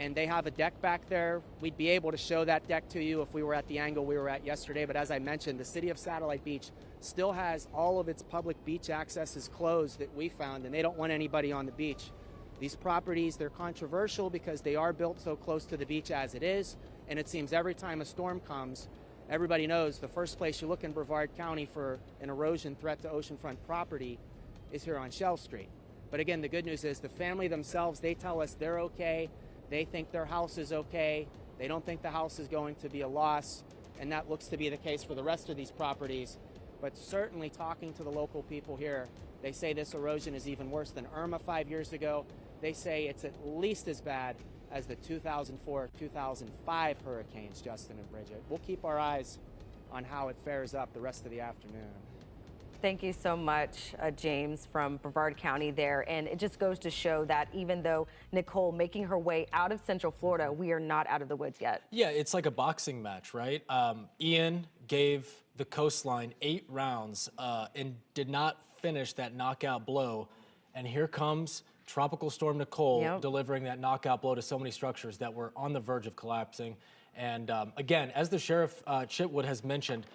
and they have a deck back there. We'd be able to show that deck to you if we were at the angle we were at yesterday, but as I mentioned, the city of Satellite Beach still has all of its public beach accesses closed that we found, and they don't want anybody on the beach. These properties, they're controversial because they are built so close to the beach as it is, and it seems every time a storm comes, everybody knows the first place you look in Brevard County for an erosion threat to oceanfront property is here on Shell Street. But again, the good news is the family themselves, they tell us they're okay. They think their house is okay. They don't think the house is going to be a loss, and that looks to be the case for the rest of these properties. But certainly talking to the local people here, they say this erosion is even worse than Irma 5 years ago. They say it's at least as bad as the 2004-2005 hurricanes, Justin and Bridget. We'll keep our eyes on how it fares up the rest of the afternoon. Thank you so much, James, from Brevard County there. And it just goes to show that even though Nicole making her way out of Central Florida, we are not out of the woods yet. Yeah, it's like a boxing match, right? Ian gave the coastline 8 rounds and did not finish that knockout blow. And here comes Tropical Storm Nicole delivering that knockout blow to so many structures that were on the verge of collapsing. And again, as the Sheriff Chitwood has mentioned,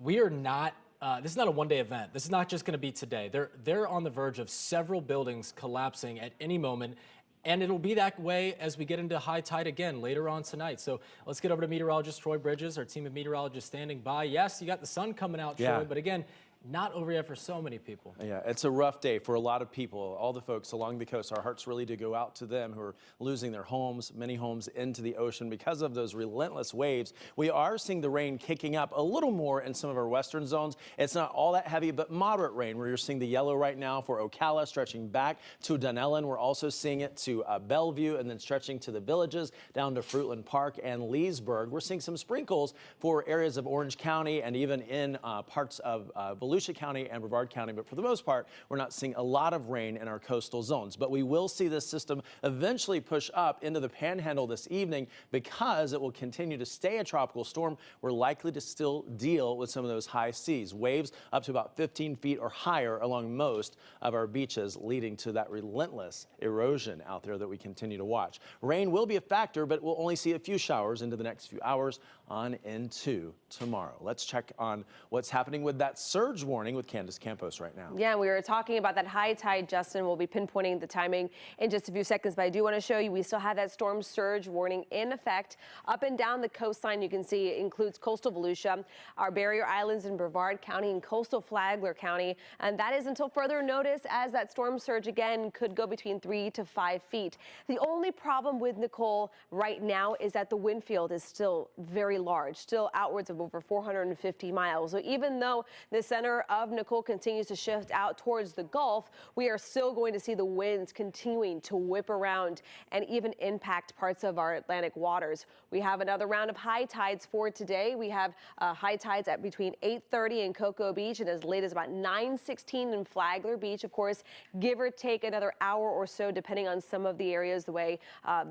we are not this is not a one-day event. This is not just going to be today. They're on the verge of several buildings collapsing at any moment, and it'll be that way as we get into high tide again later on tonight. So let's get over to meteorologist Troy Bridges, our team of meteorologists standing by. Yes, you got the sun coming out, Troy, but again, not over yet for so many people. Yeah, it's a rough day for a lot of people. All the folks along the coast, our hearts really do go out to them who are losing their homes, many homes into the ocean because of those relentless waves. We are seeing the rain kicking up a little more in some of our western zones. It's not all that heavy, but moderate rain, where you're seeing the yellow right now for Ocala, stretching back to Dunellen. We're also seeing it to Bellevue, and then stretching to the Villages, down to Fruitland Park and Leesburg. We're seeing some sprinkles for areas of Orange County and even in parts of Volusia County and Brevard County, but for the most part, we're not seeing a lot of rain in our coastal zones. But we will see this system eventually push up into the Panhandle this evening because it will continue to stay a tropical storm. We're likely to still deal with some of those high seas, waves up to about 15 feet or higher along most of our beaches, leading to that relentless erosion out there that we continue to watch. Rain will be a factor, but we'll only see a few showers into the next few hours on into tomorrow. Let's check on what's happening with that surge warning with Candace Campos right now. Yeah, we were talking about that high tide, Justin. We'll be pinpointing the timing in just a few seconds, but I do want to show you we still have that storm surge warning in effect up and down the coastline. You can see it includes coastal Volusia, our barrier islands in Brevard County and coastal Flagler County, and that is until further notice, as that storm surge again could go between 3 to 5 feet. The only problem with Nicole right now is that the wind field is still very large, still outwards of over 450 miles. So even though the center of Nicole continues to shift out towards the Gulf, we are still going to see the winds continuing to whip around and even impact parts of our Atlantic waters. We have another round of high tides for today. We have high tides at between 8:30 in Cocoa Beach and as late as about 9:16 in Flagler Beach. Of course, give or take another hour or so, depending on some of the areas, the way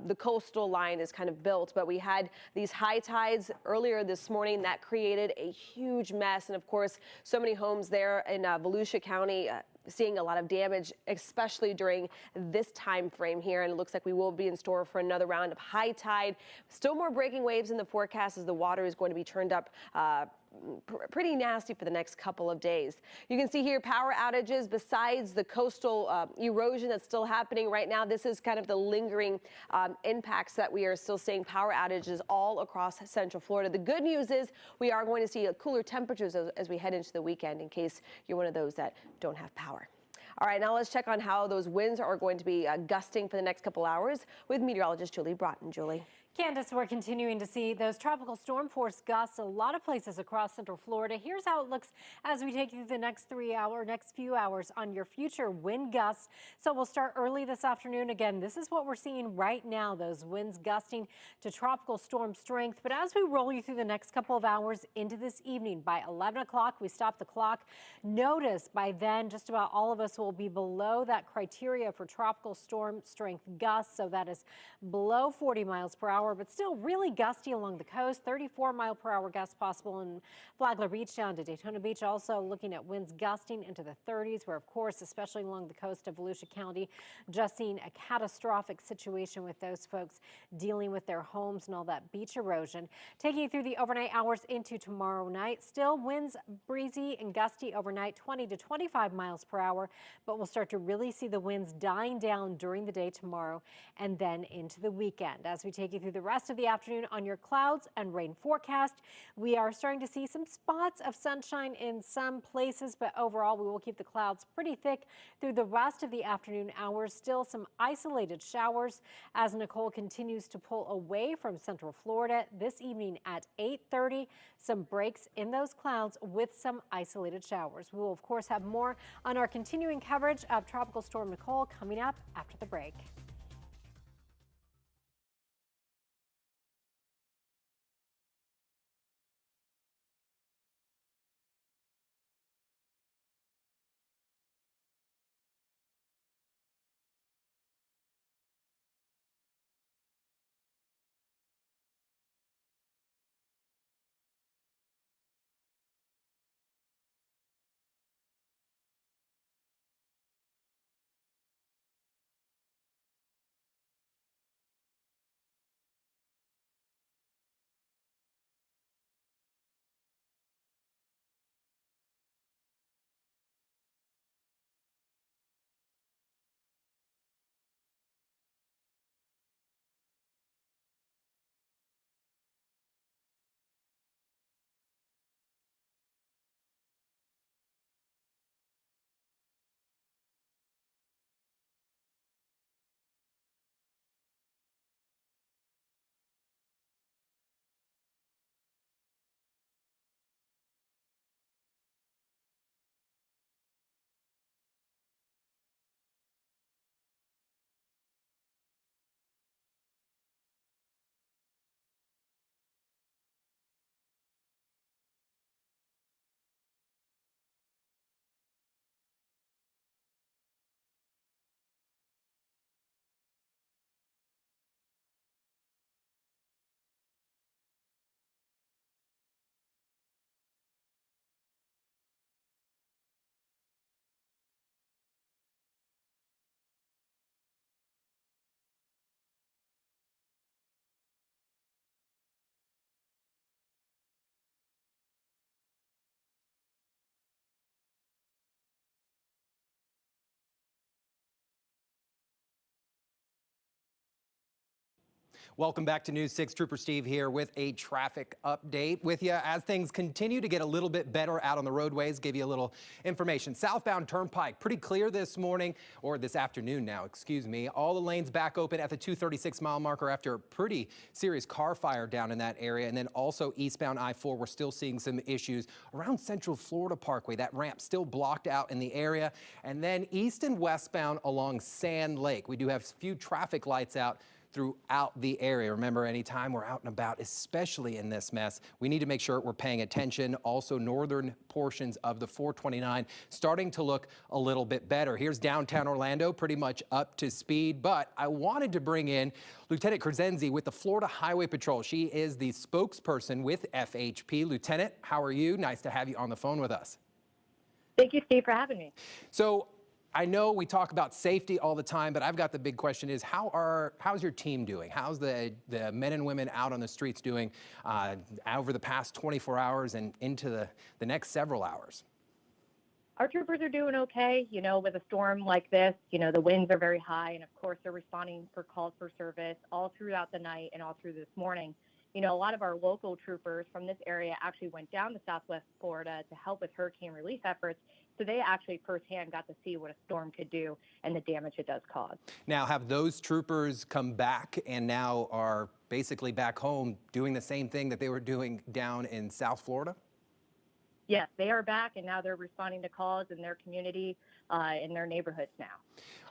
the coastal line is kind of built. But we had these high tides earlier this morning that created a huge mess. And of course, so many homes there in Volusia County seeing a lot of damage, especially during this time frame here. And it looks like we will be in store for another round of high tide. Still more breaking waves in the forecast as the water is going to be turned up pretty nasty for the next couple of days. You can see here power outages besides the coastal erosion that's still happening right now. This is kind of the lingering impacts that we are still seeing, power outages all across Central Florida. The good news is we are going to see cooler temperatures as we head into the weekend, in case you're one of those that don't have power. All right, now let's check on how those winds are going to be gusting for the next couple hours with meteorologist Julie Broughton. Julie. Candace, we're continuing to see those tropical storm force gusts a lot of places across Central Florida. Here's how it looks as we take you through the next few hours on your future wind gusts. So we'll start early this afternoon. Again, this is what we're seeing right now, those winds gusting to tropical storm strength. But as we roll you through the next couple of hours into this evening, by 11 o'clock, we stop the clock. Notice by then, just about all of us will will be below that criteria for tropical storm strength gusts. So that is below 40 miles per hour, but still really gusty along the coast. 34-mile-per-hour gusts possible in Flagler Beach down to Daytona Beach. Also looking at winds gusting into the 30s, where, of course, especially along the coast of Volusia County, just seeing a catastrophic situation with those folks dealing with their homes and all that beach erosion. Taking you through the overnight hours into tomorrow night, still winds breezy and gusty overnight, 20 to 25 miles per hour, but we'll start to really see the winds dying down during the day tomorrow and then into the weekend. As we take you through the rest of the afternoon on your clouds and rain forecast, we are starting to see some spots of sunshine in some places, but overall we will keep the clouds pretty thick through the rest of the afternoon hours. Still some isolated showers as Nicole continues to pull away from central Florida. This evening at 8:30, some breaks in those clouds with some isolated showers. We will, of course, have more on our continuing coverage of Tropical Storm Nicole coming up after the break. Welcome back to News 6. Trooper Steve here with a traffic update with you as things continue to get a little bit better out on the roadways. Give you a little information. Southbound Turnpike, pretty clear this morning, or this afternoon now, excuse me. All the lanes back open at the 236 mile marker after a pretty serious car fire down in that area. And then also eastbound I-4, we're still seeing some issues around Central Florida Parkway. That ramp still blocked out in the area. And then east and westbound along Sand Lake. We do have a few traffic lights out throughout the area. Remember, anytime we're out and about, especially in this mess, we need to make sure we're paying attention. Also, northern portions of the 429 starting to look a little bit better. Here's downtown Orlando, pretty much up to speed, but I wanted to bring in Lieutenant Crescenzi with the Florida Highway Patrol. She is the spokesperson with FHP. Lieutenant, how are you? Nice to have you on the phone with us. Thank you, Steve, for having me. So, I know we talk about safety all the time, but I've got the big question is how's your team doing? How's the men and women out on the streets doing over the past 24 hours and into the next several hours? Our troopers are doing okay. You know, with a storm like this, you know, the winds are very high, and of course they're responding for calls for service all throughout the night and all through this morning. You know, a lot of our local troopers from this area actually went down to Southwest Florida to help with hurricane relief efforts. So they actually firsthand got to see what a storm could do and the damage it does cause. Now, have those troopers come back and now are basically back home doing the same thing that they were doing down in South Florida? Yes, they are back, and now they're responding to calls in their community. in their neighborhoods now.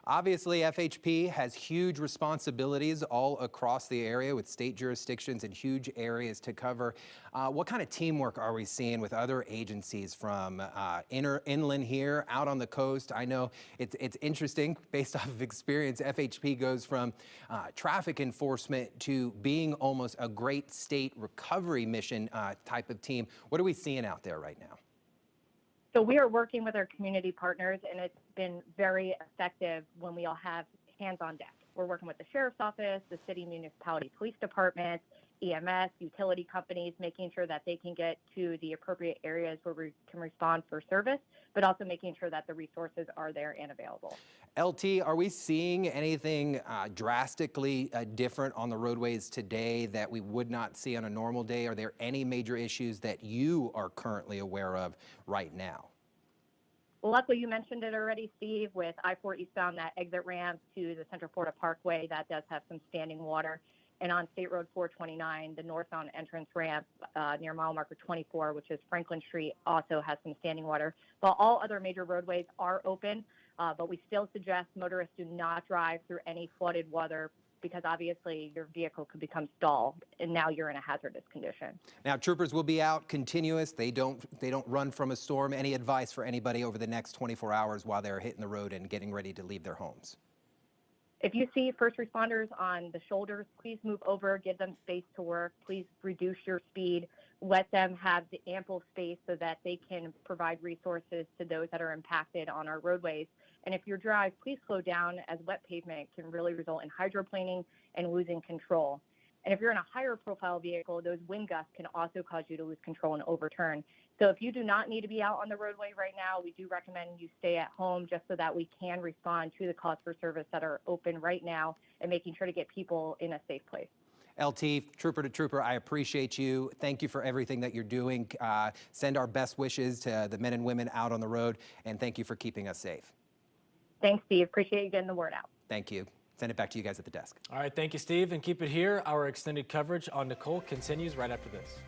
Obviously, FHP has huge responsibilities all across the area with state jurisdictions and huge areas to cover. What kind of teamwork are we seeing with other agencies from inland here, out on the coast? I know it's interesting based off of experience. FHP goes from traffic enforcement to being almost a great state recovery mission type of team. What are we seeing out there right now? So we are working with our community partners, and it's been very effective when we all have hands on deck. We're working with the sheriff's office, the city municipality police departments, EMS, utility companies, making sure that they can get to the appropriate areas where we can respond for service, but also making sure that the resources are there and available. LT, are we seeing anything drastically different on the roadways today that we would not see on a normal day? Are there any major issues that you are currently aware of right now? Well, luckily you mentioned it already, Steve, with I-4 eastbound, that exit ramp to the Central Florida Parkway, that does have some standing water. And on State Road 429, the northbound entrance ramp near mile marker 24, which is Franklin Street, also has some standing water. While all other major roadways are open, but we still suggest motorists do not drive through any flooded weather, because obviously your vehicle could become stalled and now you're in a hazardous condition. Now, troopers will be out continuous. They don't run from a storm. Any advice for anybody over the next 24 hours while they're hitting the road and getting ready to leave their homes? If you see first responders on the shoulders, please move over, give them space to work. Please reduce your speed. Let them have the ample space so that they can provide resources to those that are impacted on our roadways. And if you drive, please slow down, as wet pavement can really result in hydroplaning and losing control. And if you're in a higher profile vehicle, those wind gusts can also cause you to lose control and overturn. So if you do not need to be out on the roadway right now, we do recommend you stay at home, just so that we can respond to the calls for service that are open right now and making sure to get people in a safe place. LT, trooper to trooper, I appreciate you. Thank you for everything that you're doing. Send our best wishes to the men and women out on the road, and thank you for keeping us safe. Thanks, Steve. Appreciate you getting the word out. Thank you. Send it back to you guys at the desk. All right, thank you, Steve, and keep it here. Our extended coverage on Nicole continues right after this.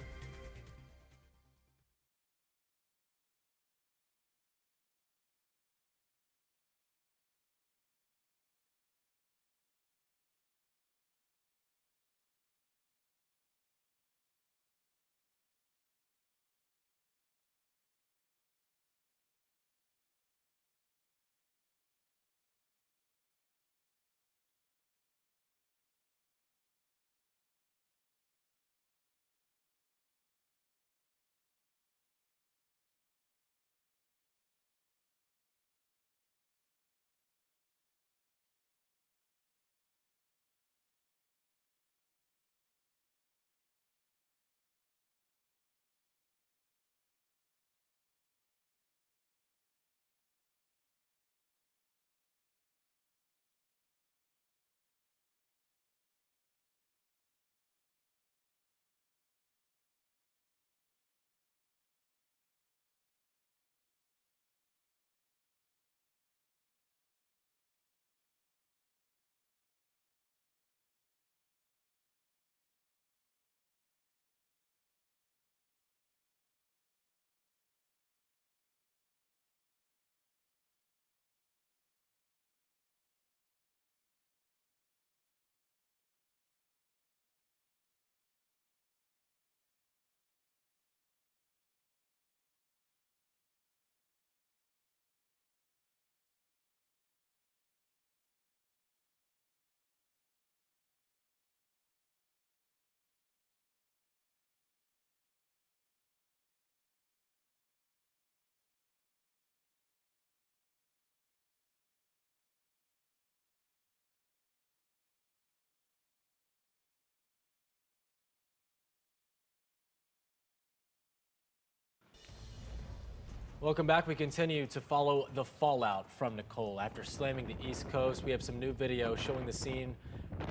Welcome back. We continue to follow the fallout from Nicole. After slamming the East Coast, we have some new video showing the scene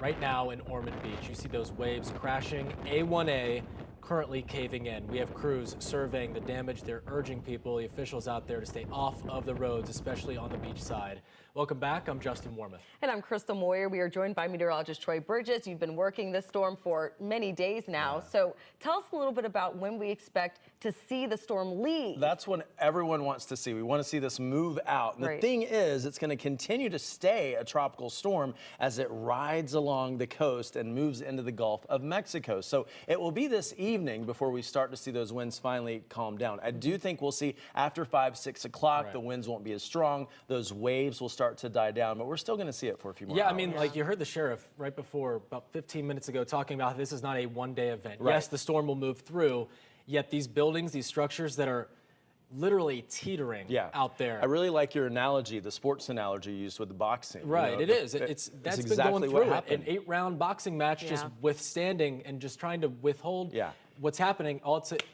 right now in Ormond Beach. You see those waves crashing. A1A currently caving in. We have crews surveying the damage. They're urging people, the officials out there, to stay off of the roads, especially on the beach side. Welcome back. I'm Justin Warmoth. And I'm Crystal Moyer. We are joined by meteorologist Troy Bridges. You've been working this storm for many days now. So tell us a little bit about when we expect to see the storm leave. That's what everyone wants to see. We want to see this move out. And the thing is, it's going to continue to stay a tropical storm as it rides along the coast and moves into the Gulf of Mexico. So it will be this evening before we start to see those winds finally calm down. I do think we'll see after 5, 6 o'clock, the winds won't be as strong. Those waves will start to die down, but we're still going to see it for a few more hours. I mean, like you heard the sheriff right before, about 15 minutes ago, talking about this is not a one-day event. Yes, the storm will move through, yet these buildings, these structures that are literally teetering out there. I really like your analogy, the sports analogy you used with the boxing. Right, you know, it is. That's exactly been going through what it. An 8-round boxing match, just withstanding and just trying to withhold what's happening.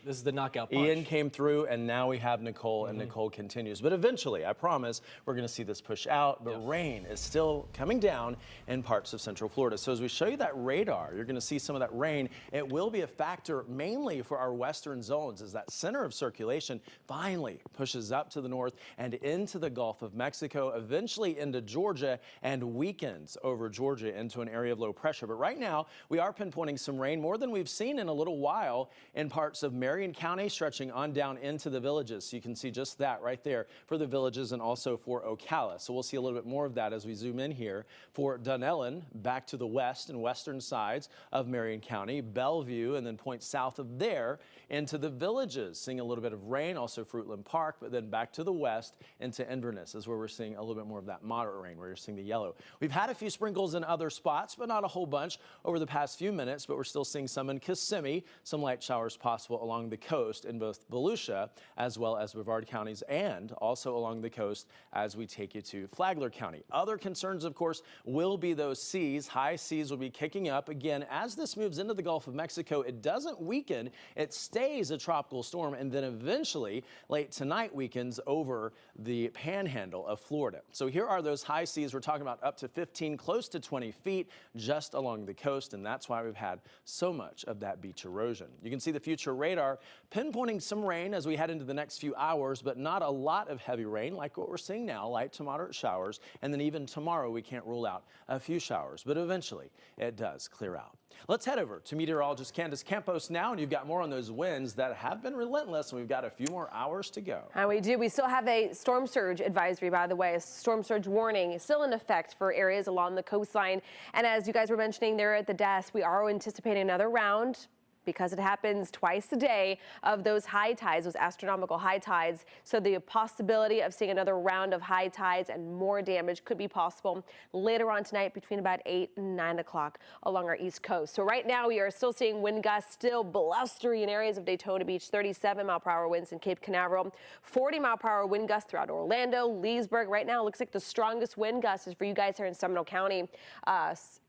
This is the knockout punch. Ian came through, and now we have Nicole, and Nicole continues. But eventually, I promise, we're going to see this push out, but rain is still coming down in parts of Central Florida. So as we show you that radar, you're going to see some of that rain. It will be a factor mainly for our western zones as that center of circulation finally pushes up to the north and into the Gulf of Mexico, eventually into Georgia, and weakens over Georgia into an area of low pressure. But right now, we are pinpointing some rain, more than we've seen in a little while, in parts of Marion County, stretching on down into the villages. So you can see just that right there for the villages and also for Ocala. So we'll see a little bit more of that as we zoom in here for Dunellen, back to the west and western sides of Marion County, Bellevue, and then point south of there into the villages, seeing a little bit of rain, also Fruitland Park, but then back to the west into Inverness is where we're seeing a little bit more of that moderate rain, where you're seeing the yellow. We've had a few sprinkles in other spots, but not a whole bunch over the past few minutes, but we're still seeing some in Kissimmee, some light showers possible along the coast in both Volusia as well as Brevard counties, and also along the coast as we take you to Flagler County. Other concerns, of course, will be those seas. High seas will be kicking up. Again, as this moves into the Gulf of Mexico, it doesn't weaken. It stays a tropical storm, and then eventually late tonight weakens over the panhandle of Florida. So here are those high seas. We're talking about up to 15, close to 20 feet just along the coast, and that's why we've had so much of that beach erosion. You can see the future radar pinpointing some rain as we head into the next few hours, but not a lot of heavy rain like what we're seeing now, light to moderate showers. And then even tomorrow, we can't rule out a few showers, but eventually it does clear out. Let's head over to meteorologist Candace Campos now, and you've got more on those winds that have been relentless, and we've got a few more hours to go. And we do. We still have a storm surge advisory, by the way, a storm surge warning still in effect for areas along the coastline. And as you guys were mentioning there at the desk, we are anticipating another round, because it happens twice a day, of those high tides, those astronomical high tides. So the possibility of seeing another round of high tides and more damage could be possible later on tonight between about 8 and 9 o'clock along our east coast. So right now we are still seeing wind gusts still blustery in areas of Daytona Beach, 37-mile-per-hour winds in Cape Canaveral, 40-mile-per-hour wind gusts throughout Orlando, Leesburg. Right now it looks like the strongest wind gust is for you guys here in Seminole County.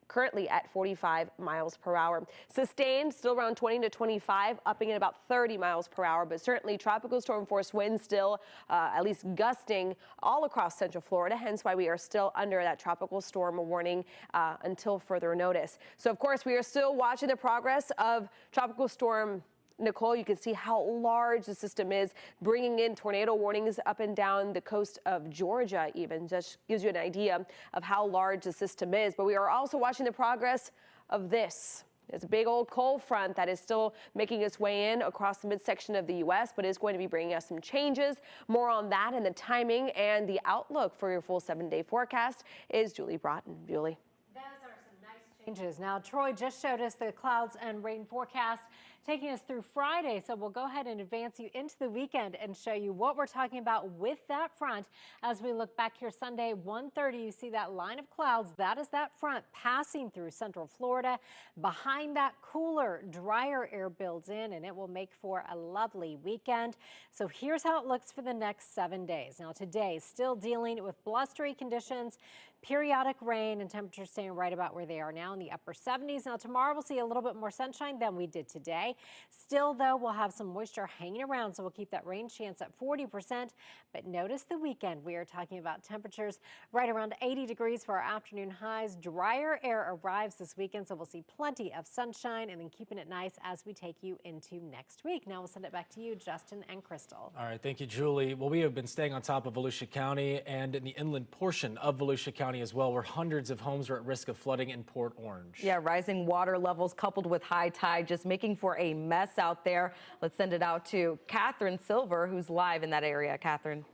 Currently at 45 miles per hour. Sustained, still around 20 to 25, upping at about 30 miles per hour, but certainly tropical storm force winds still at least gusting all across Central Florida, hence why we are still under that tropical storm warning until further notice. So of course we are still watching the progress of tropical storm Nicole. You can see how large the system is, bringing in tornado warnings up and down the coast of Georgia even. Just gives you an idea of how large the system is. But we are also watching the progress of this. It's a big old cold front that is still making its way in across the midsection of the U.S., but is going to be bringing us some changes. More on that and the timing and the outlook for your full 7-day forecast is Julie Broughton. Julie. Those are some nice changes. Now, Troy just showed us the clouds and rain forecast taking us through Friday. So we'll go ahead and advance you into the weekend and show you what we're talking about with that front. As we look back here Sunday, 1:30, you see that line of clouds. That is that front passing through Central Florida. Behind that, cooler, drier air builds in, and it will make for a lovely weekend. So here's how it looks for the next 7 days. Now today, still dealing with blustery conditions, periodic rain, and temperatures staying right about where they are now in the upper 70s. Now tomorrow we'll see a little bit more sunshine than we did today. today. Still, though, we'll have some moisture hanging around, so we'll keep that rain chance at 40%. But notice the weekend. We are talking about temperatures right around 80 degrees for our afternoon highs. Drier air arrives this weekend, so we'll see plenty of sunshine and then keeping it nice as we take you into next week. Now we'll send it back to you, Justin and Crystal. All right, thank you, Julie. Well, we have been staying on top of Volusia County and in the inland portion of Volusia County as well, where hundreds of homes are at risk of flooding in Port Orange. Yeah, rising water levels coupled with high tide just making for a mess out there. Let's send it out to Catherine Silver, who's live in that area. Catherine.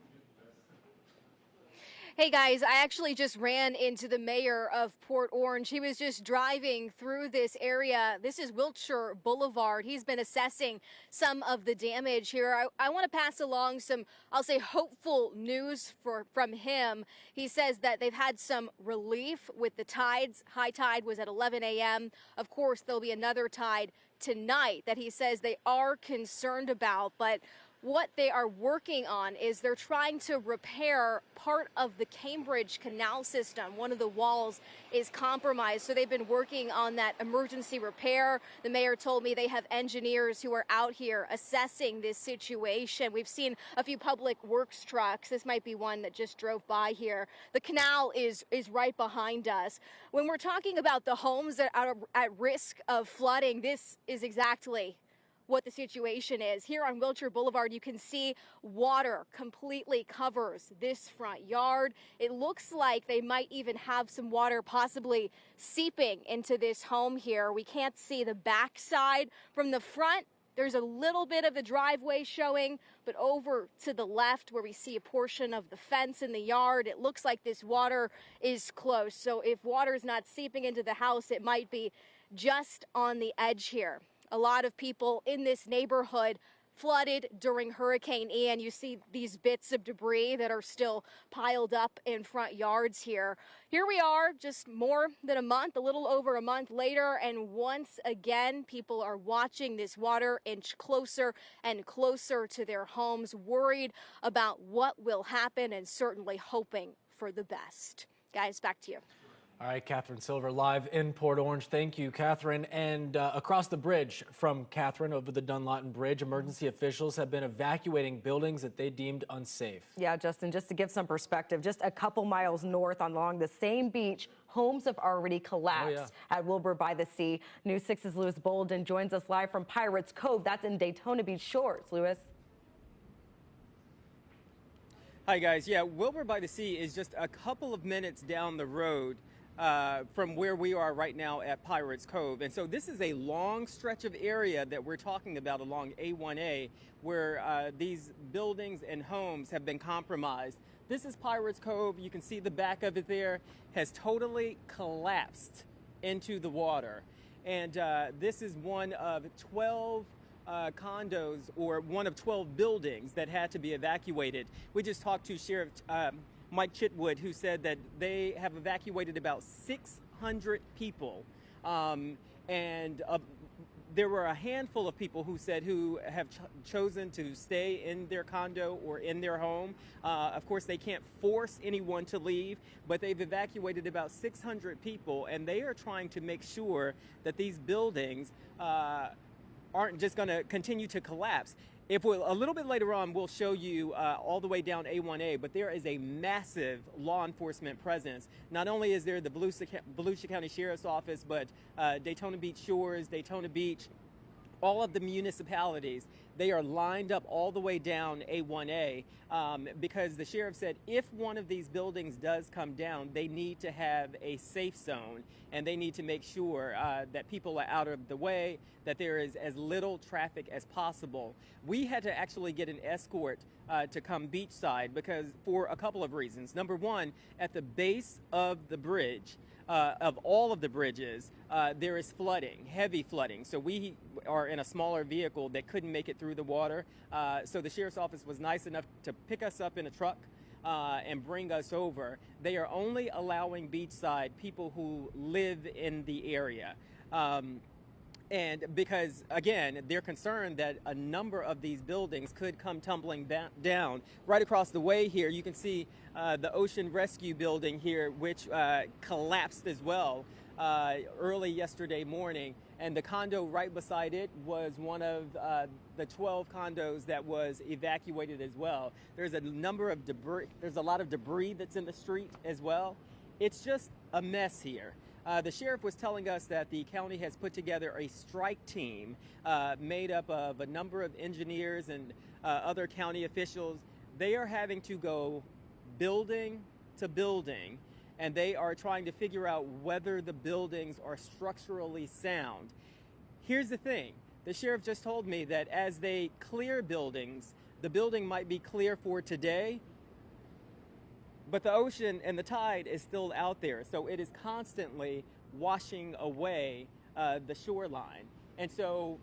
Hey guys, I actually just ran into the mayor of Port Orange. He was just driving through this area. This is Wilshire Boulevard. He's been assessing some of the damage here. I want to pass along some, I'll say, hopeful news from him. He says that they've had some relief with the tides. High tide was at 11 a.m. Of course, there'll be another tide tonight that he says they are concerned about, but what they are working on is they're trying to repair part of the Cambridge Canal system. One of the walls is compromised, so they've been working on that emergency repair. The mayor told me they have engineers who are out here assessing this situation. We've seen a few public works trucks. This might be one that just drove by here. The canal is right behind us. When we're talking about the homes that are at risk of flooding, this is exactly what the situation is. Here on Wilshire Boulevard, you can see water completely covers this front yard. It looks like they might even have some water possibly seeping into this home here. We can't see the backside. From the front, there's a little bit of the driveway showing, but over to the left where we see a portion of the fence in the yard, it looks like this water is close. So if water is not seeping into the house, it might be just on the edge here. A lot of people in this neighborhood flooded during Hurricane Ian. You see these bits of debris that are still piled up in front yards here. Here we are, just more than a month, a little over a month later, and once again, people are watching this water inch closer and closer to their homes, worried about what will happen and certainly hoping for the best. Guys, back to you. All right, Catherine Silver live in Port Orange. Thank you, Catherine. And across the bridge from Catherine over the Dunlawton Bridge, emergency officials have been evacuating buildings that they deemed unsafe. Yeah, Justin, just to give some perspective, just a couple miles north along the same beach, homes have already collapsed at Wilbur by the Sea. News 6's Lewis Bolden joins us live from Pirates Cove. That's in Daytona Beach Shores. Lewis. Hi, guys. Yeah, Wilbur by the Sea is just a couple of minutes down the road from where we are right now at Pirates Cove. And so this is a long stretch of area that we're talking about along A1A where these buildings and homes have been compromised. This is Pirates Cove. You can see the back of it there has totally collapsed into the water. And this is one of 12 condos, or one of 12 buildings that had to be evacuated. We just talked to Sheriff Mike Chitwood, who said that they have evacuated about 600 people, and there were a handful of people who have chosen to stay in their condo or in their home. Of course, they can't force anyone to leave, but they've evacuated about 600 people, and they are trying to make sure that these buildings aren't just going to continue to collapse. If a little bit later on, we'll show you all the way down A1A, but there is a massive law enforcement presence. Not only is there the Volusia County Sheriff's Office, but Daytona Beach Shores, Daytona Beach, all of the municipalities, they are lined up all the way down A1A because the sheriff said if one of these buildings does come down, they need to have a safe zone, and they need to make sure that people are out of the way, that there is as little traffic as possible. We had to actually get an escort to come beachside because for a couple of reasons. Number one, at the base of the bridge, of all of the bridges, there is flooding, heavy flooding. So we are in a smaller vehicle that couldn't make it through the water. So the sheriff's office was nice enough to pick us up in a truck and bring us over. They are only allowing beachside people who live in the area. And because, again, they're concerned that a number of these buildings could come tumbling down. Right across the way here, you can see the Ocean Rescue building here, which collapsed as well. early yesterday morning, and the condo right beside it was one of the 12 condos that was evacuated as well. There's a number of debris. There's a lot of debris that's in the street as well. It's just a mess here. The sheriff was telling us that the county has put together a strike team made up of a number of engineers and other county officials. They are having to go building to building, and they are trying to figure out whether the buildings are structurally sound. Here's the thing. The sheriff just told me that as they clear buildings, the building might be clear for today, but the ocean and the tide is still out there, so it is constantly washing away the shoreline. And so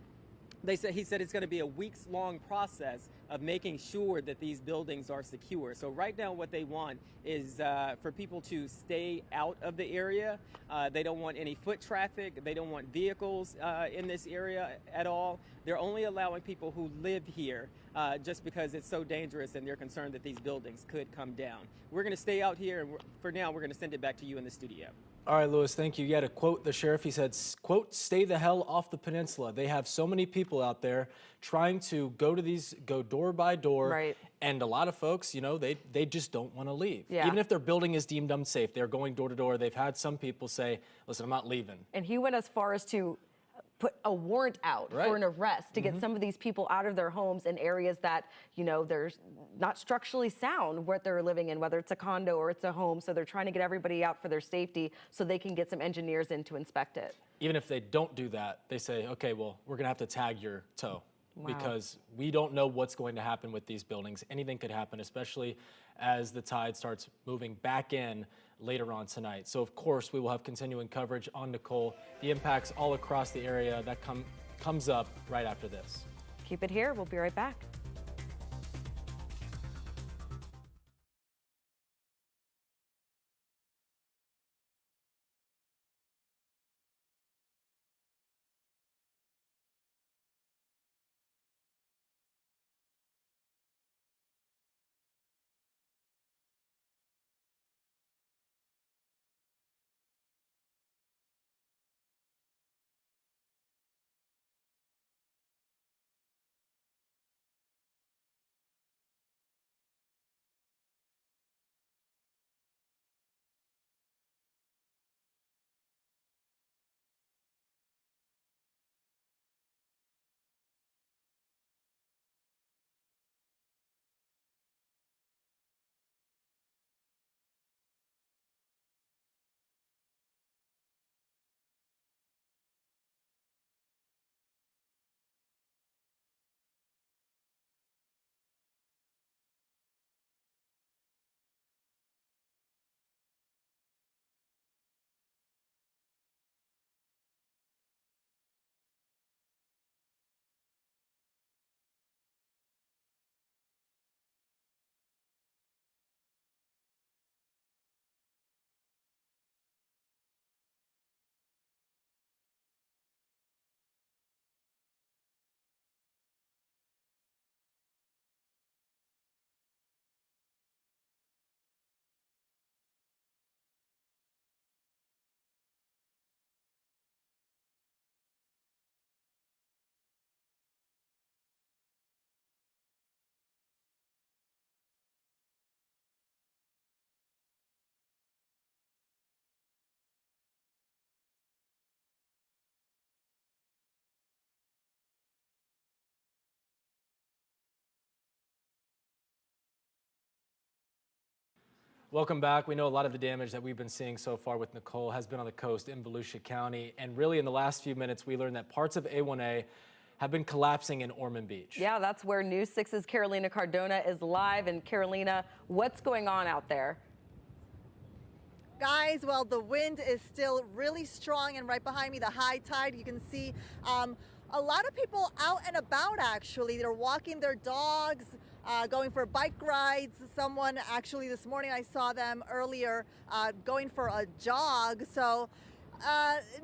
he said it's going to be a weeks-long process of making sure that these buildings are secure. So right now what they want is for people to stay out of the area. They don't want any foot traffic. They don't want vehicles in this area at all. They're only allowing people who live here just because it's so dangerous, and they're concerned that these buildings could come down. We're going to stay out here, and for now we're going to send it back to you in the studio. All right, Lewis, thank you. Yeah, to quote the sheriff, he said, quote, "Stay the hell off the peninsula." They have so many people out there trying to go door by door. Right. And a lot of folks, you know, they just don't want to leave. Yeah. Even if their building is deemed unsafe, they're going door to door. They've had some people say, listen, I'm not leaving. And he went as far as to put a warrant out for an arrest to get some of these people out of their homes in areas that, you know, there's not structurally sound what they're living in, whether it's a condo or it's a home. So they're trying to get everybody out for their safety so they can get some engineers in to inspect it. Even if they don't do that, they say, okay, well, we're going to have to tag your toe. Wow. Because we don't know what's going to happen with these buildings. Anything could happen, especially as the tide starts moving back in later on tonight. So, of course, we will have continuing coverage on Nicole, the impacts all across the area. That comes up right after this. Keep it here. We'll be right back. Welcome back. We know a lot of the damage that we've been seeing so far with Nicole has been on the coast in Volusia County. And really in the last few minutes, we learned that parts of A1A have been collapsing in Ormond Beach. Yeah, that's where News 6's Carolina Cardona is live. And Carolina, what's going on out there? Guys, well, the wind is still really strong, and right behind me, the high tide. You can see a lot of people out and about, actually. They're walking their dogs, going for bike rides. Someone actually this morning, I saw them earlier going for a jog. So,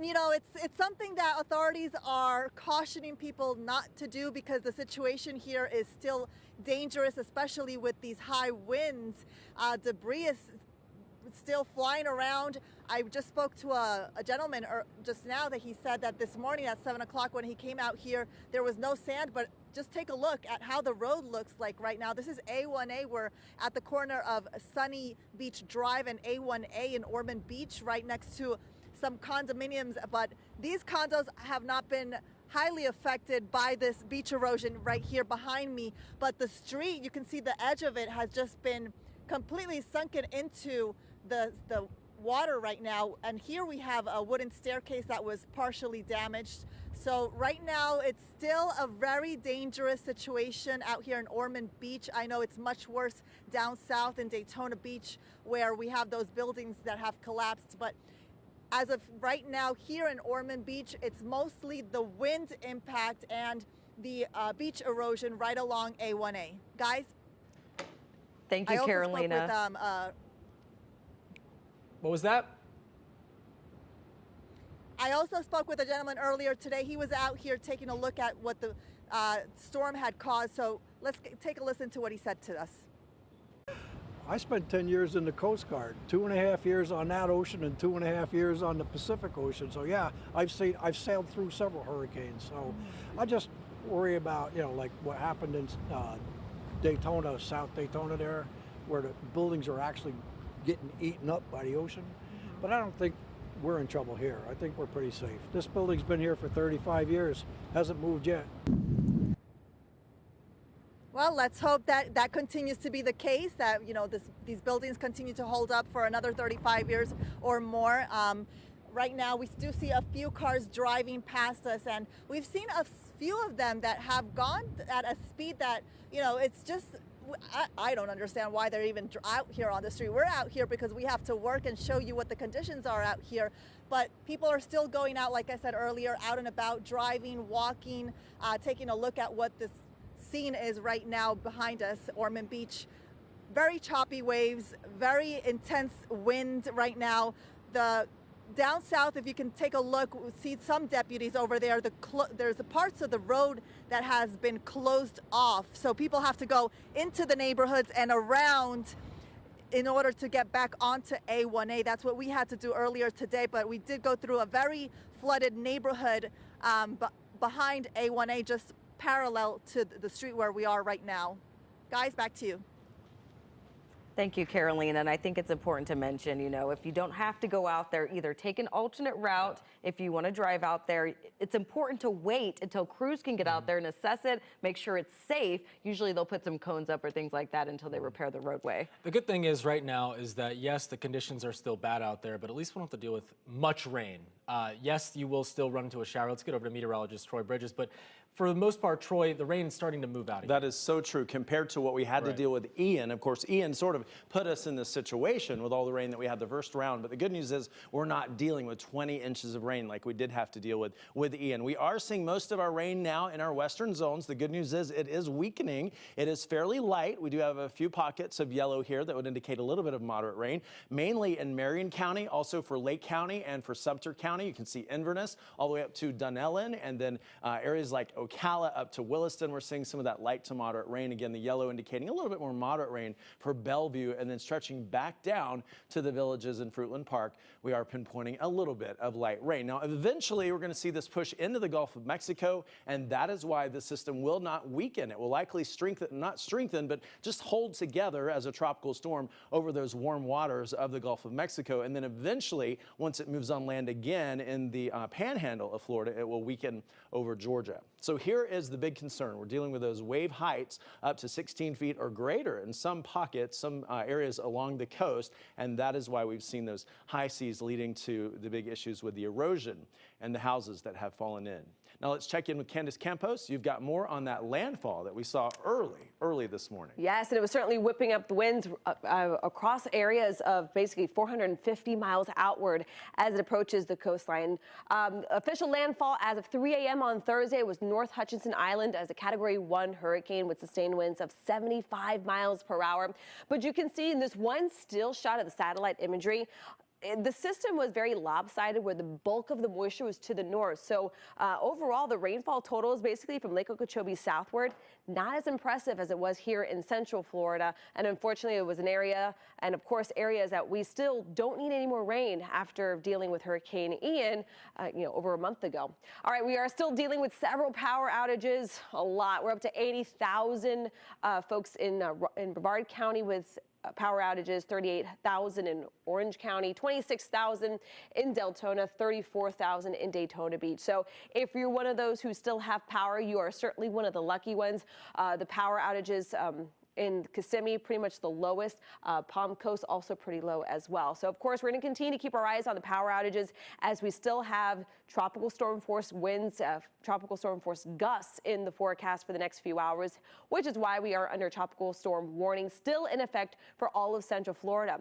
you know, it's something that authorities are cautioning people not to do because the situation here is still dangerous, especially with these high winds. Debris is still flying around. I just spoke to a gentleman just now that he said that this morning at 7 o'clock when he came out here, there was no sand, but just take a look at how the road looks like right now. This is A1A. We're at the corner of Sunny Beach Drive and A1A in Ormond Beach, right next to some condominiums, but these condos have not been highly affected by this beach erosion right here behind me, but the street, you can see the edge of it has just been completely sunken into the water right now. And here we have a wooden staircase that was partially damaged. So right now it's still a very dangerous situation out here in Ormond Beach. I know it's much worse down south in Daytona Beach where we have those buildings that have collapsed, but as of right now here in Ormond Beach, it's mostly the wind impact and the beach erosion right along A1A. Guys? Thank you, Carolina. What was that? I also spoke with a gentleman earlier today. He was out here taking a look at what the storm had caused. So let's take a listen to what he said to us. I spent 10 years in the Coast Guard, 2.5 years on that ocean and 2.5 years on the Pacific Ocean. So yeah, I've sailed through several hurricanes. So I just worry about, like what happened in Daytona, South Daytona there, where the buildings are actually getting eaten up by the ocean. But I don't think we're in trouble here. I think we're pretty safe. This building's been here for 35 years, hasn't moved yet. Well, let's hope that that continues to be the case, that, these buildings continue to hold up for another 35 years or more. Right now, we do see a few cars driving past us, and we've seen a few of them that have gone at a speed that, it's just, I don't understand why they're even out here on the street. We're out here because we have to work and show you what the conditions are out here. But people are still going out, like I said earlier, out and about, driving, walking, taking a look at what this scene is right now behind us, Ormond Beach. Very choppy waves, very intense wind right now. The down south, if you can take a look, we'll see some deputies over there. There's parts of the road that has been closed off. So people have to go into the neighborhoods and around in order to get back onto A1A. That's what we had to do earlier today, but we did go through a very flooded neighborhood behind A1A, just parallel to the street where we are right now. Guys, back to you. Thank you, Carolina. And I think it's important to mention, if you don't have to go out there, either take an alternate route. If you want to drive out there, it's important to wait until crews can get out there and assess it, make sure it's safe. Usually they'll put some cones up or things like that until they repair the roadway. The good thing is right now is that, yes, the conditions are still bad out there, but at least we don't have to deal with much rain. Yes, you will still run into a shower. Let's get over to meteorologist Troy Bridges. But for the most part, Troy, the rain is starting to move out again. That is so true compared to what we had to deal with Ian. Of course, Ian sort of put us in this situation with all the rain that we had the first round. But the good news is we're not dealing with 20 inches of rain like we did have to deal with Ian. We are seeing most of our rain now in our western zones. The good news is it is weakening. It is fairly light. We do have a few pockets of yellow here that would indicate a little bit of moderate rain, mainly in Marion County, also for Lake County and for Sumter County. You can see Inverness all the way up to Dunellen, and then areas like Ocala up to Williston. We're seeing some of that light to moderate rain. Again, the yellow indicating a little bit more moderate rain for Bellevue, and then stretching back down to the villages in Fruitland Park. We are pinpointing a little bit of light rain. Now, eventually, we're going to see this push into the Gulf of Mexico, and that is why the system will not weaken. It will likely not strengthen, but just hold together as a tropical storm over those warm waters of the Gulf of Mexico. And then eventually, once it moves on land again in the panhandle of Florida, it will weaken over Georgia. So here is the big concern. We're dealing with those wave heights up to 16 feet or greater in some pockets, some areas along the coast, and that is why we've seen those high seas leading to the big issues with the erosion and the houses that have fallen in. Now let's check in with Candace Campos. You've got more on that landfall that we saw early this morning. Yes, and it was certainly whipping up the winds across areas of basically 450 miles outward as it approaches the coastline. Official landfall as of 3 a.m. on Thursday was North Hutchinson Island as a Category 1 hurricane with sustained winds of 75 miles per hour. But you can see in this one still shot of the satellite imagery, the system was very lopsided where the bulk of the moisture was to the north. So overall, the rainfall total is basically from Lake Okeechobee southward, not as impressive as it was here in central Florida. And unfortunately, it was an area and of course areas that we still don't need any more rain after dealing with Hurricane Ian, over a month ago. All right, we are still dealing with several power outages, a lot. We're up to 80,000 folks in Brevard County with power outages, 38,000 in Orange County, 26,000 in Deltona, 34,000 in Daytona Beach. So if you're one of those who still have power, you are certainly one of the lucky ones. The power outages in Kissimmee, pretty much the lowest. Palm Coast also pretty low as well. So of course, we're going to continue to keep our eyes on the power outages as we still have tropical storm force winds, tropical storm force gusts in the forecast for the next few hours, which is why we are under tropical storm warning still in effect for all of central Florida.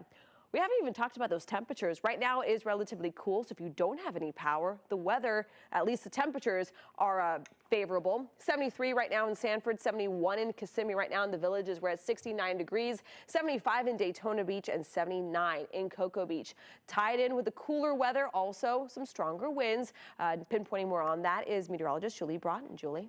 We haven't even talked about those temperatures. Right now it is relatively cool, so if you don't have any power, the weather, at least the temperatures, are favorable. 73 right now in Sanford, 71 in Kissimmee right now in the Villages. We're at 69 degrees, 75 in Daytona Beach, and 79 in Cocoa Beach. Tied in with the cooler weather, also some stronger winds. Pinpointing more on that is meteorologist Julie Broughton. Julie.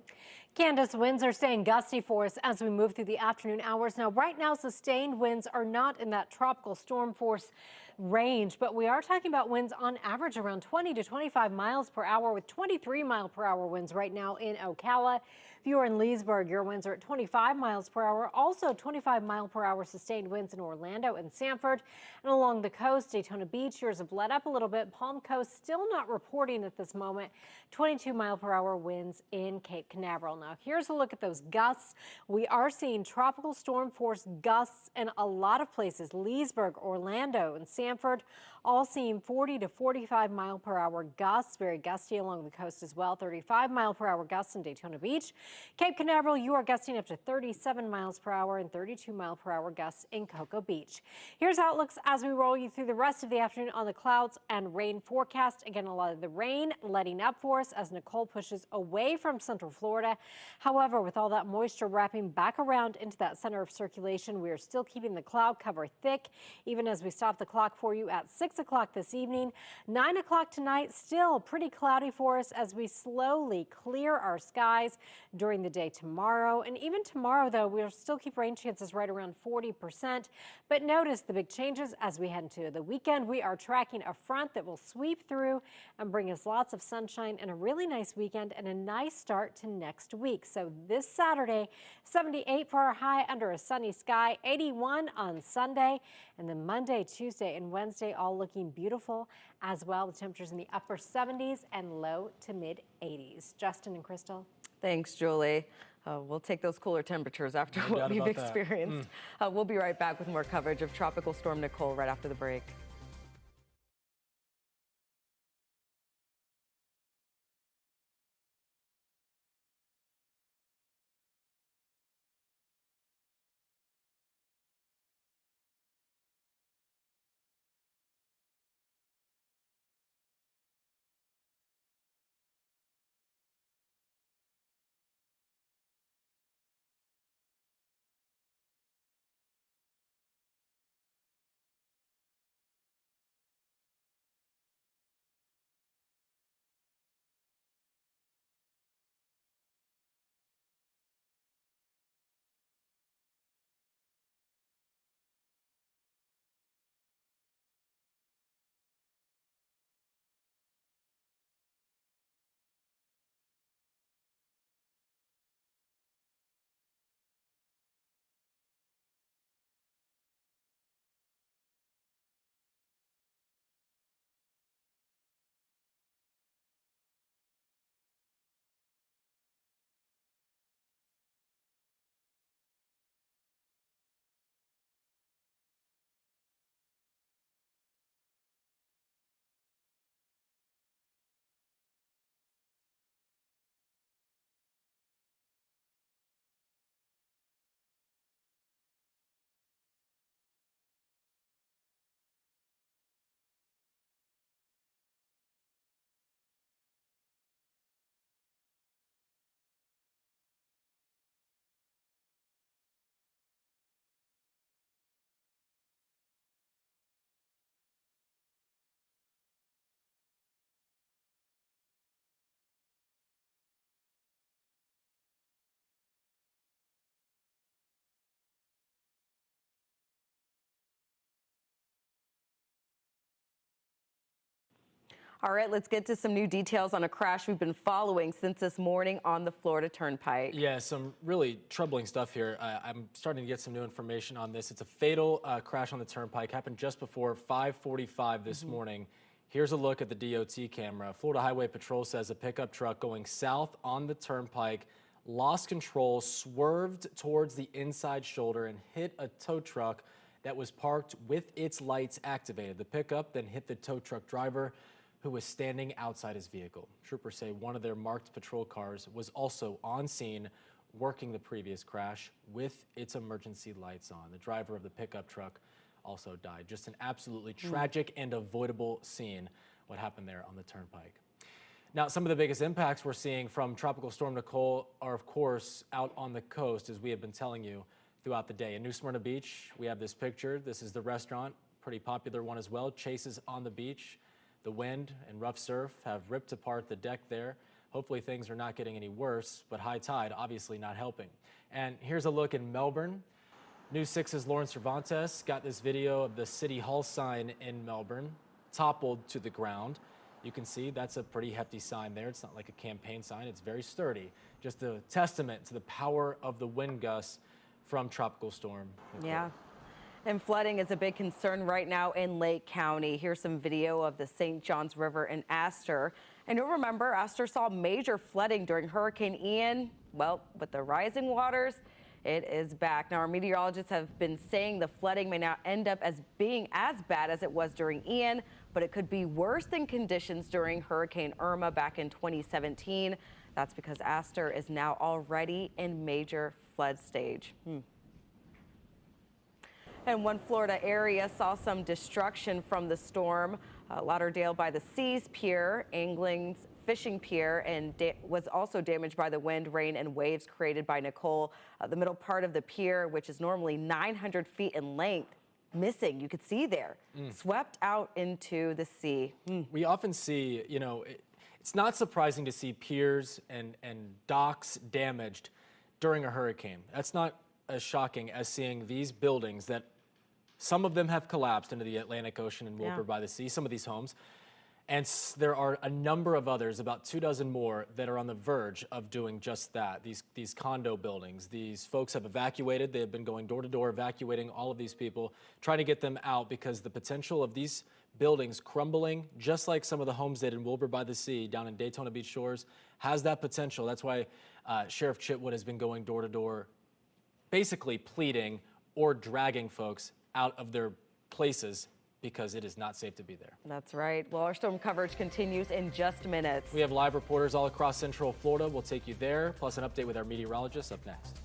Candace, winds are staying gusty for us as we move through the afternoon hours. Now, right now, sustained winds are not in that tropical storm force range, but we are talking about winds on average around 20 to 25 miles per hour with 23-mile-per-hour winds right now in Ocala. If you are in Leesburg, your winds are at 25 miles per hour. Also 25-mile-per-hour sustained winds in Orlando and Sanford. And along the coast, Daytona Beach, yours have let up a little bit. Palm Coast still not reporting at this moment 22-mile-per-hour winds in Cape Canaveral. Now, here's a look at those gusts. We are seeing tropical storm force gusts in a lot of places. Leesburg, Orlando, and Sanford all seeing 40 to 45-mile-per-hour gusts. Very gusty along the coast as well. 35-mile-per-hour gusts in Daytona Beach. Cape Canaveral, you are gusting up to 37 miles per hour and 32-mile-per-hour gusts in Cocoa Beach. Here's outlooks as we roll you through the rest of the afternoon on the clouds and rain forecast. Again, a lot of the rain letting up for us as Nicole pushes away from central Florida. However, with all that moisture wrapping back around into that center of circulation, we are still keeping the cloud cover thick, even as we stop the clock for you at 6 o'clock this evening. 9 o'clock tonight, still pretty cloudy for us as we slowly clear our skies during the day tomorrow. And even tomorrow, though, we'll still keep rain chances right around 40%. But notice the big changes as we head into the weekend. We are tracking a front that will sweep through and bring us lots of sunshine and a really nice weekend and a nice start to next week. So this Saturday, 78 for our high under a sunny sky, 81 on Sunday, and then Monday, Tuesday, and Wednesday all looking beautiful as well. The temperatures in the upper 70s and low to mid 80s. Justin and Crystal. Thanks, Julie. We'll take those cooler temperatures after what we've experienced. We'll be right back with more coverage of Tropical Storm Nicole right after the break. All right, let's get to some new details on a crash we've been following since this morning on the Florida Turnpike. Yeah, some really troubling stuff here. I'm starting to get some new information on this. It's a fatal crash on the Turnpike. Happened just before 5:45 this morning. Here's a look at the DOT camera. Florida Highway Patrol says a pickup truck going south on the Turnpike lost control, swerved towards the inside shoulder, and hit a tow truck that was parked with its lights activated. The pickup then hit the tow truck driver, who was standing outside his vehicle. Troopers say one of their marked patrol cars was also on scene working the previous crash with its emergency lights on. The driver of the pickup truck also died. Just an absolutely tragic and avoidable scene, what happened there on the Turnpike. Now, some of the biggest impacts we're seeing from Tropical Storm Nicole are, of course, out on the coast, as we have been telling you throughout the day. In New Smyrna Beach, we have this picture. This is the restaurant, pretty popular one as well. Chases on the beach. The wind and rough surf have ripped apart the deck there. Hopefully things are not getting any worse, but high tide obviously not helping. And here's a look in Melbourne. News 6's Lauren Cervantes got this video of the City Hall sign in Melbourne toppled to the ground. You can see that's a pretty hefty sign there. It's not like a campaign sign. It's very sturdy. Just a testament to the power of the wind gusts from Tropical Storm Nicole. Yeah. And flooding is a big concern right now in Lake County. Here's some video of the St. Johns River in Astor. And you'll remember Astor saw major flooding during Hurricane Ian. Well, with the rising waters, it is back. Now, our meteorologists have been saying the flooding may now end up as being as bad as it was during Ian, but it could be worse than conditions during Hurricane Irma back in 2017. That's because Astor is now already in major flood stage. And one Florida area saw some destruction from the storm. Lauderdale by the Seas Pier, Angling's fishing pier, and was also damaged by the wind, rain, and waves created by Nicole. The middle part of the pier, which is normally 900 feet in length, missing. You could see there, swept out into the sea. We often see, you know, it's not surprising to see piers and docks damaged during a hurricane. That's not as shocking as seeing these buildings that some of them have collapsed into the Atlantic Ocean in Wilbur by the Sea, some of these homes. And there are a number of others, about 24 more, that are on the verge of doing just that. These condo buildings, these folks have evacuated. They have been going door to door, evacuating all of these people, trying to get them out because the potential of these buildings crumbling, just like some of the homes did in Wilbur by the Sea down in Daytona Beach Shores, has that potential. That's why Sheriff Chitwood has been going door to door, basically pleading or dragging folks out of their places because it is not safe to be there. That's right. Well, our storm coverage continues in just minutes. We have live reporters all across Central Florida. We'll take you there, plus an update with our meteorologist up next.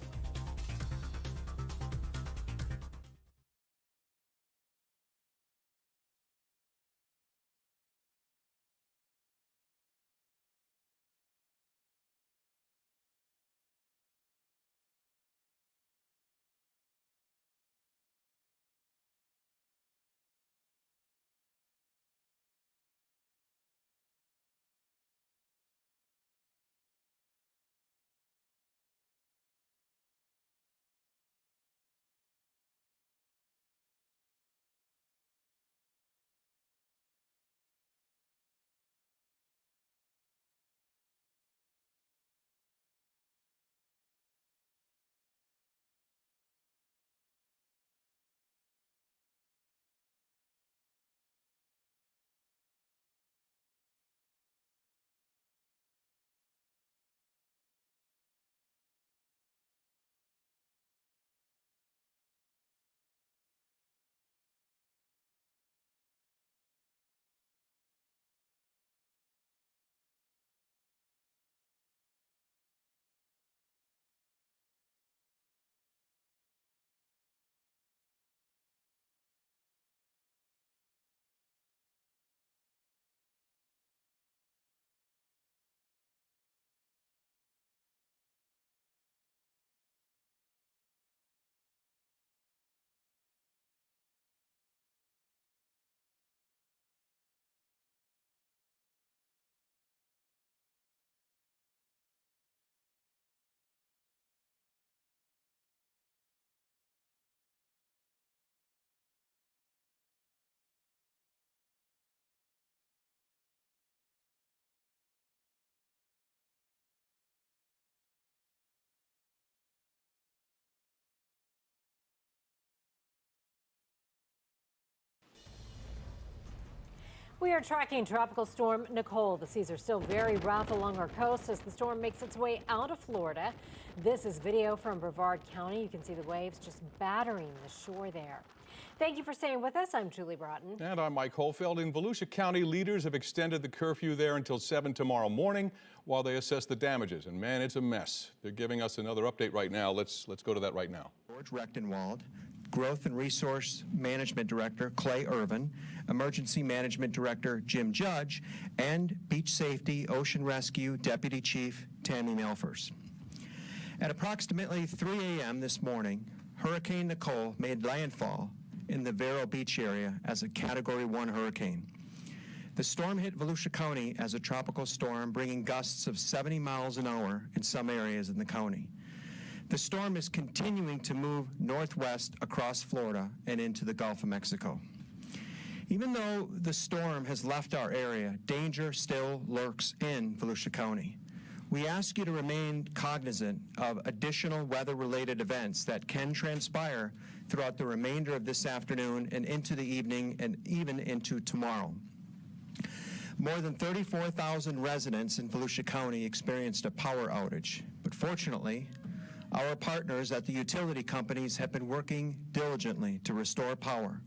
We are tracking Tropical Storm Nicole. The seas are still very rough along our coast as the storm makes its way out of Florida. This is video from Brevard County. You can see the waves just battering the shore there. Thank you for staying with us. I'm Julie Broughton. And I'm Mike Holfeld. In Volusia County, leaders have extended the curfew there until 7 tomorrow morning while they assess the damages. And man, it's a mess. They're giving us another update right now. Let's go to that right now. George Rechtenwald, Growth and Resource Management Director Clay Irvin, Emergency Management Director Jim Judge, and Beach Safety Ocean Rescue Deputy Chief Tammy Melfers. At approximately 3 a.m. this morning, Hurricane Nicole made landfall in the Vero Beach area as a Category 1 hurricane. The storm hit Volusia County as a tropical storm, bringing gusts of 70 miles an hour in some areas in the county. The storm is continuing to move northwest across Florida and into the Gulf of Mexico. Even though the storm has left our area, danger still lurks in Volusia County. We ask you to remain cognizant of additional weather-related events that can transpire throughout the remainder of this afternoon and into the evening and even into tomorrow. More than 34,000 residents in Volusia County experienced a power outage, but fortunately, our partners at the utility companies have been working diligently to restore power.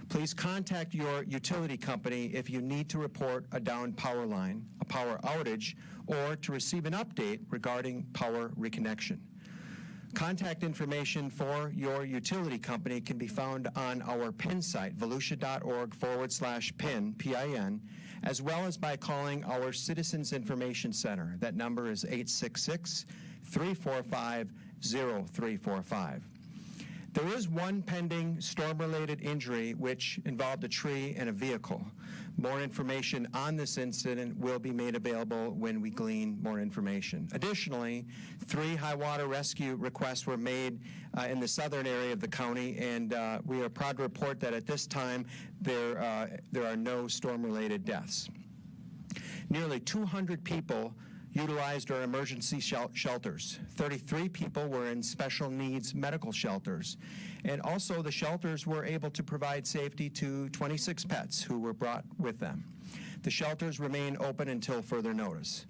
Please contact your utility company if you need to report a downed power line, a power outage, or to receive an update regarding power reconnection. Contact information for your utility company can be found on our PIN site, volusia.org/PIN, PIN, as well as by calling our Citizens Information Center. That number is 866-345-0345. There is one pending storm-related injury which involved a tree and a vehicle. More information on this incident will be made available when we glean more information. Additionally, 3 high water rescue requests were made in the southern area of the county, and we are proud to report that at this time there are no storm-related deaths. Nearly 200 people utilized our emergency shelters. 33 people were in special needs medical shelters. And also the shelters were able to provide safety to 26 pets who were brought with them. The shelters remain open until further notice.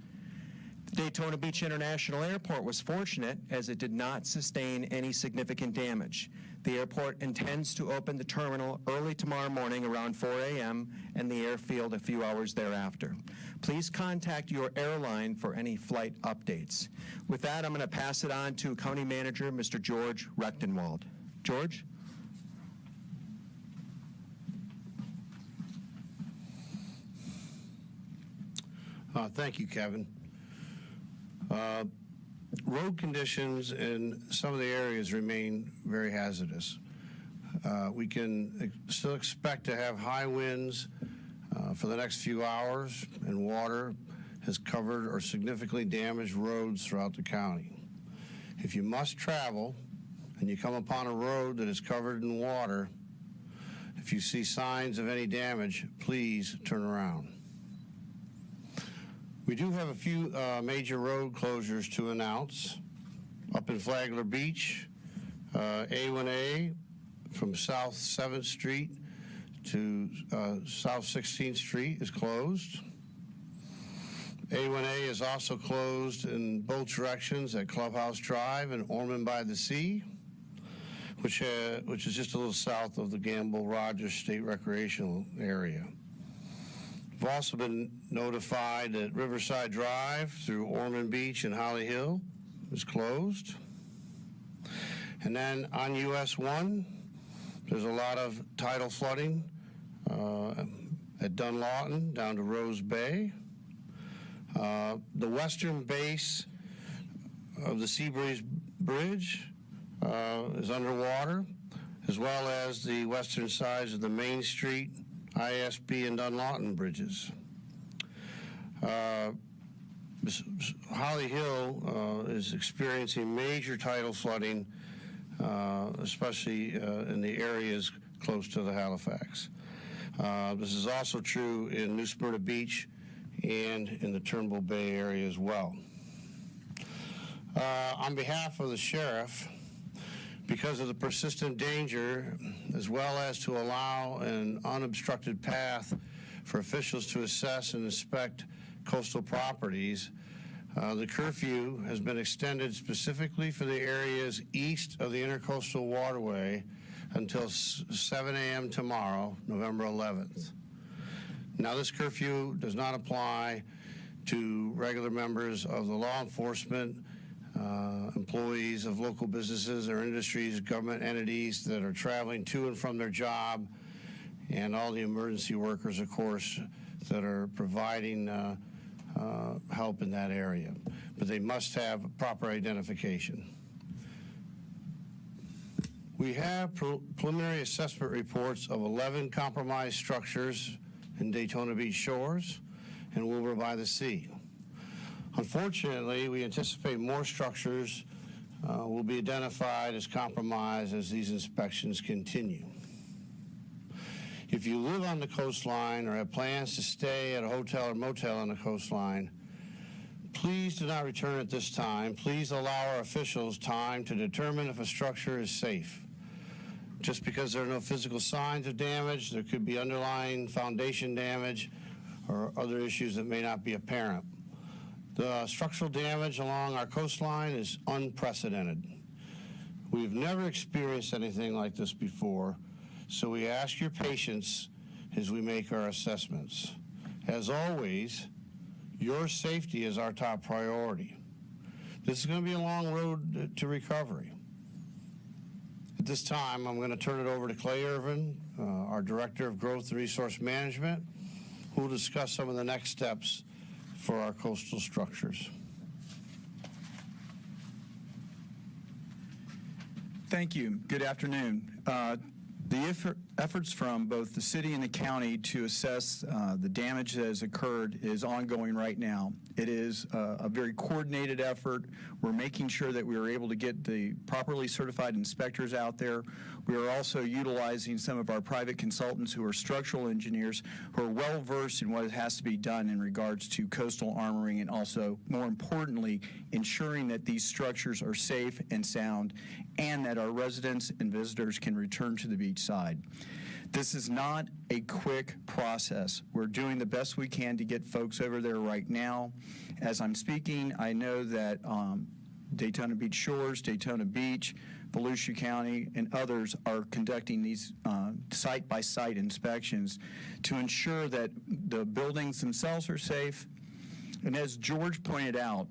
Daytona Beach International Airport was fortunate as it did not sustain any significant damage. The airport intends to open the terminal early tomorrow morning around 4 a.m. and the airfield a few hours thereafter. Please contact your airline for any flight updates. With that, I'm going to pass it on to County Manager Mr. George Rechtenwald. George? Thank you, Kevin. Road conditions in some of the areas remain very hazardous. We can still expect to have high winds for the next few hours, and water has covered or significantly damaged roads throughout the county. If you must travel and you come upon a road that is covered in water, if you see signs of any damage, please turn around. We do have a few major road closures to announce. Up in Flagler Beach, A1A from South 7th Street to South 16th Street is closed. A1A is also closed in both directions at Clubhouse Drive and Ormond by the Sea, which is just a little south of the Gamble-Rogers State Recreational Area. We've also been notified that Riverside Drive through Ormond Beach and Holly Hill is closed. And then on US 1, there's a lot of tidal flooding at Dunlawton down to Rose Bay. The western base of the Seabreeze Bridge is underwater, as well as the western sides of the Main Street, ISB, and Dunlawton bridges. Holly Hill is experiencing major tidal flooding, especially in the areas close to the Halifax. This is also true in New Smyrna Beach and in the Turnbull Bay area as well. On behalf of the sheriff, because of the persistent danger, as well as to allow an unobstructed path for officials to assess and inspect coastal properties. The curfew has been extended specifically for the areas east of the Intercoastal Waterway until 7 a.m. tomorrow, November 11th. Now, this curfew does not apply to regular members of the law enforcement, employees of local businesses or industries, government entities that are traveling to and from their job, and all the emergency workers, of course, that are providing help in that area. But they must have proper identification. We have preliminary assessment reports of 11 compromised structures in Daytona Beach shores and Wilbur by the Sea. Unfortunately, we anticipate more structures will be identified as compromised as these inspections continue. If you live on the coastline or have plans to stay at a hotel or motel on the coastline, please do not return at this time. Please allow our officials time to determine if a structure is safe. Just because there are no physical signs of damage, there could be underlying foundation damage or other issues that may not be apparent. The structural damage along our coastline is unprecedented. We've never experienced anything like this before, so we ask your patience as we make our assessments. As always, your safety is our top priority. This is going to be a long road to recovery. At this time, I'm going to turn it over to Clay Irvin, our Director of Growth and Resource Management, who will discuss some of the next steps for our coastal structures. Thank you. Good afternoon. The efforts from both the city and the county to assess the damage that has occurred is ongoing right now. It is a very coordinated effort. We're making sure that we are able to get the properly certified inspectors out there. We are also utilizing some of our private consultants who are structural engineers who are well versed in what has to be done in regards to coastal armoring, and also, more importantly, ensuring that these structures are safe and sound and that our residents and visitors can return to the beach side. This is not a quick process. We're doing the best we can to get folks over there right now. As I'm speaking, I know that Daytona Beach Shores, Daytona Beach, Volusia County, and others are conducting these site-by-site inspections to ensure that the buildings themselves are safe. And as George pointed out,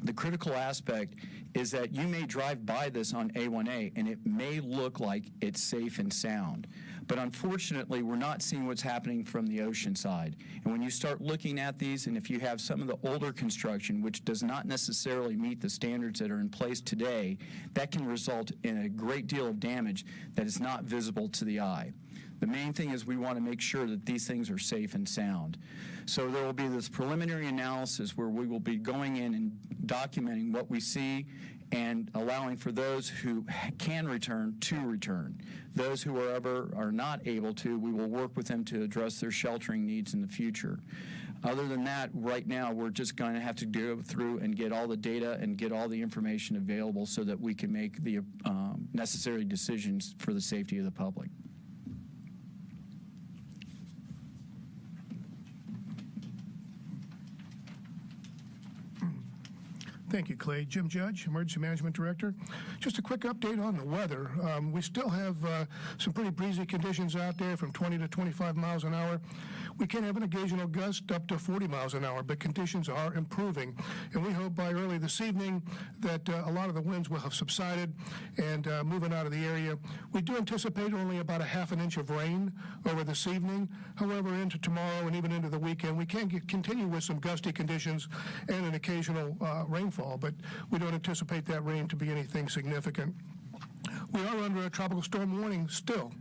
the critical aspect is that you may drive by this on A1A and it may look like it's safe and sound. But unfortunately, we're not seeing what's happening from the ocean side. And when you start looking at these, and if you have some of the older construction, which does not necessarily meet the standards that are in place today, that can result in a great deal of damage that is not visible to the eye. The main thing is we want to make sure that these things are safe and sound. So there will be this preliminary analysis where we will be going in and documenting what we see and allowing for those who can return to return. Those who are not able to, we will work with them to address their sheltering needs in the future. Other than that, right now, we're just going to have to go through and get all the data and get all the information available so that we can make the necessary decisions for the safety of the public. Thank you, Clay. Jim Judge, Emergency Management Director. Just a quick update on the weather. We still have some pretty breezy conditions out there from 20 to 25 miles an hour. We can have an occasional gust up to 40 miles an hour, but conditions are improving. And we hope by early this evening that a lot of the winds will have subsided and moving out of the area. We do anticipate only about a half an inch of rain over this evening. However, into tomorrow and even into the weekend, we can continue with some gusty conditions and an occasional rainfall, but we don't anticipate that rain to be anything significant. We are under a tropical storm warning still,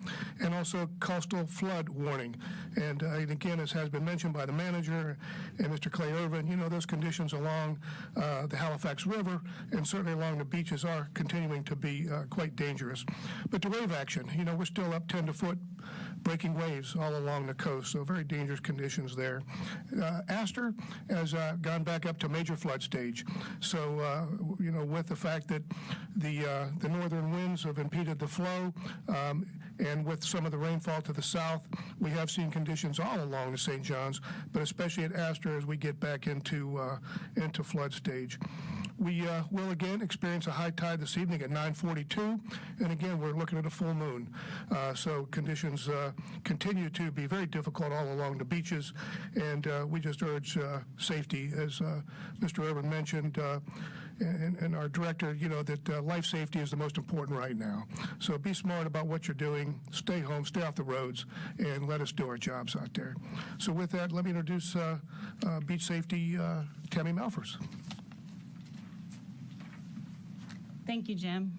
and also coastal flood warning. And again, as has been mentioned by the manager and Mr. Clay Irvin, you know, those conditions along the Halifax River and certainly along the beaches are continuing to be quite dangerous. But to wave action, you know, we're still up 10 to foot breaking waves all along the coast, so very dangerous conditions there. Astor has gone back up to major flood stage. So, you know, with the fact that the northern winds have impeded the flow, and with some of the rainfall to the south, we have seen conditions all along the St. Johns, but especially at Astor as we get back into flood stage. We will again experience a high tide this evening at 9:42, and again we're looking at a full moon. So conditions continue to be very difficult all along the beaches, and we just urge safety, as Mr. Irvin mentioned, and our director, you know, that life safety is the most important right now. So be smart about what you're doing, stay home, stay off the roads, and let us do our jobs out there. So with that, let me introduce Beach Safety Tammy Malfers. Thank you, Jim.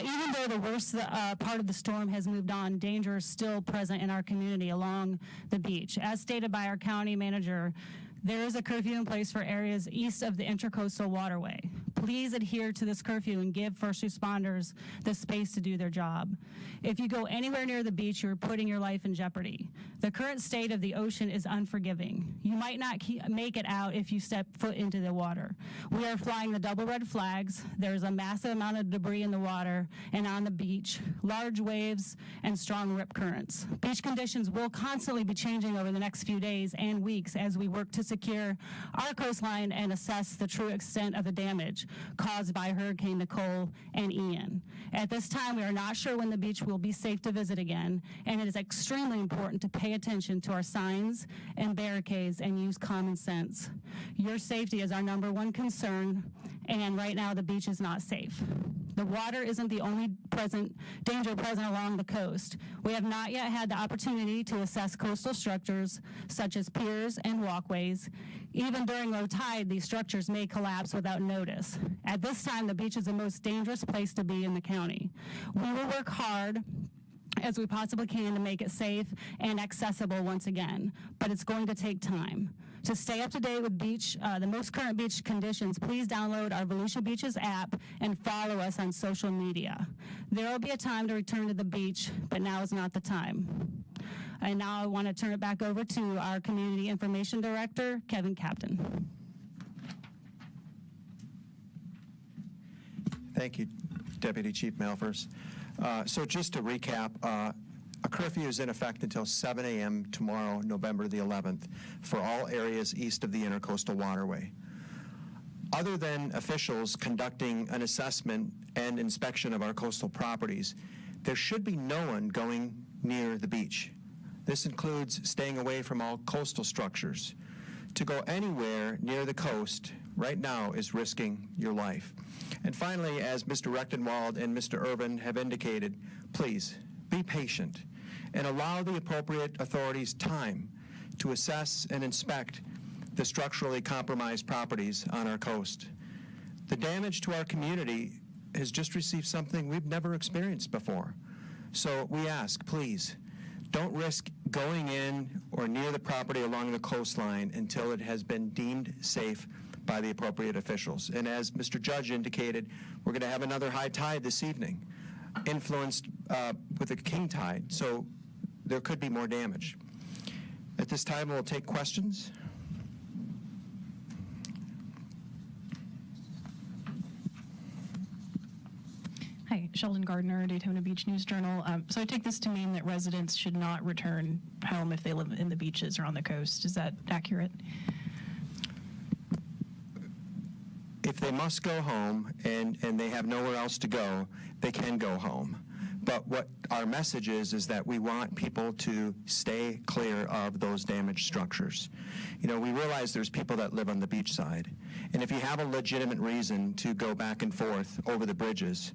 Even though the worst part of the storm has moved on, danger is still present in our community along the beach. As stated by our county manager, there is a curfew in place for areas east of the Intercoastal Waterway. Please adhere to this curfew and give first responders the space to do their job. If you go anywhere near the beach, you're putting your life in jeopardy. The current state of the ocean is unforgiving. You might not make it out if you step foot into the water. We are flying the double red flags. There's a massive amount of debris in the water and on the beach, large waves, and strong rip currents. Beach conditions will constantly be changing over the next few days and weeks as we work to secure our coastline and assess the true extent of the damage caused by Hurricane Nicole and Ian. At this time, we are not sure when the beach will be safe to visit again, and it is extremely important to pay attention to our signs and barricades and use common sense. Your safety is our #1 concern, and right now the beach is not safe. The water isn't the only danger present along the coast. We have not yet had the opportunity to assess coastal structures such as piers and walkways. Even during low tide, these structures may collapse without notice. At this time, the beach is the most dangerous place to be in the county. We will work hard as we possibly can to make it safe and accessible once again, but it's going to take time. To stay up to date with the most current beach conditions, please download our Volusia Beaches app and follow us on social media. There will be a time to return to the beach, but now is not the time. And now I want to turn it back over to our Community Information Director, Kevin Captain. Thank you, Deputy Chief Malfers. So just to recap, a curfew is in effect until 7 a.m. tomorrow, November the 11th, for all areas east of the Intercoastal Waterway. Other than officials conducting an assessment and inspection of our coastal properties, there should be no one going near the beach. This includes staying away from all coastal structures. To go anywhere near the coast right now is risking your life. And finally, as Mr. Rechtenwald and Mr. Irvin have indicated, please be patient and allow the appropriate authorities time to assess and inspect the structurally compromised properties on our coast. The damage to our community has just received something we've never experienced before. So we ask, please, don't risk going in or near the property along the coastline until it has been deemed safe by the appropriate officials. And as Mr. Judge indicated, we're going to have another high tide this evening, influenced with a king tide, so there could be more damage. At this time, we'll take questions. Hi, Sheldon Gardner, Daytona Beach News Journal. So I take this to mean that residents should not return home if they live in the beaches or on the coast. Is that accurate? If they must go home and they have nowhere else to go, they can go home. But what our message is that we want people to stay clear of those damaged structures. You know, we realize there's people that live on the beach side, and if you have a legitimate reason to go back and forth over the bridges,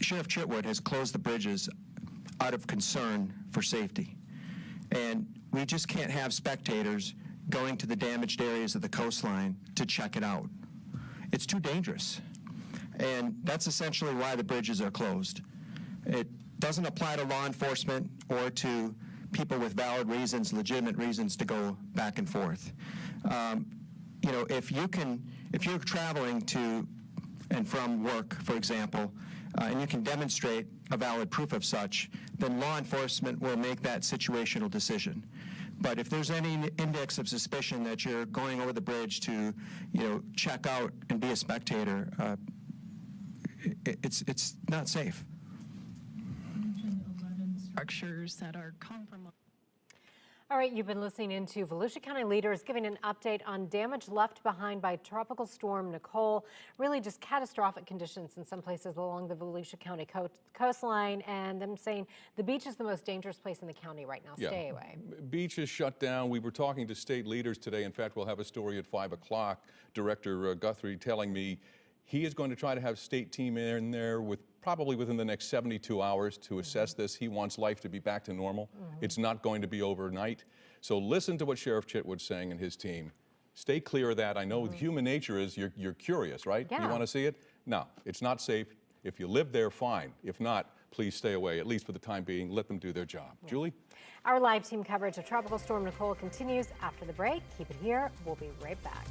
Sheriff Chitwood has closed the bridges out of concern for safety. And we just can't have spectators going to the damaged areas of the coastline to check it out. It's too dangerous. And that's essentially why the bridges are closed. It doesn't apply to law enforcement or to people with valid reasons, legitimate reasons to go back and forth. You know, if you're traveling to and from work, for example, and you can demonstrate a valid proof of such, then law enforcement will make that situational decision. But if there's any index of suspicion that you're going over the bridge to, check out and be a spectator, it's not safe. Structures that are compromised. All right, you've been listening into Volusia County leaders giving an update on damage left behind by Tropical Storm Nicole. Really just catastrophic conditions in some places along the Volusia County coastline, and them saying the beach is the most dangerous place in the county right now. Stay away. Beach is shut down. We were talking to state leaders today. In fact, we'll have a story at 5 o'clock. Director Guthrie telling me he is going to try to have state team in there probably within the next 72 hours to assess this. He wants life to be back to normal. It's not going to be overnight. So listen to what Sheriff Chitwood's saying and his team. Stay clear of that. I know human nature is you're curious, right? Yeah. You want to see it? No, it's not safe. If you live there, fine. If not, please stay away, at least for the time being. Let them do their job. Julie? Our live team coverage of Tropical Storm Nicole continues after the break. Keep it here. We'll be right back.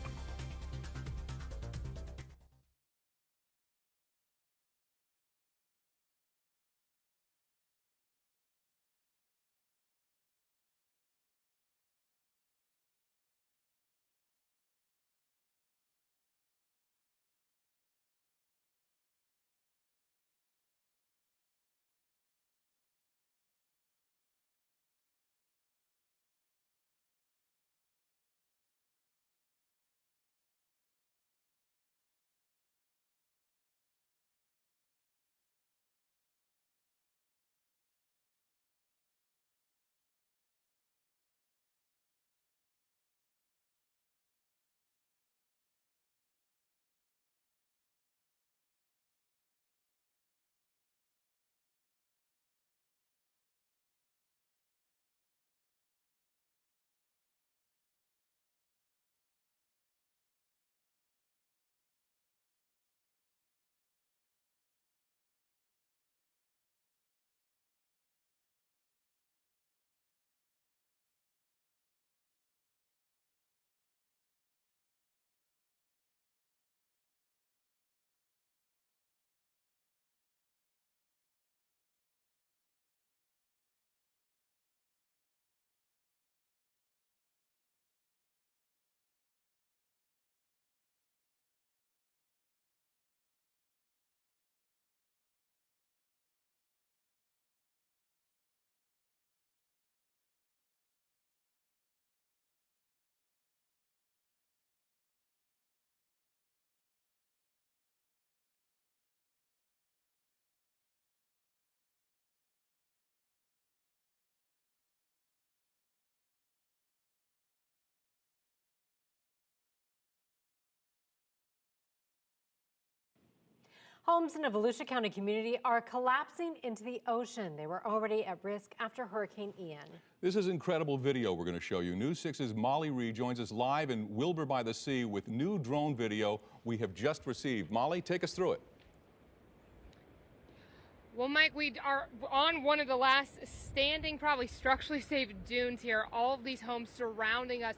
Homes in a Volusia County community are collapsing into the ocean. They were already at risk after Hurricane Ian. This is incredible video we're going to show you. News 6's Molly Reed joins us live in Wilbur by the Sea with new drone video we have just received. Molly, take us through it. Well, Mike, we are on one of the last standing, probably structurally safe dunes here. All of these homes surrounding us,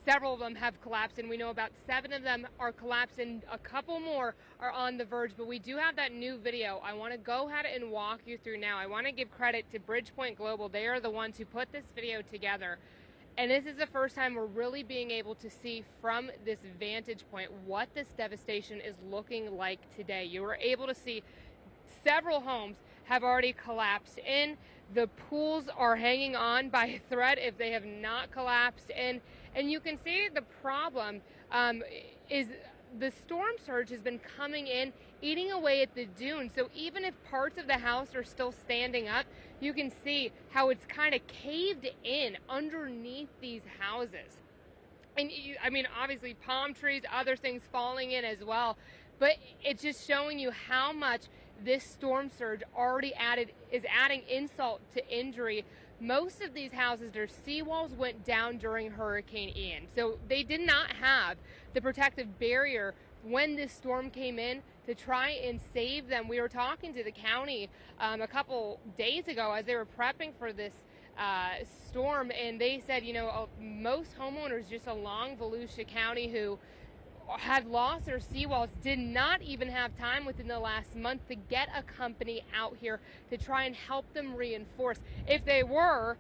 several of them have collapsed, and we know about 7 of them are collapsed, and a couple more are on the verge. But we do have that new video I want to go ahead and walk you through now. I want to give credit to Bridgepoint Global. They are the ones who put this video together. And this is the first time we're really being able to see from this vantage point what this devastation is looking like today. You were able to see several homes have already collapsed in. The pools are hanging on by a thread if they have not collapsed in. And you can see the problem is the storm surge has been coming in, eating away at the dune. So even if parts of the house are still standing up, you can see how it's kind of caved in underneath these houses. And I mean, obviously palm trees, other things falling in as well. But it's just showing you how much this storm surge already is adding insult to injury. Most of these houses, their seawalls went down during Hurricane Ian. So they did not have the protective barrier when this storm came in to try and save them. We were talking to the county a couple days ago as they were prepping for this storm, and they said, you know, most homeowners just along Volusia County who had lost their seawalls, did not even have time within the last month to get a company out here to try and help them reinforce. If they were,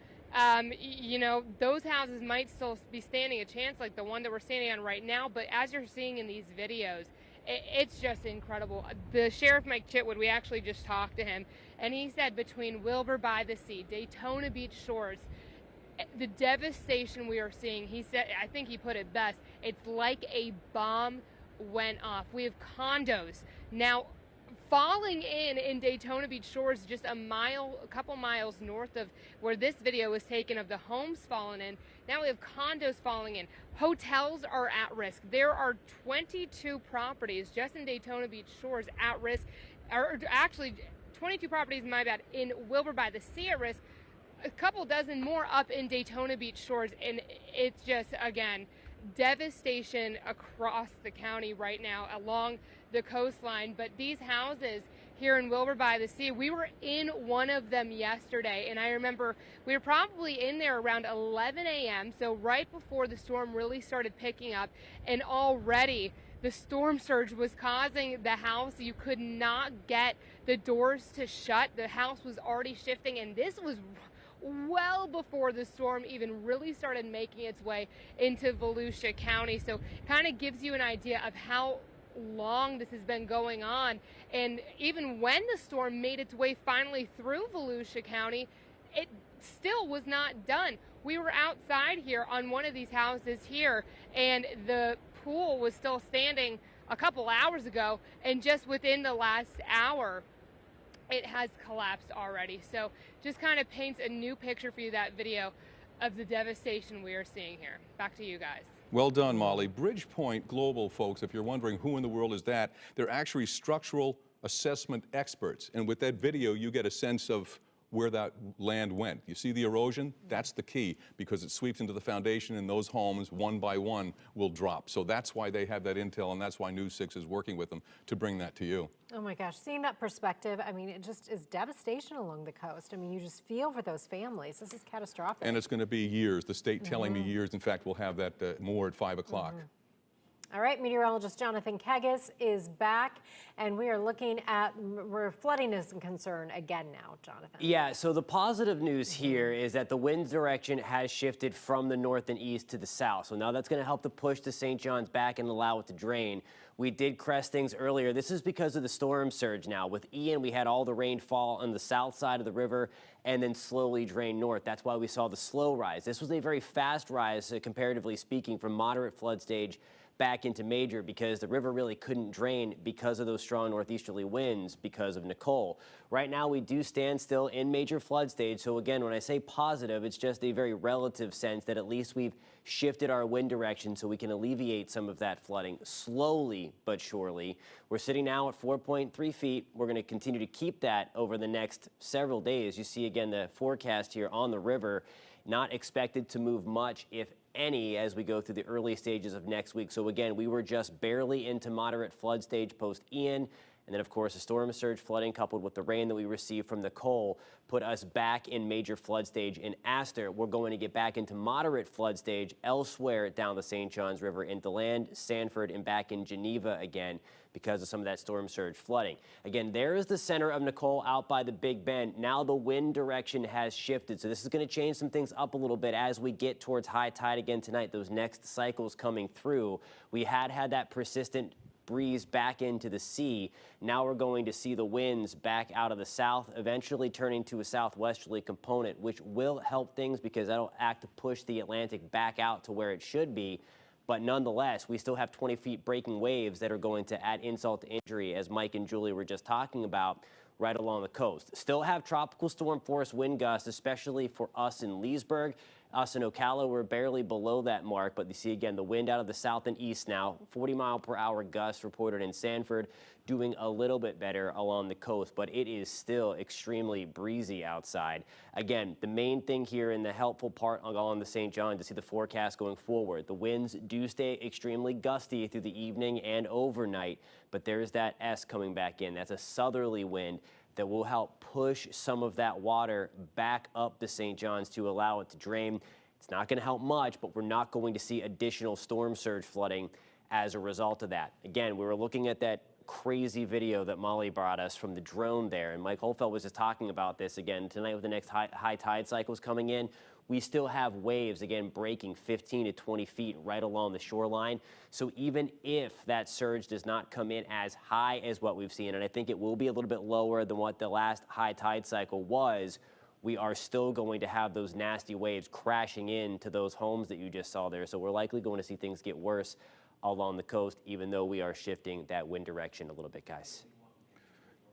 you know, those houses might still be standing a chance like the one that we're standing on right now, but as you're seeing in these videos, it's just incredible. The Sheriff Mike Chitwood, we actually just talked to him, and he said between Wilbur by the Sea, Daytona Beach shores, the devastation we are seeing, he said, I think he put it best, it's like a bomb went off. We have condos now falling in Daytona Beach shores, just a couple miles north of where this video was taken of the homes falling in. Now we have condos falling in. Hotels are at risk. There are 22 properties just in Daytona Beach shores at risk, or actually 22 properties, my bad, in Wilbur by the Sea at risk, a couple dozen more up in Daytona Beach shores, and it's just, again, devastation across the county right now along the coastline. But these houses here in Wilbur by the Sea, we were in one of them yesterday, and I remember we were probably in there around 11 a.m., so right before the storm really started picking up, and already the storm surge was causing the house. You could not get the doors to shut. The house was already shifting, and this was well before the storm even really started making its way into Volusia County. So kind of gives you an idea of how long this has been going on. And even when the storm made its way finally through Volusia County, it still was not done. We were outside here on one of these houses here, and the pool was still standing a couple hours ago, and just within the last hour it has collapsed already. So just kind of paints a new picture for you, that video, of the devastation we are seeing here. Back to you guys. Well done, Molly. Bridgepoint Global, folks, if you're wondering who in the world is that, they're actually structural assessment experts. And with that video, you get a sense of where that land went. You see the erosion? That's the key, because it sweeps into the foundation, and those homes, one by one, will drop. So that's why they have that intel, and that's why News 6 is working with them to bring that to you. Oh my gosh, seeing that perspective, I mean, it just is devastation along the coast. I mean, you just feel for those families. This is catastrophic. And it's going to be years. The state telling me years. In fact, we'll have that more at 5 o'clock. All right, meteorologist Jonathan Kegas is back, and we are looking at where flooding is a concern again now, Jonathan. Yeah, so the positive news here is that the wind direction has shifted from the north and east to the south. So now that's going to help to push the St. John's back and allow it to drain. We did crest things earlier. This is because of the storm surge now. With Ian, we had all the rain fall on the south side of the river and then slowly drain north. That's why we saw the slow rise. This was a very fast rise, comparatively speaking, from moderate flood stage back into major, because the river really couldn't drain because of those strong northeasterly winds because of Nicole. Right now, we do stand still in major flood stage. So again, when I say positive, it's just a very relative sense that at least we've shifted our wind direction so we can alleviate some of that flooding slowly but surely. We're sitting now at 4.3 feet. We're going to continue to keep that over the next several days. You see again the forecast here on the river, not expected to move much, if any, as we go through the early stages of next week. So again, we were just barely into moderate flood stage post Ian. And then, of course, the storm surge flooding coupled with the rain that we received from Nicole put us back in major flood stage in Astor. We're going to get back into moderate flood stage elsewhere down the St. Johns River in DeLand, Sanford, and back in Geneva again because of some of that storm surge flooding. Again, there is the center of Nicole out by the Big Bend. Now the wind direction has shifted, so this is going to change some things up a little bit as we get towards high tide again tonight. Those next cycles coming through. We had that persistent breeze back into the sea. Now we're going to see the winds back out of the south, eventually turning to a southwesterly component, which will help things because that'll act to push the Atlantic back out to where it should be. But nonetheless, we still have 20 feet breaking waves that are going to add insult to injury, as Mike and Julie were just talking about, right along the coast. Still have tropical storm force wind gusts, especially for us in Leesburg. Us in Ocala, we're barely below that mark, but you see again the wind out of the south and east now. 40-mile-per-hour gusts reported in Sanford, doing a little bit better along the coast, but it is still extremely breezy outside. Again, the main thing here and the helpful part along the St. John to see the forecast going forward. The winds do stay extremely gusty through the evening and overnight, but there's that S coming back in. That's a southerly wind that will help push some of that water back up the St. Johns to allow it to drain. It's not going to help much, but we're not going to see additional storm surge flooding as a result of that. Again, we were looking at that crazy video that Molly brought us from the drone there, and Mike Holfeld was just talking about this again tonight with the next high tide cycles coming in. We still have waves, again, breaking 15 to 20 feet right along the shoreline. So even if that surge does not come in as high as what we've seen, and I think it will be a little bit lower than what the last high tide cycle was, we are still going to have those nasty waves crashing into those homes that you just saw there. So we're likely going to see things get worse along the coast, even though we are shifting that wind direction a little bit, guys.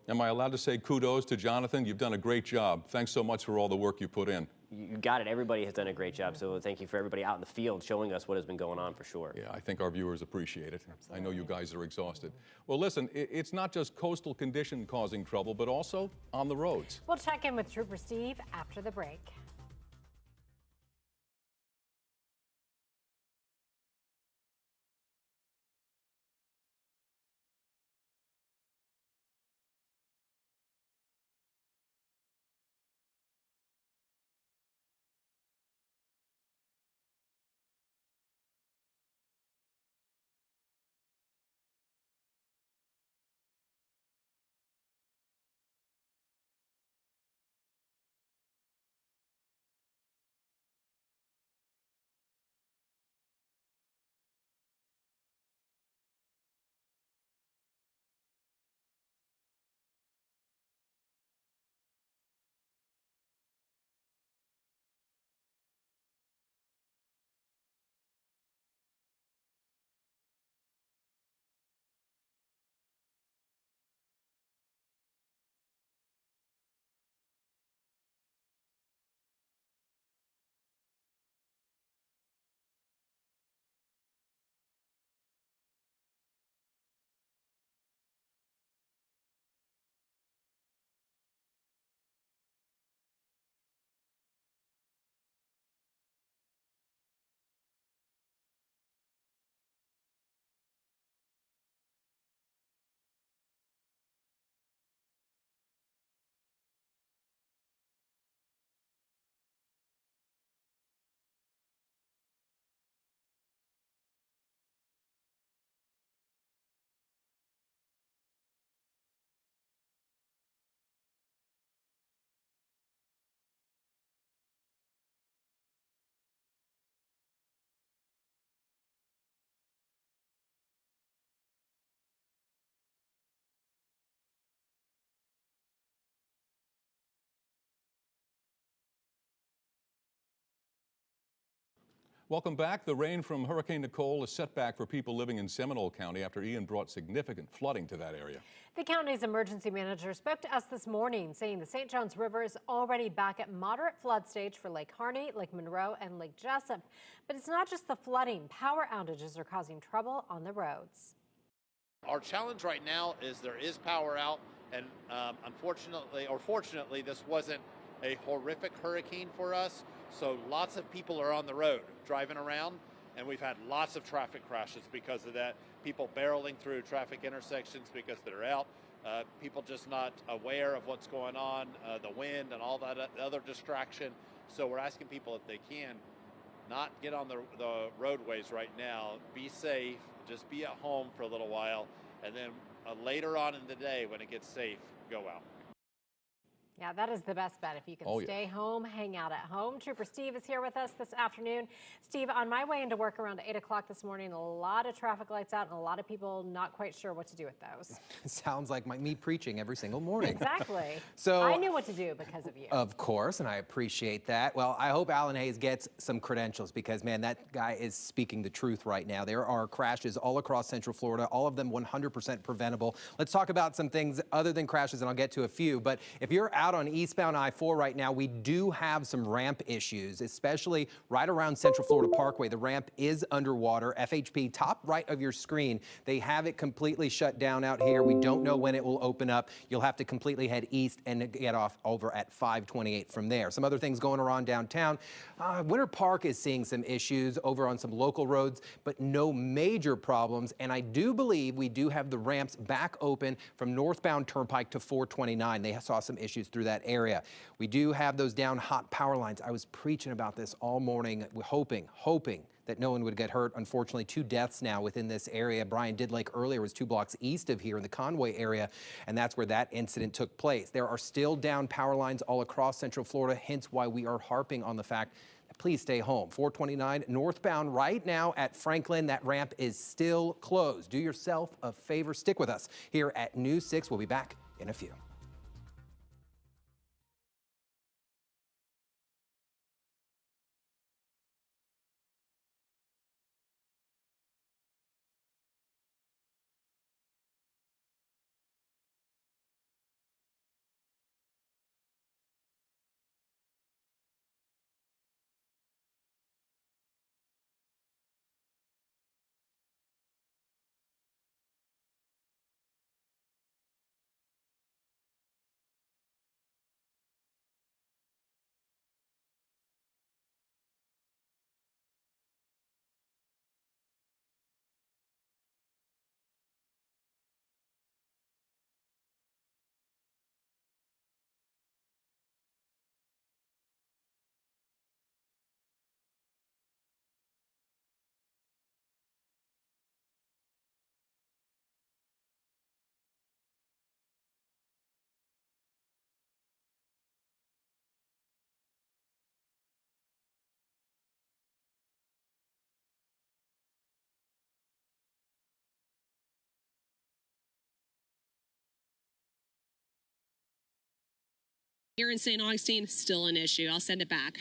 Am I allowed to say kudos to Jonathan? You've done a great job. Thanks so much for all the work you put in. You got it. Everybody has done a great job. So thank you for everybody out in the field showing us what has been going on for sure. Yeah, I think our viewers appreciate it. Absolutely. I know you guys are exhausted. Well, listen, it's not just coastal condition causing trouble, but also on the roads. We'll check in with Trooper Steve after the break. Welcome back. The rain from Hurricane Nicole is set back for people living in Seminole County after Ian brought significant flooding to that area. The county's emergency manager spoke to us this morning, saying the St. Johns River is already back at moderate flood stage for Lake Harney, Lake Monroe, and Lake Jessup. But it's not just the flooding. Power outages are causing trouble on the roads. Our challenge right now is there is power out, and unfortunately, or fortunately, this wasn't a horrific hurricane for us. So lots of people are on the road driving around, and we've had lots of traffic crashes because of that. People barreling through traffic intersections because they're out. People just not aware of what's going on, the wind and all that other distraction. So we're asking people if they can not get on the roadways right now. Be safe, just be at home for a little while, and then later on in the day when it gets safe, go out. Yeah, that is the best bet. If you can stay home, hang out at home. Trooper Steve is here with us this afternoon. Steve, on my way into work around 8 o'clock this morning, a lot of traffic lights out and a lot of people not quite sure what to do with those. Sounds like me preaching every single morning. Exactly. So I knew what to do because of you. Of course, and I appreciate that. Well, I hope Alan Hayes gets some credentials because, man, that guy is speaking the truth right now. There are crashes all across Central Florida, all of them 100% preventable. Let's talk about some things other than crashes, and I'll get to a few. But if you're out on eastbound I-4 right now, we do have some ramp issues, especially right around Central Florida Parkway. The ramp is underwater. FHP, top right of your screen, they have it completely shut down out here. We don't know when it will open up. You'll have to completely head east and get off over at 528 from there. Some other things going around downtown. Winter Park is seeing some issues over on some local roads, but no major problems. And I do believe we do have the ramps back open from northbound Turnpike to 429. They saw some issues through that area. We do have those down hot power lines. I was preaching about this all morning, hoping that no one would get hurt. Unfortunately, 2 deaths now within this area. Brian Did Lake earlier was 2 blocks east of here in the Conway area, and that's where that incident took place. There are still down power lines all across Central Florida, hence why we are harping on the fact that please stay home. 429 northbound right now at Franklin. That ramp is still closed. Do yourself a favor. Stick with us here at News 6. We'll be back in a few. Here in St. Augustine, still an issue. I'll send it back.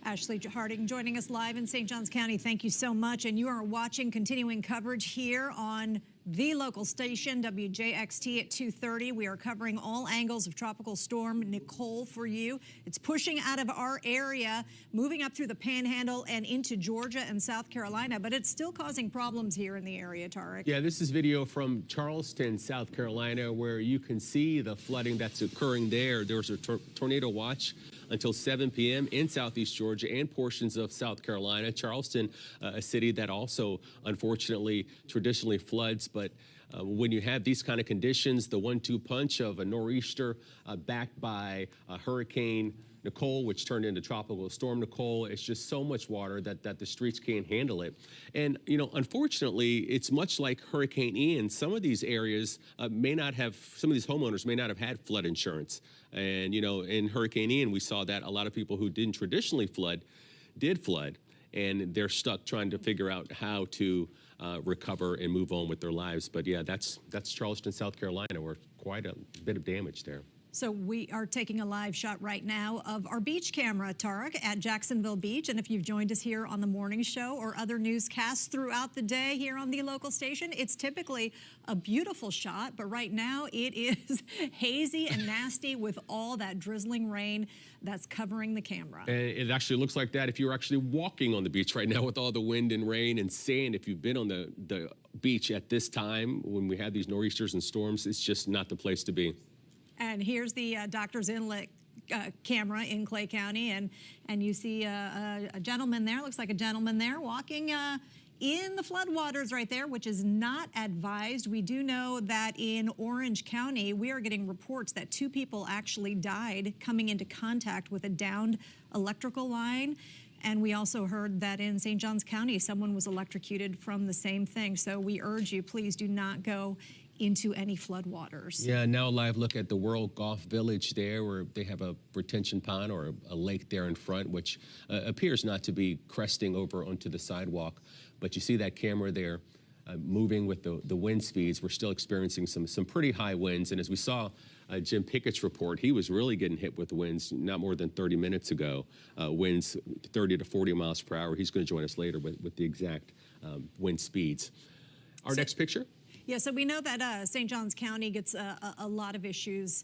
Ashley Harding joining us live in St. Johns County. Thank you so much. And you are watching continuing coverage here on the local station, WJXT at 2:30. We are covering all angles of Tropical Storm Nicole for you. It's pushing out of our area, moving up through the Panhandle and into Georgia and South Carolina, but it's still causing problems here in the area, Tarek. Yeah, this is video from Charleston, South Carolina, where you can see the flooding that's occurring there. There's a tornado watch until 7 p.m. in southeast Georgia and portions of South Carolina. Charleston, a city that also, unfortunately, traditionally floods. But when you have these kind of conditions, the 1-2 punch of a nor'easter backed by Hurricane Nicole, which turned into Tropical Storm Nicole, it's just so much water that the streets can't handle it. And, you know, unfortunately, it's much like Hurricane Ian. Some of these areas may not have, some of these homeowners may not have had flood insurance. And, you know, in Hurricane Ian, we saw that a lot of people who didn't traditionally flood did flood. And they're stuck trying to figure out how to recover and move on with their lives. But yeah, that's Charleston, South Carolina, where quite a bit of damage there. So we are taking a live shot right now of our beach camera, Tarek, at Jacksonville Beach. And if you've joined us here on the morning show or other newscasts throughout the day here on the local station, it's typically a beautiful shot. But right now it is hazy and nasty with all that drizzling rain that's covering the camera. And it actually looks like that if you're actually walking on the beach right now with all the wind and rain and sand. If you've been on the beach at this time, when we have these nor'easters and storms, it's just not the place to be. And here's the Doctor's Inlet camera in Clay County, and you see a gentleman there, looks like a gentleman there walking in the floodwaters right there, which is not advised. We do know that in Orange County, we are getting reports that 2 people actually died coming into contact with a downed electrical line. And we also heard that in St. Johns County, someone was electrocuted from the same thing. So we urge you, please do not go into any floodwaters. Yeah, now a live look at the World Golf Village there, where they have a retention pond or a lake there in front, which appears not to be cresting over onto the sidewalk. But you see that camera there moving with the wind speeds. We're still experiencing some pretty high winds. And as we saw Jim Pickett's report, he was really getting hit with winds not more than 30 minutes ago. Winds 30 to 40 miles per hour. He's going to join us later with the exact wind speeds. Our next picture. Yeah, so we know that St. Johns County gets a lot of issues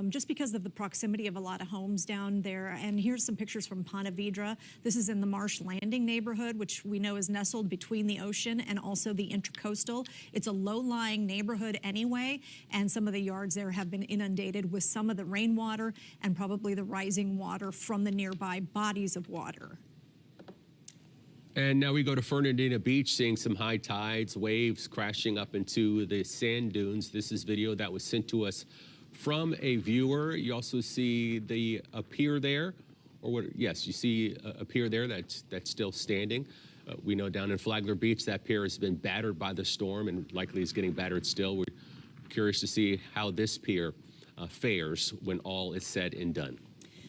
just because of the proximity of a lot of homes down there. And here's some pictures from Ponte Vedra. This is in the Marsh Landing neighborhood, which we know is nestled between the ocean and also the Intercoastal. It's a low-lying neighborhood anyway, and some of the yards there have been inundated with some of the rainwater and probably the rising water from the nearby bodies of water. And now we go to Fernandina Beach, seeing some high tides, waves crashing up into the sand dunes. This is video that was sent to us from a viewer. You also see a pier there, or what? Yes, you see a pier there that's still standing. We know down in Flagler Beach, that pier has been battered by the storm and likely is getting battered still. We're curious to see how this pier fares when all is said and done.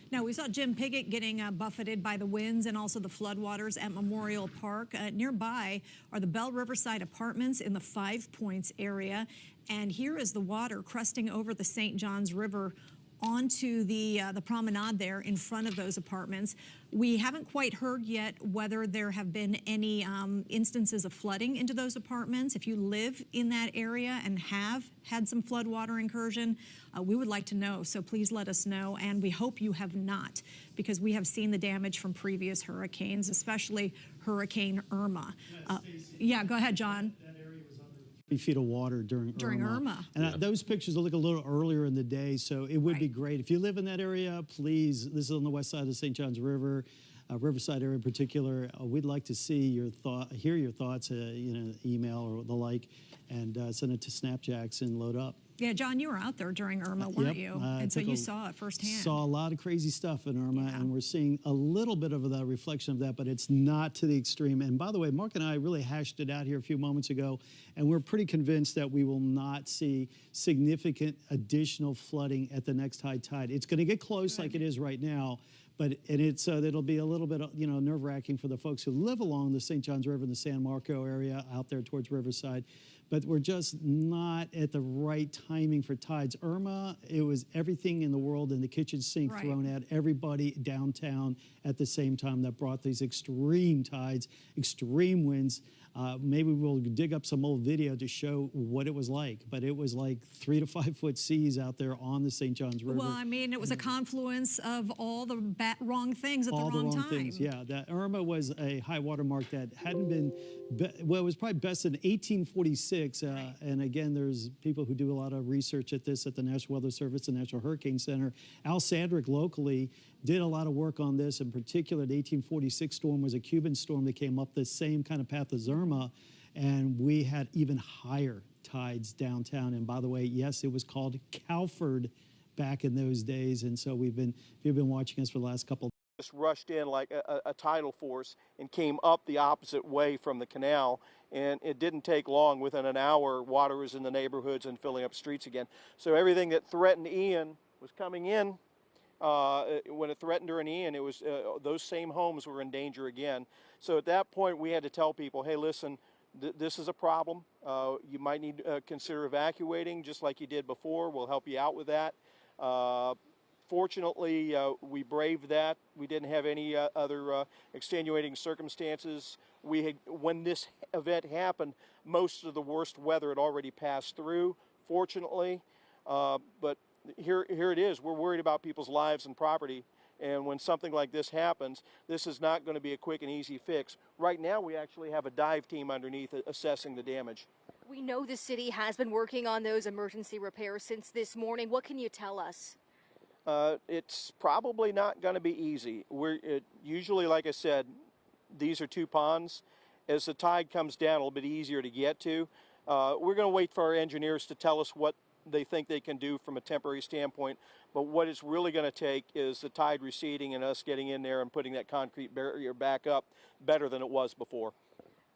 Now, we saw Jim Piggott getting buffeted by the winds and also the floodwaters at Memorial Park. Nearby are the Bell Riverside Apartments in the Five Points area. And here is the water crusting over the St. Johns River onto the promenade there in front of those apartments. We haven't quite heard yet whether there have been any instances of flooding into those apartments. If you live in that area and have had some floodwater incursion, we would like to know, so please let us know. And we hope you have not, because we have seen the damage from previous hurricanes, especially Hurricane Irma. Yeah, go ahead, John. 3 feet of water during Irma. And those pictures will look a little earlier in the day, so it would be great. If you live in that area, please, this is on the west side of the St. Johns River, Riverside area in particular, we'd like to see your hear your thoughts, email or the like, and send it to Snapjacks and load up. Yeah, John, you were out there during Irma, weren't you? And so you saw it firsthand. Saw a lot of crazy stuff in Irma, and we're seeing a little bit of the reflection of that, but it's not to the extreme. And by the way, Mark and I really hashed it out here a few moments ago, and we're pretty convinced that we will not see significant additional flooding at the next high tide. It's going to get close like it is right now, but it'll be a little bit nerve-wracking for the folks who live along the St. Johns River and the San Marco area out there towards Riverside. But we're just not at the right timing for tides. Irma, it was everything in the world in the kitchen sink thrown at everybody downtown at the same time that brought these extreme tides, extreme winds. Maybe we'll dig up some old video to show what it was like, but it was like 3 to 5 foot seas out there on the St. Johns River. Well, I mean, it was a confluence of all the wrong things at the wrong time. Things, yeah. That Irma was a high water mark that hadn't been, well, it was probably best in 1846. And again, there's people who do a lot of research at this at the National Weather Service, the National Hurricane Center. Al Sandrick locally did a lot of work on this. In particular, the 1846 storm was a Cuban storm that came up the same kind of path as Irma, and we had even higher tides downtown. And by the way, yes, it was called Calford back in those days. And so if you've been watching us for the last couple just rushed in like a tidal force and came up the opposite way from the canal, and it didn't take long. Within an hour, water was in the neighborhoods and filling up streets again. So everything that threatened Ian was coming in. When it threatened during Ian, it was those same homes were in danger again. So at that point, we had to tell people, hey, listen, this is a problem. You might need to consider evacuating, just like you did before. We'll help you out with that. Fortunately, we braved that. We didn't have any other extenuating circumstances. When this event happened, most of the worst weather had already passed through, fortunately. But here it is. We're worried about people's lives and property. And when something like this happens, this is not going to be a quick and easy fix. Right now, we actually have a dive team underneath assessing the damage. We know the city has been working on those emergency repairs since this morning. What can you tell us? It's probably not going to be easy. Usually, like I said, these are two ponds. As the tide comes down, a little bit easier to get to. We're going to wait for our engineers to tell us what they think they can do from a temporary standpoint. But what it's really going to take is the tide receding and us getting in there and putting that concrete barrier back up better than it was before.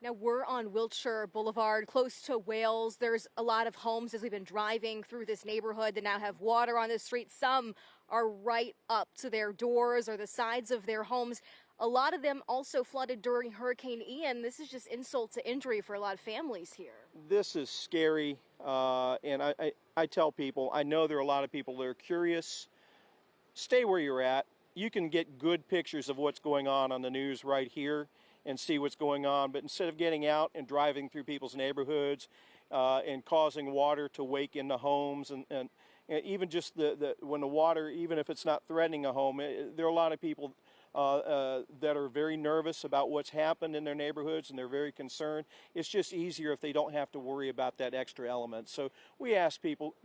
Now, we're on Wiltshire Boulevard, close to Wales. There's a lot of homes as we've been driving through this neighborhood that now have water on the street. Some are right up to their doors or the sides of their homes. A lot of them also flooded during Hurricane Ian. This is just insult to injury for a lot of families here. This is scary, and I tell people, I know there are a lot of people that are curious. Stay where you're at. You can get good pictures of what's going on the news right here and see what's going on, but instead of getting out and driving through people's neighborhoods and causing water to wake into homes and even just when the water, even if it's not threatening a home, there are a lot of people that are very nervous about what's happened in their neighborhoods, and they're very concerned. It's just easier if they don't have to worry about that extra element. So we ask people,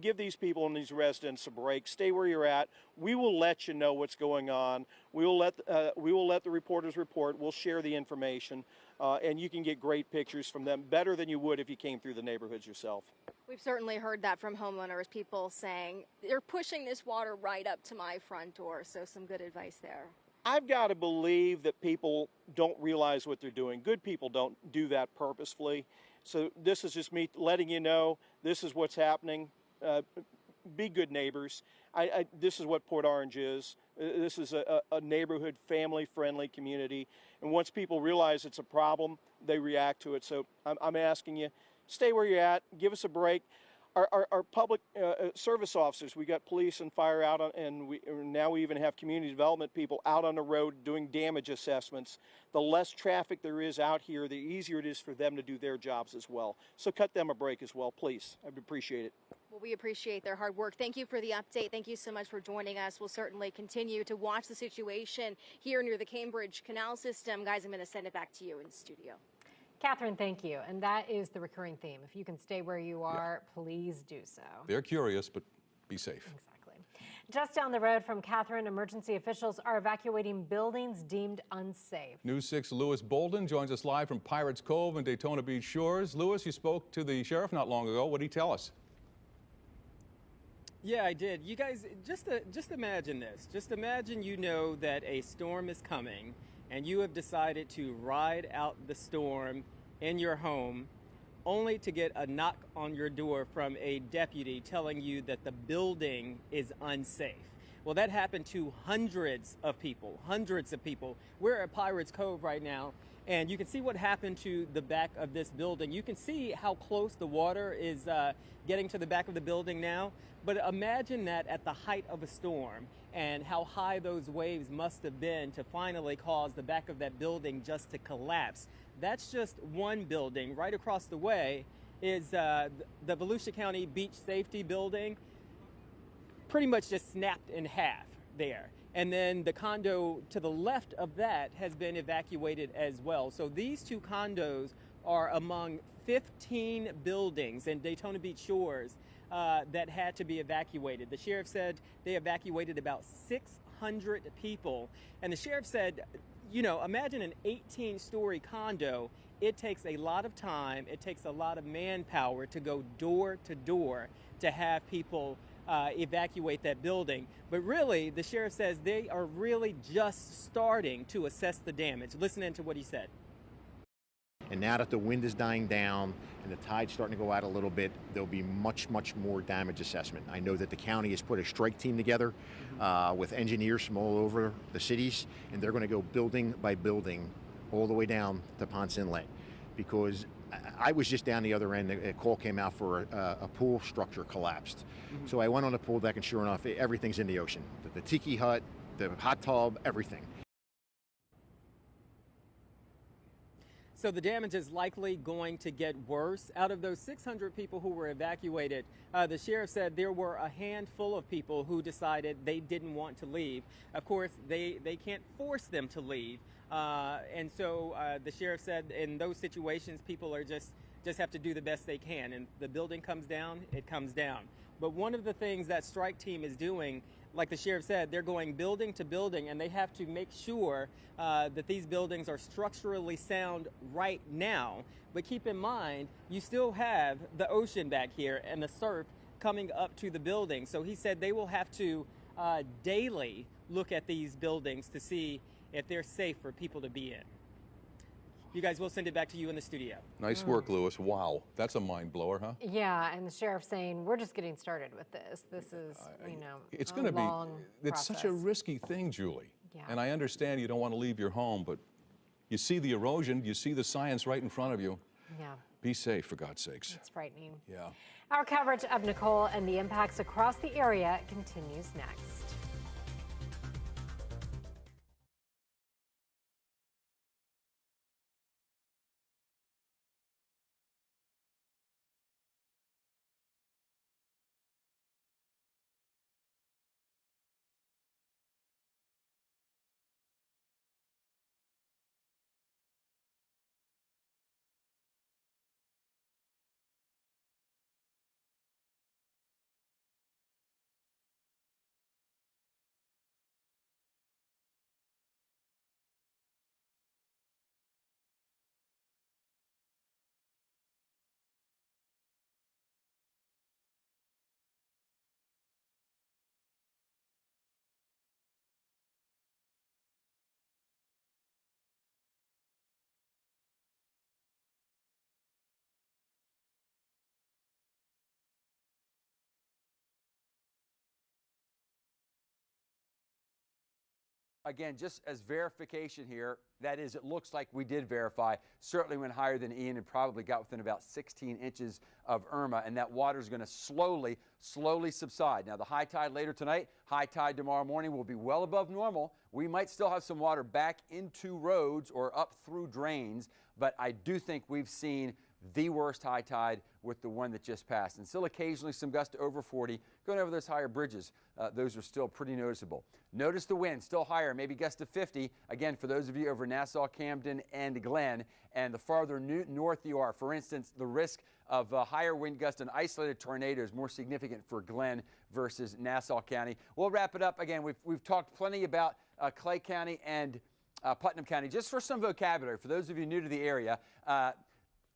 give these people and these residents a break. Stay where you're at. We will let you know what's going on. We will let the reporters report. We'll share the information, and you can get great pictures from them, better than you would if you came through the neighborhoods yourself. We've certainly heard that from homeowners, people saying they're pushing this water right up to my front door. So some good advice there. I've got to believe that people don't realize what they're doing. Good people don't do that purposefully. So this is just me letting you know this is what's happening. Be good neighbors. This is what Port Orange is. This is a neighborhood, family-friendly community. And once people realize it's a problem, they react to it. So I'm asking you, stay where you're at. Give us a break. Our public service officers, we got police and fire out, and now we even have community development people out on the road doing damage assessments. The less traffic there is out here, the easier it is for them to do their jobs as well. So cut them a break as well, please. I'd appreciate it. Well, we appreciate their hard work. Thank you for the update. Thank you so much for joining us. We'll certainly continue to watch the situation here near the Cambridge Canal System. Guys, I'm going to send it back to you in studio. Catherine, thank you. And that is the recurring theme. If you can stay where you are, please do so. They're curious, but be safe. Exactly. Just down the road from Catherine, emergency officials are evacuating buildings deemed unsafe. News 6 Lewis Bolden joins us live from Pirates Cove and Daytona Beach shores. Lewis, you spoke to the sheriff not long ago. What did he tell us? Yeah, I did. You guys, just imagine this. Just imagine you know that a storm is coming and you have decided to ride out the storm in your home only to get a knock on your door from a deputy telling you that the building is unsafe. Well, that happened to hundreds of people. We're at Pirates Cove right now, and you can see what happened to the back of this building. You can see how close the water is getting to the back of the building now. But imagine that at the height of a storm and how high those waves must have been to finally cause the back of that building just to collapse. That's just one building. Right across the way is the Volusia County Beach Safety Building. Pretty much just snapped in half there. And then the condo to the left of that has been evacuated as well. So these two condos are among 15 buildings in Daytona Beach shores that had to be evacuated. The sheriff said they evacuated about 600 people. And the sheriff said, you know, imagine an 18-story condo. It takes a lot of time. It takes a lot of manpower to go door to door to have people evacuate that building. But really, the sheriff says they are really just starting to assess the damage. Listen in to what he said. And now that the wind is dying down and the tide's starting to go out a little bit, there'll be much more damage assessment. I know that the county has put a strike team together with engineers from all over the cities, and they're going to go building by building all the way down to Ponce Inlet. Because I was just down the other end, a call came out for a pool structure collapsed. So I went on the pool deck, and sure enough, everything's in the ocean. The tiki hut, the hot tub, everything. So the damage is likely going to get worse. Out of those 600 people who were evacuated, the sheriff said there were a handful of people who decided they didn't want to leave. Of course, they can't force them to leave. And so the sheriff said in those situations, people are just have to do the best they can. And the building comes down, it comes down. But one of the things that strike team is doing, like the sheriff said, they're going building to building, and they have to make sure that these buildings are structurally sound right now. But keep in mind, you still have the ocean back here and the surf coming up to the building. So he said they will have to daily look at these buildings to see if they're safe for people to be in. You guys, we'll send it back to you in the studio. Nice work, Lewis. Wow, that's a mind blower, huh? Yeah, and the sheriff saying, we're just getting started with this. This is, you know, It's going to be, it's such a risky thing, Julie. Yeah. And I understand you don't want to leave your home, but you see the erosion, you see the science right in front of you. Yeah. Be safe, for God's sakes. It's frightening. Yeah. Our coverage of Nicole and the impacts across the area continues next. again, just as verification here, that is, it looks like we did verify. Certainly went higher than Ian and probably got within about 16 inches of Irma, and that water is going to slowly subside. Now, the high tide later tonight, high tide tomorrow morning will be well above normal. We might still have some water back into roads or up through drains, but I do think we've seen the worst high tide with the one that just passed. And still occasionally some gusts to over 40 going over those higher bridges. Those are still pretty noticeable. Notice the wind still higher, maybe gusts to 50. Again, for those of you over Nassau, Camden, and Glen. And the farther north you are, for instance, the risk of higher wind gusts and isolated tornadoes more significant for Glen versus Nassau County. We'll wrap it up. Again, we've talked plenty about Clay County and Putnam County. Just for some vocabulary, for those of you new to the area,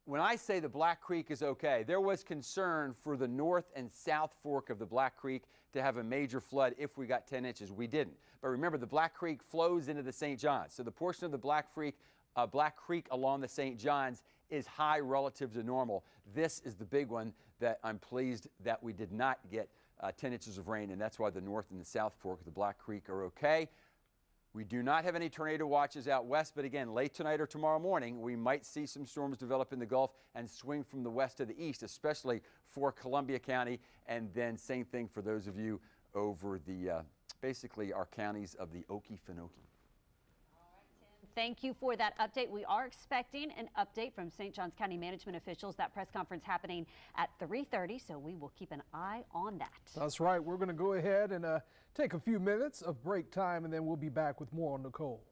when I say the Black Creek is okay, there was concern for the north and south fork of the Black Creek to have a major flood if we got 10 inches. We didn't. But remember, the Black Creek flows into the St. Johns. So the portion of the Black Creek along the St. Johns is high relative to normal. This is the big one that I'm pleased that we did not get 10 inches of rain, and that's why the north and the south fork of the Black Creek are okay. We do not have any tornado watches out west, but again, late tonight or tomorrow morning, we might see some storms develop in the Gulf and swing from the west to the east, especially for Columbia County, and then same thing for those of you over the, basically our counties of the Okefenokee. Thank you for that update. We are expecting an update from St. Johns County management officials. That press conference happening at 3:30, so we will keep an eye on that. That's right. We're going to go ahead and take a few minutes of break time, and then we'll be back with more on Nicole.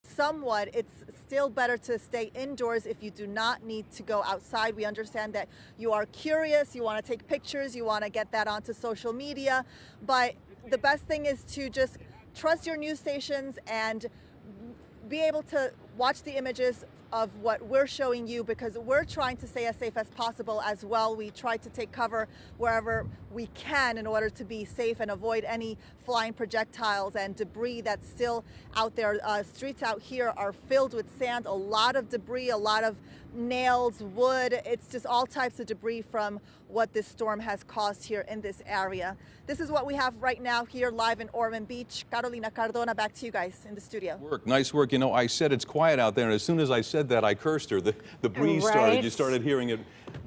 Somewhat, it's still better to stay indoors if you do not need to go outside. We understand that you are curious, you want to take pictures, you want to get that onto social media, but the best thing is to just trust your news stations and be able to watch the images of what we're showing you, because we're trying to stay as safe as possible as well. We try to take cover wherever we can in order to be safe and avoid any flying projectiles and debris that's still out there. Streets out here are filled with sand, a lot of debris, a lot of nails, wood. It's just all types of debris from what this storm has caused here in this area. This is what we have right now here live in Ormond Beach. Carolina Cardona, back to you guys in the studio. Nice work. You know, I said it's quiet out there, and as soon as I said that, I cursed her. The breeze started. You started hearing it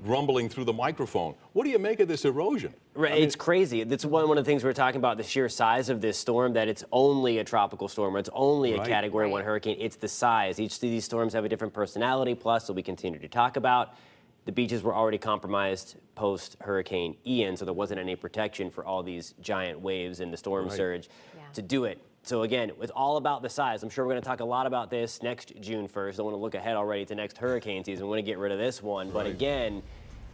rumbling through the microphone. What do you make of this erosion? Right, it's crazy. That's one of the things we're talking about, the sheer size of this storm, that it's only a tropical storm, or it's only a Category 1 hurricane. It's the size. Each of these storms have a different personality, plus, that we continue to talk about. The beaches were already compromised post-Hurricane Ian, so there wasn't any protection for all these giant waves and the storm surge to do it. So again, it's all about the size. I'm sure we're going to talk a lot about this next June 1st. I want to look ahead already to next hurricane season. We want to get rid of this one. But again,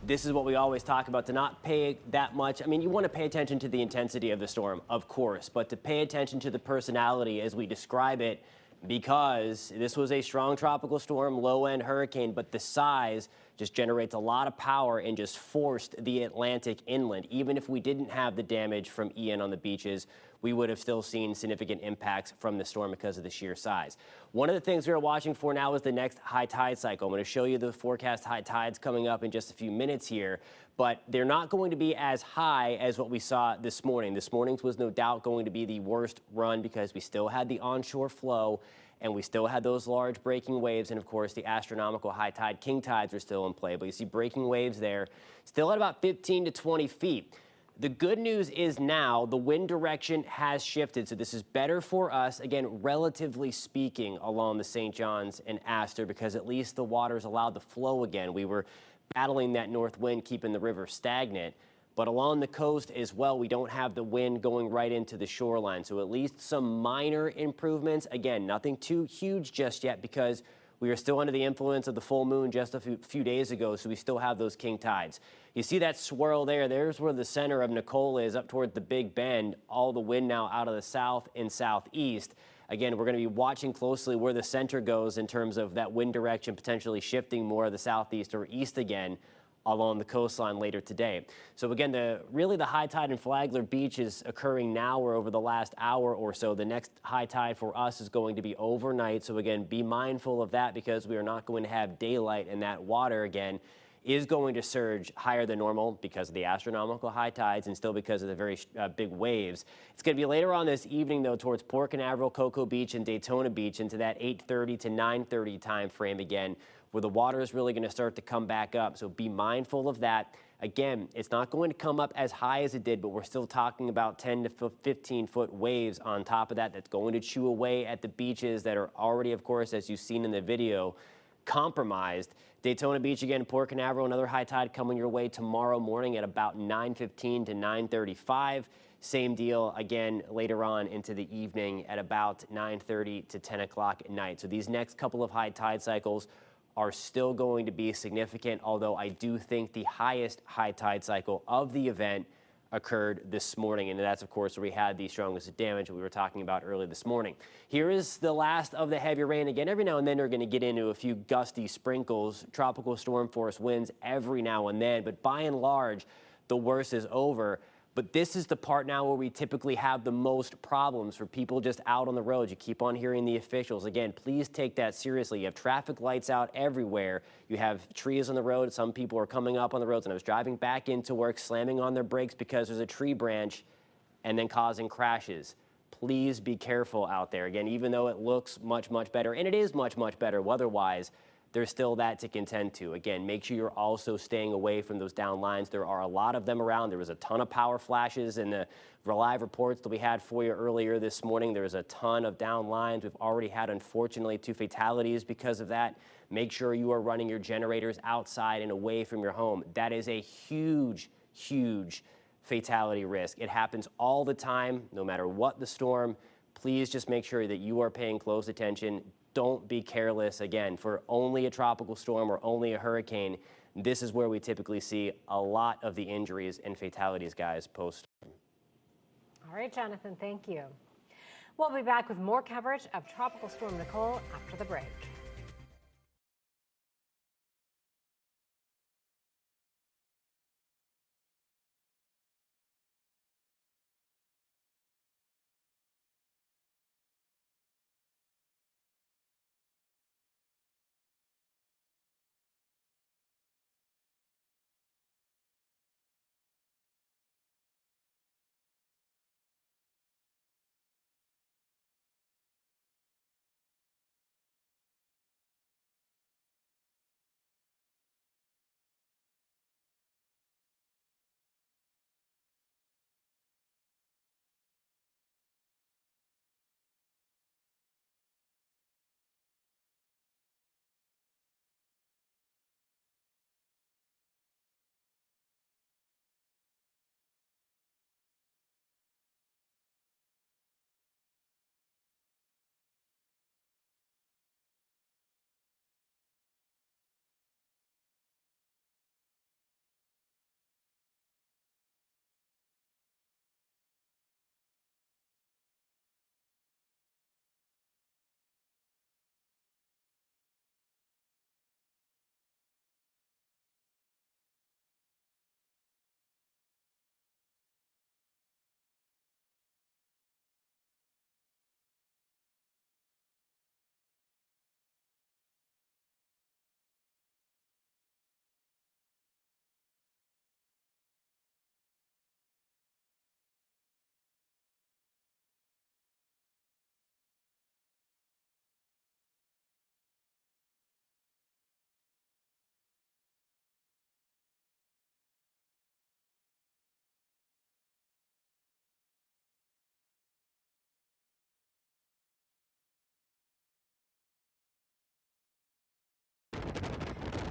this is what we always talk about, to not pay that much. I mean, you want to pay attention to the intensity of the storm, of course, but to pay attention to the personality as we describe it, because this was a strong tropical storm, low-end hurricane, but the size just generates a lot of power and just forced the Atlantic inland. Even if we didn't have the damage from Ian on the beaches, we would have still seen significant impacts from the storm because of the sheer size. One of the things we're watching for now is the next high tide cycle. I'm going to show you the forecast high tides coming up in just a few minutes here, but they're not going to be as high as what we saw this morning. This morning's was no doubt going to be the worst run because we still had the onshore flow and we still had those large breaking waves, and of course the astronomical high tide king tides are still in play, but you see breaking waves there still at about 15 to 20 feet. The good news is now the wind direction has shifted, so this is better for us, again, relatively speaking, along the St. Johns and Astor, because at least the water's allowed to flow again. We were battling that north wind, keeping the river stagnant. But along the coast as well, we don't have the wind going right into the shoreline. So at least some minor improvements. Again, nothing too huge just yet because we are still under the influence of the full moon just a few days ago, so we still have those king tides. You see that swirl there? There's where the center of Nicole is, up toward the Big Bend. All the wind now out of the south and southeast. Again, we're going to be watching closely where the center goes in terms of that wind direction potentially shifting more of the southeast or east again along the coastline later today. So again, really the high tide in Flagler Beach is occurring now or over the last hour or so. The next high tide for us is going to be overnight. So again, be mindful of that because we are not going to have daylight, and that water again is going to surge higher than normal because of the astronomical high tides and still because of the very big waves. It's going to be later on this evening, though, towards Port Canaveral, Cocoa Beach, and Daytona Beach into that 8:30 to 9:30 time frame again, where the water is really going to start to come back up. So be mindful of that. Again, it's not going to come up as high as it did, but we're still talking about 10 to 15 foot waves on top of that. That's going to chew away at the beaches that are already, of course, as you've seen in the video, compromised. Daytona Beach again, Port Canaveral, another high tide coming your way tomorrow morning at about 9:15 to 9:35. Same deal again later on into the evening at about 9:30 to 10 o'clock at night. So these next couple of high tide cycles are still going to be significant, although I do think the highest high tide cycle of the event occurred this morning, and that's of course where we had the strongest damage we were talking about earlier this morning. Here is the last of the heavy rain. Again, every now and then we're going to get into a few gusty sprinkles, tropical storm force winds every now and then, but by and large the worst is over. But this is the part now where we typically have the most problems for people just out on the roads. You keep on hearing the officials. Again, please take that seriously. You have traffic lights out everywhere. You have trees on the road. Some people are coming up on the roads, and I was driving back into work, slamming on their brakes because there's a tree branch and then causing crashes. Please be careful out there. Again, even though it looks much, much better, and it is much, much better weather-wise, there's still that to contend to. Again, make sure you're also staying away from those down lines. There are a lot of them around. There was a ton of power flashes in the live reports that we had for you earlier this morning. There's a ton of down lines. We've already had, unfortunately, 2 fatalities because of that. Make sure you are running your generators outside and away from your home. That is a huge, huge fatality risk. It happens all the time, no matter what the storm. Please just make sure that you are paying close attention. Don't be careless. Again, for only a tropical storm or only a hurricane, this is where we typically see a lot of the injuries and fatalities, guys, post. All right, Jonathan, thank you. We'll be back with more coverage of Tropical Storm Nicole after the break.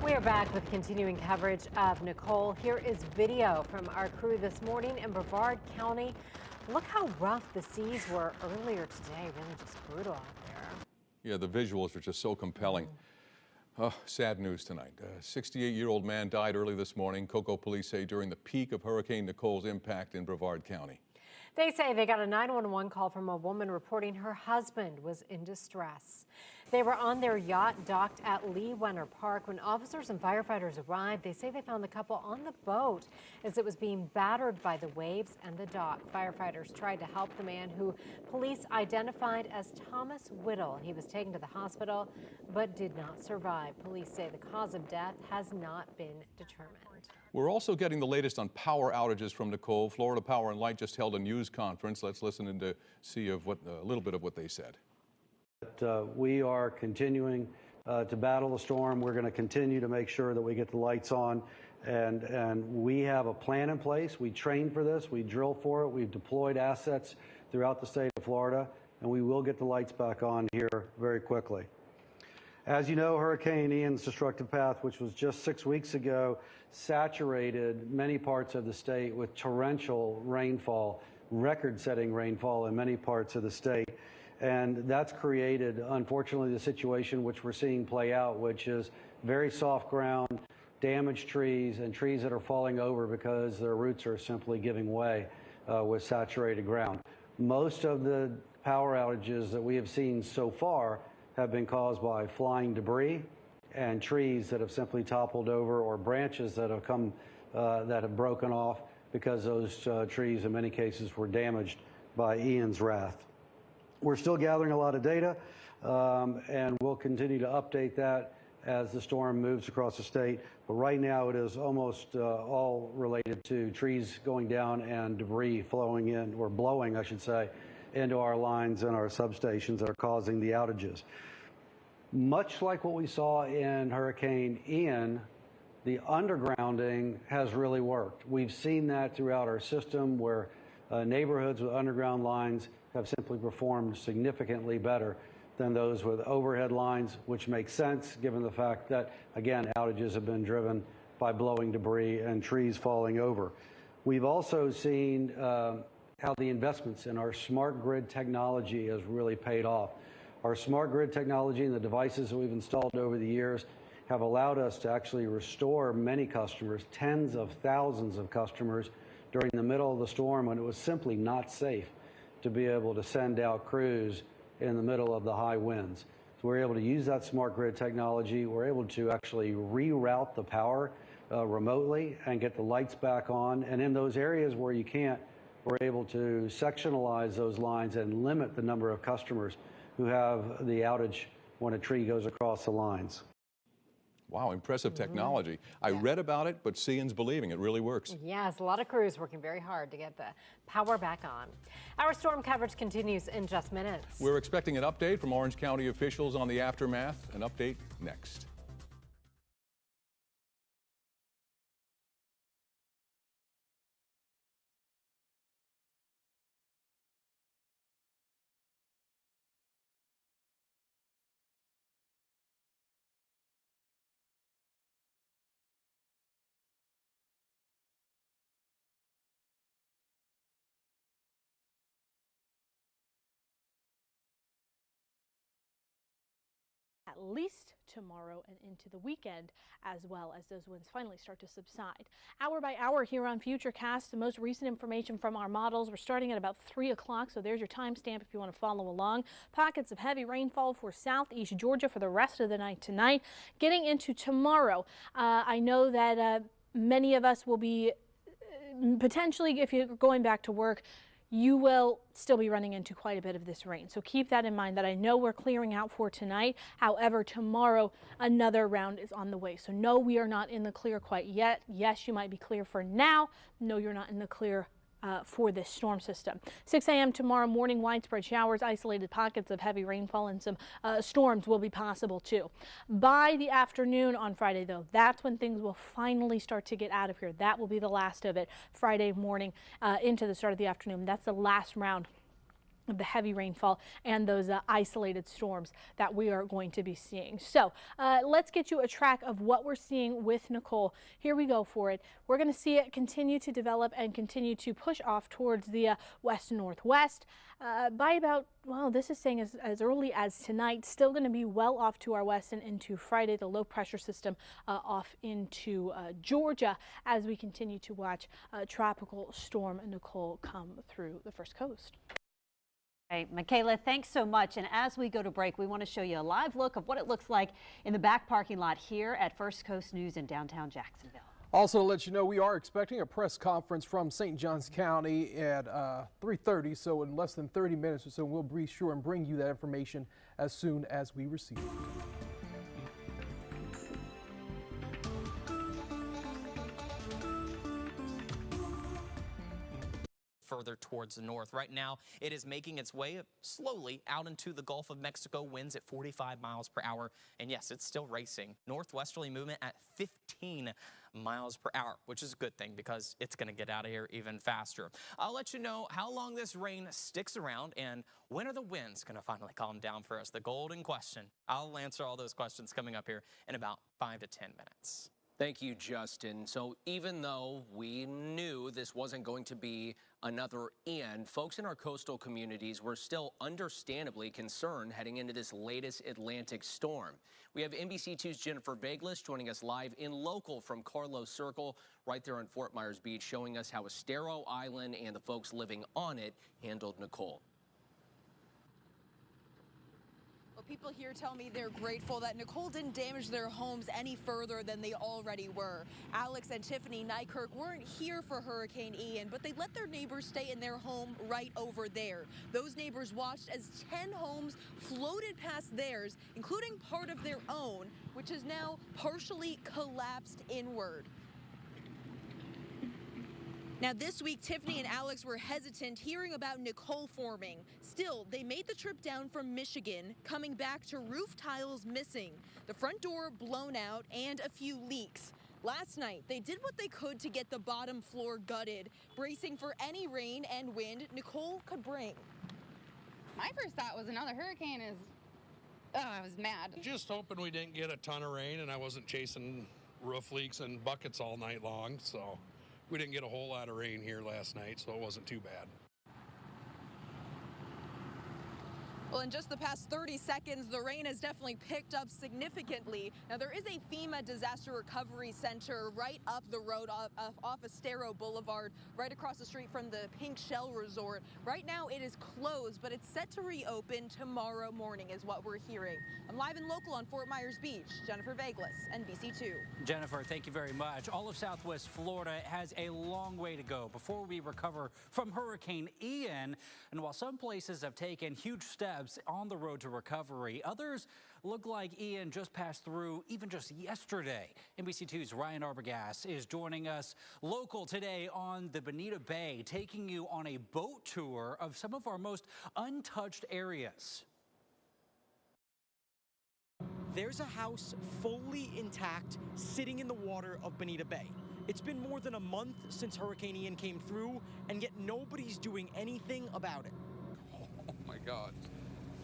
We are back with continuing coverage of Nicole. Here is video from our crew this morning in Brevard County. Look how rough the seas were earlier today. Really just brutal out there. Yeah, the visuals are just so compelling. Sad news tonight. A 68-year-old man died early this morning, Cocoa police say, during the peak of Hurricane Nicole's impact in Brevard County. They say they got a 911 call from a woman reporting her husband was in distress. They were on their yacht docked at Lee Wenner Park when officers and firefighters arrived. They say they found the couple on the boat as it was being battered by the waves and the dock. Firefighters tried to help the man, who police identified as Thomas Whittle. He was taken to the hospital but did not survive. Police say the cause of death has not been determined. We're also getting the latest on power outages from Nicole. Florida Power and Light just held a news conference. Let's listen in to see a little bit of what they said. We are continuing to battle the storm. We're going to continue to make sure that we get the lights on, and we have a plan in place. We train for this. We drill for it. We've deployed assets throughout the state of Florida, and we will get the lights back on here very quickly. As you know, Hurricane Ian's destructive path, which was just 6 weeks ago, saturated many parts of the state with torrential rainfall, record-setting rainfall in many parts of the state. And that's created, unfortunately, the situation which we're seeing play out, which is very soft ground, damaged trees, and trees that are falling over because their roots are simply giving way with saturated ground. Most of the power outages that we have seen so far have been caused by flying debris and trees that have simply toppled over, or branches that have come that have broken off because those trees in many cases were damaged by Ian's wrath. We're still gathering a lot of data, and we'll continue to update that as the storm moves across the state. But right now it is almost all related to trees going down and debris flowing in, or blowing, I should say, into our lines and our substations that are causing the outages. Much like what we saw in Hurricane Ian, the undergrounding has really worked. We've seen that throughout our system, where neighborhoods with underground lines have simply performed significantly better than those with overhead lines, which makes sense given the fact that, again, outages have been driven by blowing debris and trees falling over. We've also seen how the investments in our smart grid technology has really paid off. Our smart grid technology and the devices that we've installed over the years have allowed us to actually restore many customers, tens of thousands of customers, during the middle of the storm when it was simply not safe to be able to send out crews in the middle of the high winds. So we're able to use that smart grid technology. We're able to actually reroute the power remotely and get the lights back on. And in those areas where you can't, we're able to sectionalize those lines and limit the number of customers who have the outage when a tree goes across the lines. Wow, impressive technology. I read about it, but seeing's believing. It really works. Yes, a lot of crews working very hard to get the power back on. Our storm coverage continues in just minutes. We're expecting an update from Orange County officials on the aftermath. An update next. At least tomorrow and into the weekend, as well as those winds finally start to subside. Hour by hour here on Futurecast, the most recent information from our models. We're starting at about 3 o'clock, so there's your timestamp if you want to follow along. Pockets of heavy rainfall for southeast Georgia for the rest of the night tonight. Getting into tomorrow, I know that many of us will be potentially, if you're going back to work, you will still be running into quite a bit of this rain. So keep that in mind, that I know we're clearing out for tonight. However, tomorrow another round is on the way. So no, we are not in the clear quite yet. Yes, you might be clear for now. No, you're not in the clear for this storm system. 6 a.m. tomorrow morning, widespread showers, isolated pockets of heavy rainfall, and some storms will be possible too. By the afternoon on Friday, though, that's when things will finally start to get out of here. That will be the last of it. Friday morning into the start of the afternoon. That's the last round of the heavy rainfall and those isolated storms that we are going to be seeing. So let's get you a track of what we're seeing with Nicole. Here we go for it. We're going to see it continue to develop and continue to push off towards the west-northwest by about, well, this is saying as early as tonight, still going to be well off to our west and into Friday, the low pressure system off into Georgia as we continue to watch Tropical Storm Nicole come through the First Coast. Right, Michaela, thanks so much. And as we go to break, we want to show you a live look of what it looks like in the back parking lot here at First Coast News in downtown Jacksonville. Also, to let you know, we are expecting a press conference from St. Johns County at 3:30, so in less than 30 minutes or so, we'll be sure and bring you that information as soon as we receive it. Further towards the north. Right now, it is making its way slowly out into the Gulf of Mexico, winds at 45 miles per hour. And yes, it's still racing. Northwesterly movement at 15 miles per hour, which is a good thing because it's going to get out of here even faster. I'll let you know how long this rain sticks around and when are the winds going to finally calm down for us. The golden question. I'll answer all those questions coming up here in about 5 to 10 minutes. Thank you, Justin. So even though we knew this wasn't going to be another Ian, folks in our coastal communities were still understandably concerned heading into this latest Atlantic storm. We have NBC2's Jennifer Vegelis joining us live in local from Carlos Circle right there on Fort Myers Beach, showing us how Estero Island and the folks living on it handled Nicole. People here tell me they're grateful that Nicole didn't damage their homes any further than they already were. Alex and Tiffany Nykirk weren't here for Hurricane Ian, but they let their neighbors stay in their home right over there. Those neighbors watched as 10 homes floated past theirs, including part of their own, which is now partially collapsed inward. Now this week, Tiffany and Alex were hesitant hearing about Nicole forming. Still, they made the trip down from Michigan, coming back to roof tiles missing, the front door blown out, and a few leaks. Last night, they did what they could to get the bottom floor gutted, bracing for any rain and wind Nicole could bring. My first thought was another hurricane I was mad. Just hoping we didn't get a ton of rain and I wasn't chasing roof leaks and buckets all night long, so. We didn't get a whole lot of rain here last night, so it wasn't too bad. Well, in just the past 30 seconds, the rain has definitely picked up significantly. Now, there is a FEMA Disaster Recovery Center right up the road off Estero Boulevard, right across the street from the Pink Shell Resort. Right now, it is closed, but it's set to reopen tomorrow morning, is what we're hearing. I'm live and local on Fort Myers Beach. Jennifer Vegelis, NBC2. Jennifer, thank you very much. All of Southwest Florida has a long way to go before we recover from Hurricane Ian. And while some places have taken huge steps on the road to recovery, others look like Ian just passed through even just yesterday. NBC2's Ryan Arbogast is joining us local today on the Bonita Bay, taking you on a boat tour of some of our most untouched areas. There's a house fully intact sitting in the water of Bonita Bay. It's been more than a month since Hurricane Ian came through, and yet nobody's doing anything about it. Oh my God.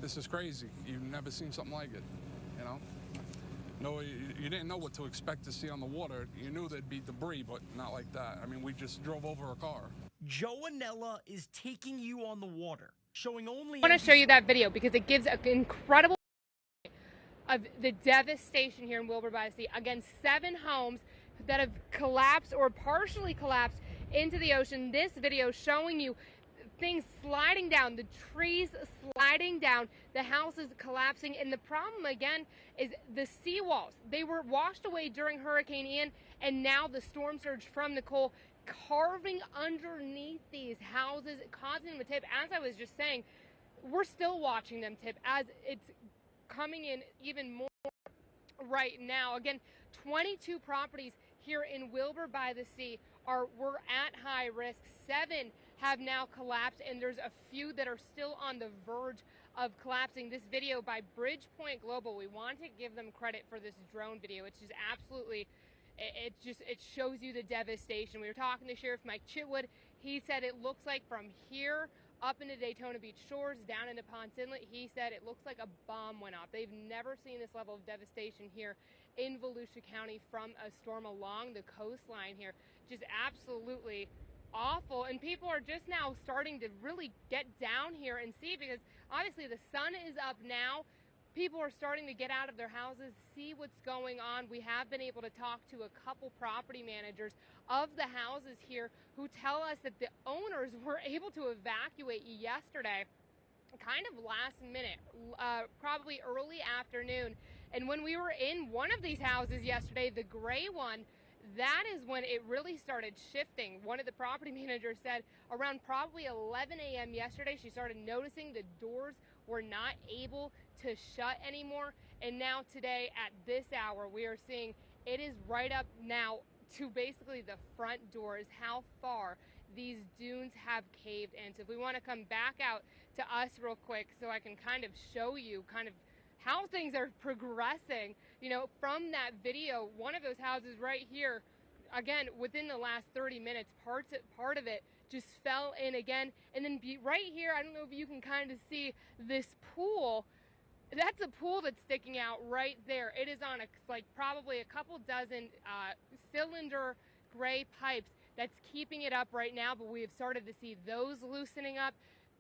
This is crazy. You've never seen something like it, you know? No, you didn't know what to expect to see on the water. You knew there'd be debris, but not like that. I mean, we just drove over a car. Joanella is taking you on the water, showing only... I want to show you that video because it gives an incredible of the devastation here in Wilbur-by-the-Sea. Again, 7 homes that have collapsed or partially collapsed into the ocean. This video showing you things sliding down, the trees sliding down, the houses collapsing. And the problem again is the seawalls. They were washed away during Hurricane Ian, and now the storm surge from Nicole carving underneath these houses, causing them to tip. As I was just saying, we're still watching them tip as it's coming in even more right now. Again, 22 properties here in Wilbur-by-the-Sea were at high risk. 7 have now collapsed, and there's a few that are still on the verge of collapsing. This video by Bridgepoint Global, we want to give them credit for this drone video. It's just absolutely, it shows you the devastation. We were talking to Sheriff Mike Chitwood. He said it looks like from here up into Daytona Beach shores, down into Ponce Inlet. He said it looks like a bomb went off. They've never seen this level of devastation here in Volusia County from a storm along the coastline here. Just absolutely awful. And people are just now starting to really get down here and see, because obviously the sun is up now. People are starting to get out of their houses, see what's going on. We have been able to talk to a couple property managers of the houses here who tell us that the owners were able to evacuate yesterday, kind of last minute, probably early afternoon. And when we were in one of these houses yesterday, the gray one, that is when it really started shifting. One of the property managers said around probably 11 a.m. yesterday, she started noticing the doors were not able to shut anymore. And now today at this hour, we are seeing it is right up now to basically the front doors, how far these dunes have caved in. So if we want to come back out to us real quick so I can kind of show you kind of how things are progressing, you know, from that video. One of those houses right here, again, within the last 30 minutes, part of it just fell in again. And then right here, I don't know if you can kind of see this pool. That's a pool that's sticking out right there. It is on like probably a couple dozen cylinder gray pipes that's keeping it up right now, but we have started to see those loosening up.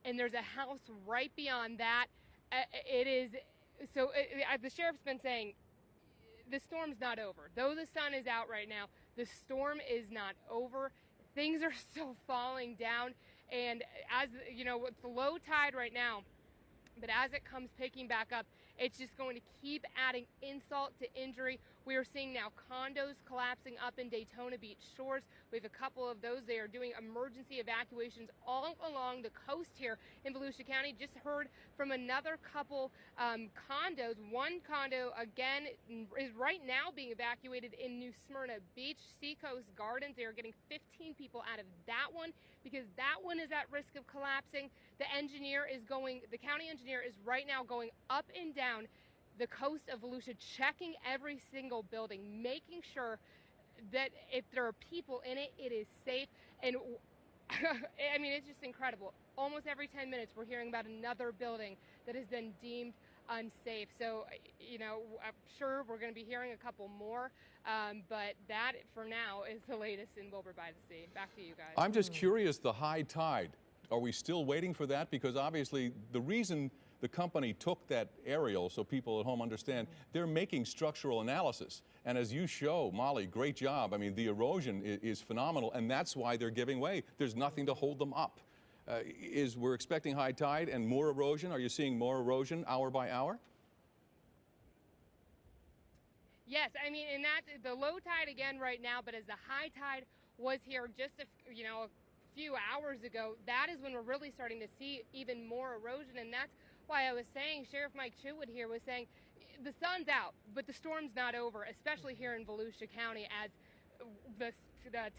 And there's a house right beyond that. The sheriff's been saying the storm's not over. Though the sun is out right now, the storm is not over. Things are still falling down, and as you know, it's low tide right now, but as it comes picking back up, it's just going to keep adding insult to injury. We are seeing now condos collapsing up in Daytona Beach shores. We have a couple of those. They are doing emergency evacuations all along the coast here in Volusia County. Just heard from another couple condos. One condo, again, is right now being evacuated in New Smyrna Beach, Seacoast Gardens. They are getting 15 people out of that one because that one is at risk of collapsing. The county engineer is right now going up and down the coast of Volusia, checking every single building, making sure that if there are people in it, it is safe. And I mean, it's just incredible. Almost every 10 minutes, we're hearing about another building that has been deemed unsafe. So, you know, I'm sure we're going to be hearing a couple more, but that for now is the latest in Wilbur by the Sea. Back to you guys. I'm just curious, the high tide, are we still waiting for that? Because obviously the reason the company took that aerial, so people at home understand, they're making structural analysis. And as you show, Molly, great job. I mean, the erosion is phenomenal, and that's why they're giving way. There's nothing to hold them up. We're expecting high tide and more erosion. Are you seeing more erosion hour by hour? Yes, I mean, and that's the low tide again right now, but as the high tide was here just a few hours ago, that is when we're really starting to see even more erosion. And that's why I was saying, Sheriff Mike Chitwood here was saying, the sun's out, but the storm's not over, especially here in Volusia County. As the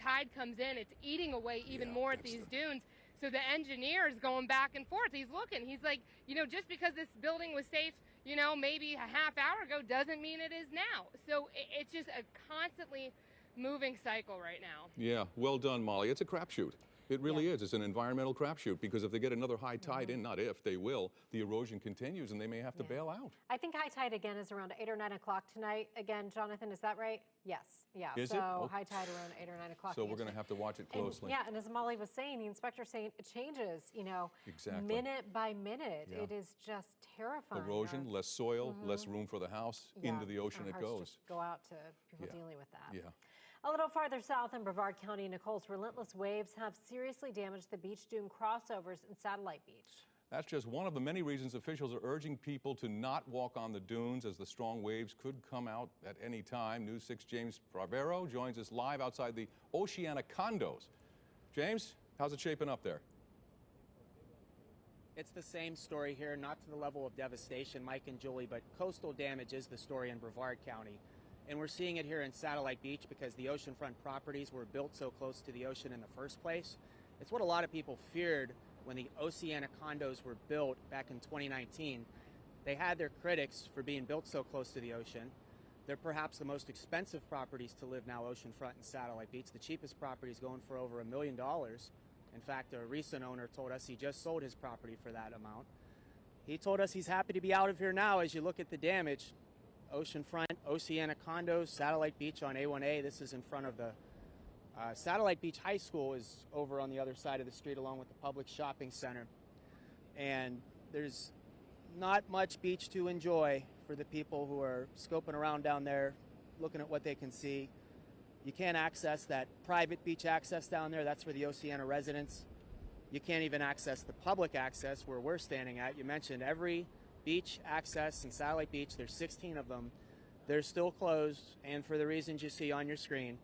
tide comes in, it's eating away even more at these dunes. So the engineer is going back and forth. He's looking. He's like, you know, just because this building was safe, you know, maybe a half hour ago doesn't mean it is now. So it's just a constantly moving cycle right now. Yeah, well done, Molly. It's a crapshoot. It really is. It's an environmental crapshoot because if they get another high tide in, not if, they will, the erosion continues and they may have to bail out. I think high tide again is around 8 or 9 o'clock tonight. Again, Jonathan, is that right? Yes. Yeah. Is so it? Oh. High tide around 8 or 9 o'clock. So we're going to have to watch it closely. And as Molly was saying, the inspector's saying it changes, you know, exactly. minute by minute. Yeah. It is just terrifying. Erosion, less soil, less room for the house, into the ocean it goes. Just go out to people dealing with that. Yeah. A little farther south in Brevard County, Nicole's relentless waves have seriously damaged the beach dune crossovers in Satellite Beach. That's just one of the many reasons officials are urging people to not walk on the dunes as the strong waves could come out at any time. News 6 James Bravero joins us live outside the Oceana condos. James, how's it shaping up there? It's the same story here, not to the level of devastation, Mike and Julie, but coastal damage is the story in Brevard County. And we're seeing it here in Satellite Beach because the oceanfront properties were built so close to the ocean in the first place. It's what a lot of people feared when the Oceana condos were built back in 2019. They had their critics for being built so close to the ocean. They're perhaps the most expensive properties to live now oceanfront in Satellite Beach. The cheapest property is going for over $1 million. In fact, a recent owner told us he just sold his property for that amount. He told us he's happy to be out of here now. As you look at the damage, oceanfront, Oceana condos, Satellite Beach on A1A. This is in front of the Satellite Beach High School is over on the other side of the street along with the public shopping center. And there's not much beach to enjoy for the people who are scoping around down there, looking at what they can see. You can't access that private beach access down there. That's for the Oceana residents. You can't even access the public access where we're standing at. You mentioned every beach access in Satellite Beach. There's 16 of them. They're still closed, and for the reasons you see on your screen.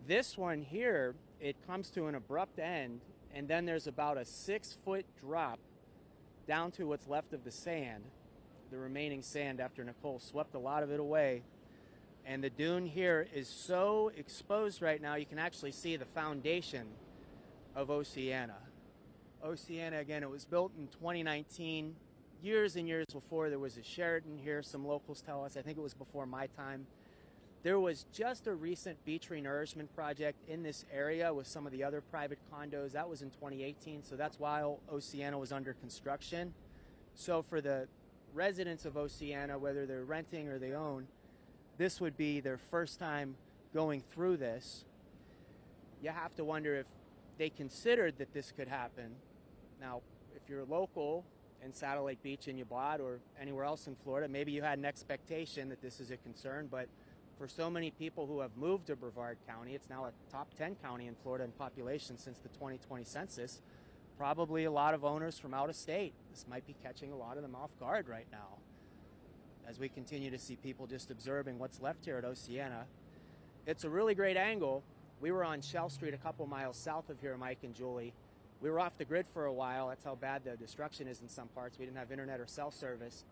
This one here, it comes to an abrupt end, and then there's about a 6-foot drop down to what's left of the sand, the remaining sand after Nicole swept a lot of it away. And the dune here is so exposed right now, you can actually see the foundation of Oceana. Oceana, again, it was built in 2019, years and years before there was a Sheraton here. Some locals tell us, I think it was before my time. There was just a recent beach renourishment project in this area with some of the other private condos. That was in 2018, so that's while Oceana was under construction. So for the residents of Oceana, whether they're renting or they own, this would be their first time going through this. You have to wonder if they considered that this could happen. Now, if you're local in Satellite Beach and you bought, or anywhere else in Florida, maybe you had an expectation that this is a concern, but for so many people who have moved to Brevard County, it's now a top 10 county in Florida in population since the 2020 census, probably a lot of owners from out of state. This might be catching a lot of them off guard right now, as we continue to see people just observing what's left here at Oceana. It's a really great angle. We were on Shell Street a couple miles south of here, Mike and Julie. We were off the grid for a while. That's how bad the destruction is in some parts. We didn't have internet or cell service.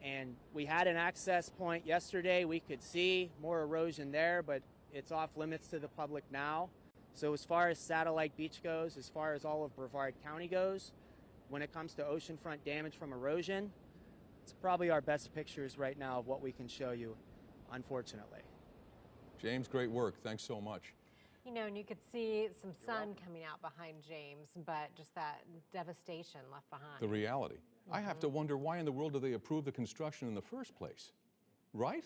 And we had an access point yesterday. We could see more erosion there, but it's off limits to the public now. So as far as Satellite Beach goes, as far as all of Brevard County goes, when it comes to oceanfront damage from erosion, it's probably our best pictures right now of what we can show you, unfortunately. James, great work. Thanks so much. You know, and you could see some sun coming out behind James, but just that devastation left behind. The reality. I have to wonder, why in the world do they approve the construction in the first place? Right?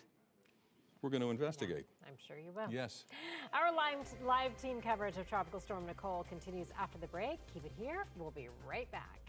We're going to investigate. Yeah, I'm sure you will. Yes. Our live team coverage of Tropical Storm Nicole continues after the break. Keep it here. We'll be right back.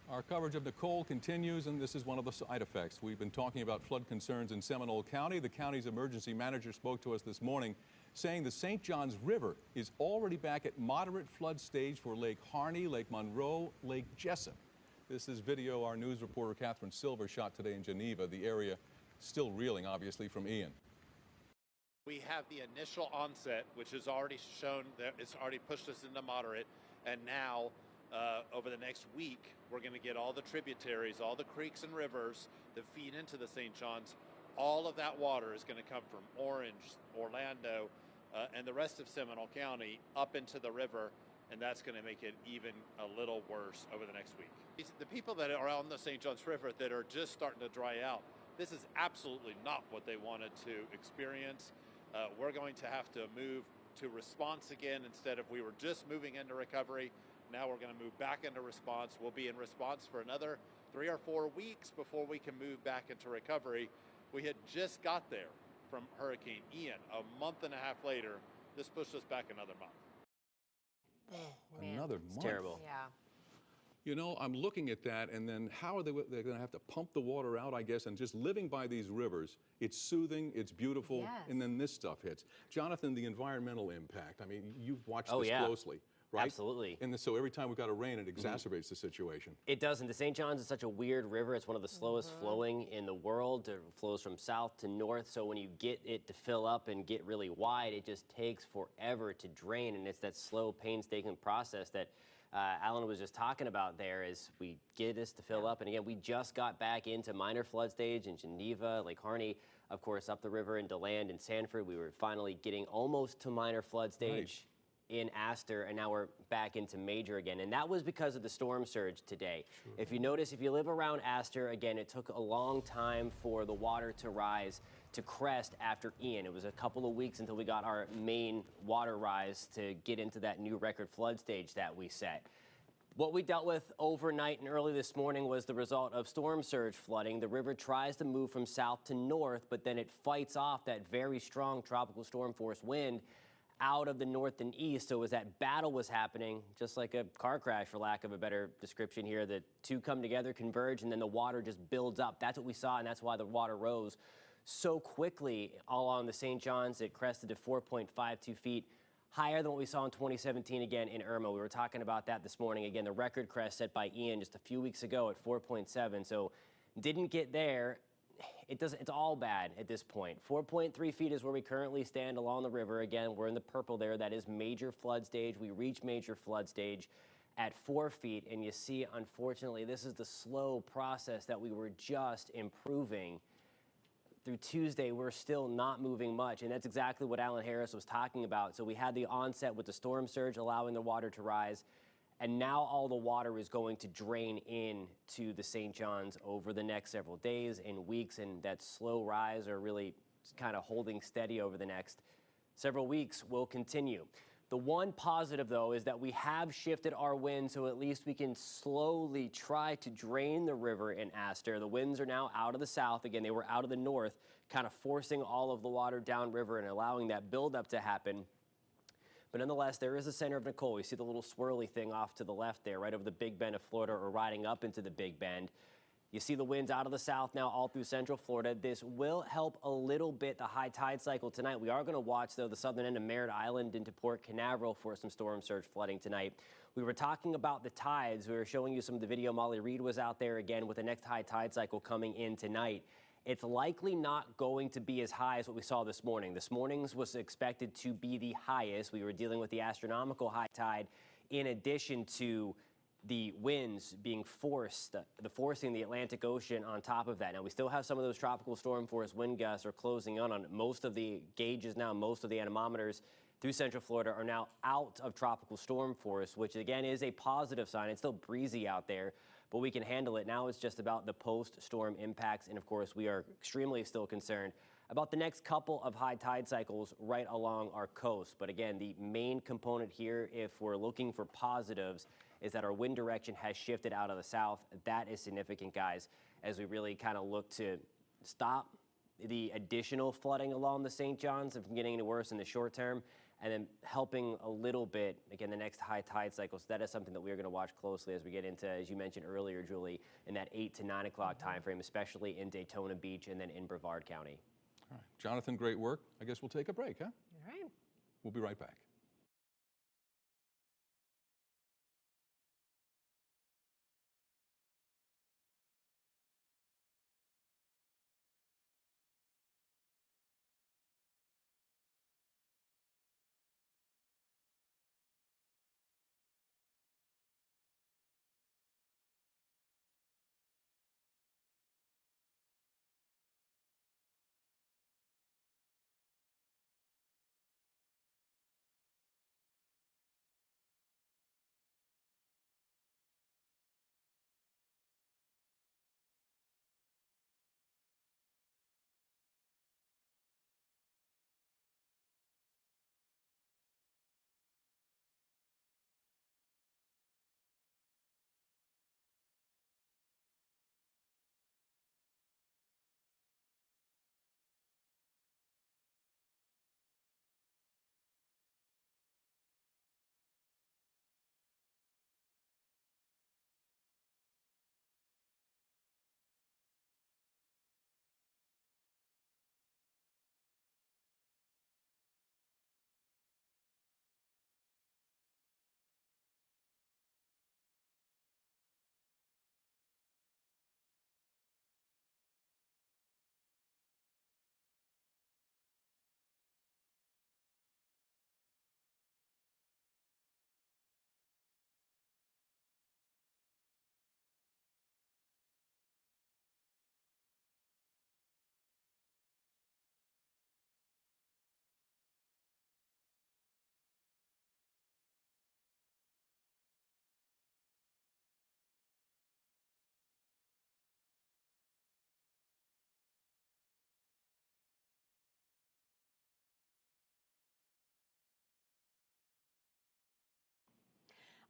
Our coverage of Nicole continues, and this is one of the side effects. We've been talking about flood concerns in Seminole County. The county's emergency manager spoke to us this morning, saying the St. Johns River is already back at moderate flood stage for Lake Harney, Lake Monroe, Lake Jessup. This is video our news reporter Catherine Silver shot today in Geneva, the area still reeling, obviously, from Ian. We have the initial onset, which has already shown that it's already pushed us into moderate, and now over the next week, we're going to get all the tributaries, all the creeks and rivers that feed into the St. Johns. All of that water is going to come from Orange, Orlando, and the rest of Seminole County up into the river, and that's going to make it even a little worse over the next week. The people that are on the St. Johns River that are just starting to dry out, this is absolutely not what they wanted to experience. We're going to have to move to response again instead of we were just moving into recovery. Now we're going to move back into response. We'll be in response for another 3 or 4 weeks before we can move back into recovery. We had just got there from Hurricane Ian. A month and a half later, this pushed us back another month. Another month? Terrible. Yeah. You know, I'm looking at that, and then how are they're going to have to pump the water out, I guess, and just living by these rivers. It's soothing, it's beautiful, Yes. and then this stuff hits. Jonathan, the environmental impact. I mean, you've watched this yeah. closely, right? Absolutely. And so every time we've got a rain, it exacerbates the situation. It doesn't. The St. Johns is such a weird river. It's one of the slowest flowing in the world. It flows from south to north. So when you get it to fill up and get really wide, it just takes forever to drain. And it's that slow, painstaking process that Alan was just talking about there. Is we get this to fill up. And again, we just got back into minor flood stage in Geneva, Lake Harney, of course, up the river in DeLand and Sanford. We were finally getting almost to minor flood stage. Right. In Astor, and now we're back into major again. And that was because of the storm surge today. Sure. If you notice, if you live around Astor, again, it took a long time for the water to rise to crest after Ian. It was a couple of weeks until we got our main water rise to get into that new record flood stage that we set. What we dealt with overnight and early this morning was the result of storm surge flooding. The river tries to move from south to north, but then it fights off that very strong tropical storm force wind out of the north and east. So as that battle was happening, just like a car crash, for lack of a better description here, the two come together, converge, and then the water just builds up. That's what we saw, and that's why the water rose so quickly all along the St. Johns. It crested to 4.52 feet, higher than what we saw in 2017 again in Irma. We were talking about that this morning. Again, the record crest set by Ian just a few weeks ago at 4.7. So didn't get there. It's all bad at this point. 4.3 feet is where we currently stand along the river. Again, we're in the purple there. That is major flood stage. We reach major flood stage at 4 feet. And you see, unfortunately, this is the slow process that we were just improving. Through Tuesday, we're still not moving much. And that's exactly what Alan Harris was talking about. So we had the onset with the storm surge, allowing the water to rise. And now all the water is going to drain into the St. Johns over the next several days and weeks, and that slow rise or really kind of holding steady over the next several weeks will continue. The one positive, though, is that we have shifted our wind, so at least we can slowly try to drain the river in Astor. The winds are now out of the south. Again, they were out of the north, kind of forcing all of the water downriver and allowing that buildup to happen. But nonetheless, there is the center of Nicole. You see the little swirly thing off to the left there, right over the Big Bend of Florida, or riding up into the Big Bend. You see the winds out of the south now all through central Florida. This will help a little bit the high tide cycle tonight. We are going to watch, though, the southern end of Merritt Island into Port Canaveral for some storm surge flooding tonight. We were talking about the tides. We were showing you some of the video. Molly Reed was out there again with the next high tide cycle coming in tonight. It's likely not going to be as high as what we saw this morning. This morning's was expected to be the highest. We were dealing with the astronomical high tide in addition to the winds being forcing the Atlantic Ocean on top of that. Now, we still have some of those tropical storm force wind gusts are closing in on most of the gauges now. Most of the anemometers through central Florida are now out of tropical storm force, which again is a positive sign. It's still breezy out there, but we can handle it. Now it's just about the post-storm impacts. And of course, we are extremely still concerned about the next couple of high tide cycles right along our coast. But again, the main component here, if we're looking for positives, is that our wind direction has shifted out of the south. That is significant, guys, as we really kind of look to stop the additional flooding along the St. Johns from getting any worse in the short term. and then helping a little bit, again, the next high tide cycle. So that is something that we're going to watch closely as we get into, as you mentioned earlier, Julie, in that 8 to 9 o'clock time frame, especially in Daytona Beach and then in Brevard County. All right. Jonathan, great work. I guess we'll take a break, huh? All right. We'll be right back.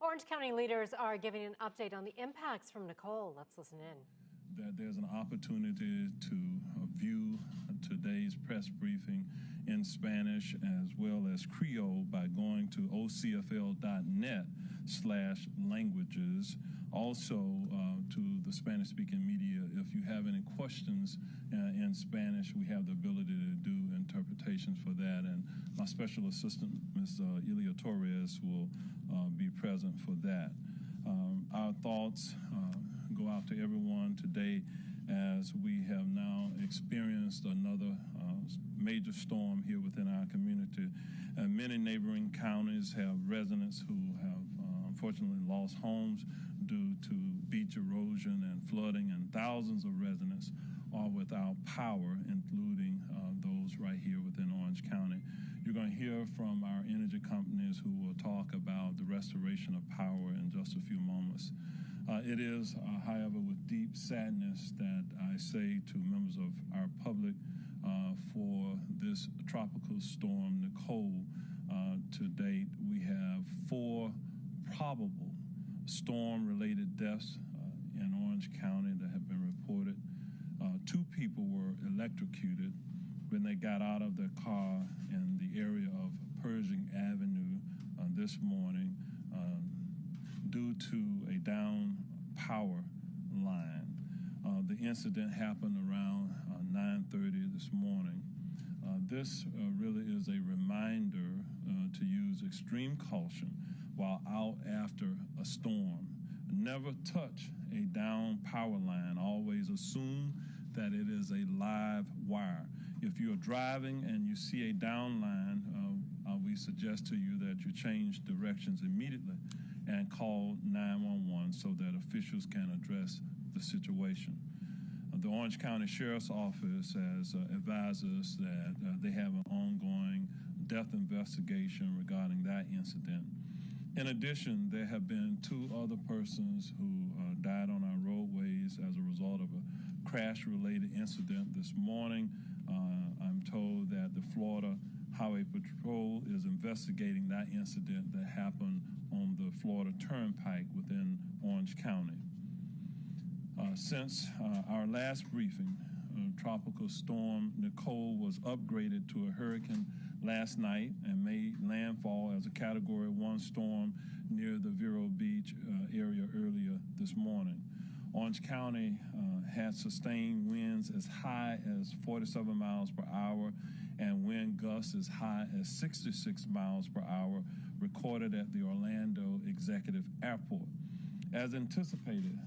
Orange County leaders are giving an update on the impacts from Nicole. Let's listen in. That there's an opportunity to view today's press briefing in Spanish as well as Creole by going to ocfl.net/languages. Also to the Spanish-speaking media, if you have any questions in Spanish, we have the ability to do interpretations for that. And my special assistant, Ms. Ilia Torres, will be present for that. Our thoughts go out to everyone today as we have now experienced another major storm here within our community. Many neighboring counties have residents who have unfortunately lost homes due to beach erosion and flooding, and thousands of residents are without power, including those right here within Orange County. You're going to hear from our energy companies who will talk about the restoration of power in just a few moments. It is, however, with deep sadness that I say to members of our public for this tropical storm, Nicole, to date, we have 4 probable storm-related deaths in Orange County that have been reported. 2 people were electrocuted when they got out of their car in the area of Pershing Avenue this morning due to a down power line. The incident happened around 9:30 this morning. This really is a reminder to use extreme caution while out after a storm. Never touch a down power line. Always assume that it is a live wire. If you're driving and you see a down line, we suggest to you that you change directions immediately and call 911 so that officials can address the situation. The Orange County Sheriff's Office has advised us that they have an ongoing death investigation regarding that incident. In addition, there have been 2 other persons who died on our roadways as a result of a crash-related incident this morning. I'm told that the Florida Highway Patrol is investigating that incident that happened on the Florida Turnpike within Orange County. Since our last briefing, Tropical Storm Nicole was upgraded to a hurricane last night and made landfall as a Category 1 storm near the Vero Beach area earlier this morning. Orange County had sustained winds as high as 47 miles per hour and wind gusts as high as 66 miles per hour recorded at the Orlando Executive Airport. As anticipated,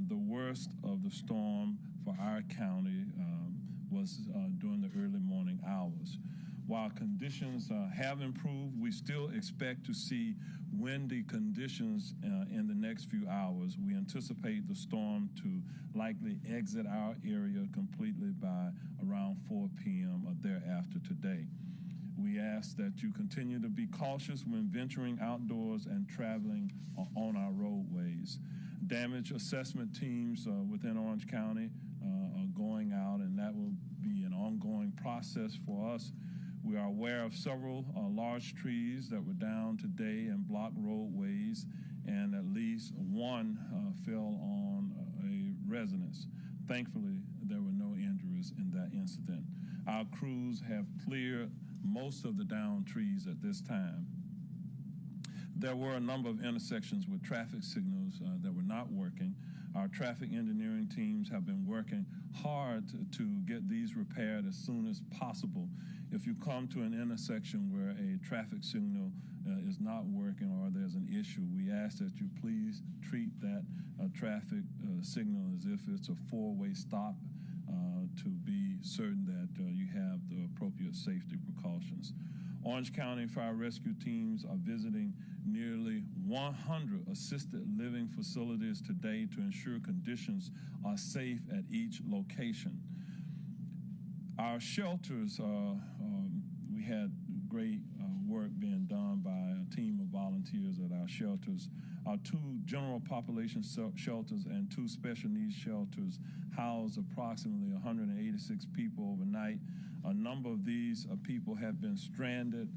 the worst of the storm for our county was during the early morning hours. While conditions have improved, we still expect to see windy conditions in the next few hours. We anticipate the storm to likely exit our area completely by around 4 p.m. or thereafter today. We ask that you continue to be cautious when venturing outdoors and traveling on our roadways. Damage assessment teams within Orange County are going out, and that will be an ongoing process for us. We are aware of several large trees that were down today and blocked roadways, and at least one fell on a residence. Thankfully, there were no injuries in that incident. Our crews have cleared most of the downed trees at this time. There were a number of intersections with traffic signals that were not working. Our traffic engineering teams have been working hard to get these repaired as soon as possible. If you come to an intersection where a traffic signal is not working or there's an issue, we ask that you please treat that traffic signal as if it's a four-way stop to be certain that you have the appropriate safety precautions. Orange County Fire Rescue teams are visiting nearly 100 assisted living facilities today to ensure conditions are safe at each location. Our shelters, we had great work being done by a team of volunteers at our shelters. Our 2 general population shelters and 2 special needs shelters house approximately 186 people overnight. A number of these people have been stranded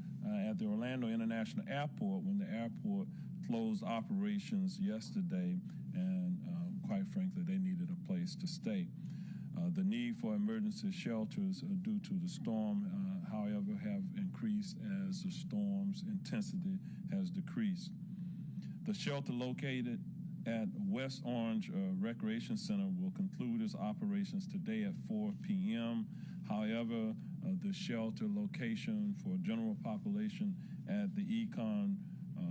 at the Orlando International Airport when the airport closed operations yesterday, and quite frankly, they needed a place to stay. The need for emergency shelters due to the storm, however, have increased as the storm's intensity has decreased. The shelter located at West Orange Recreation Center will conclude its operations today at 4 p.m. However, the shelter location for general population at the Econ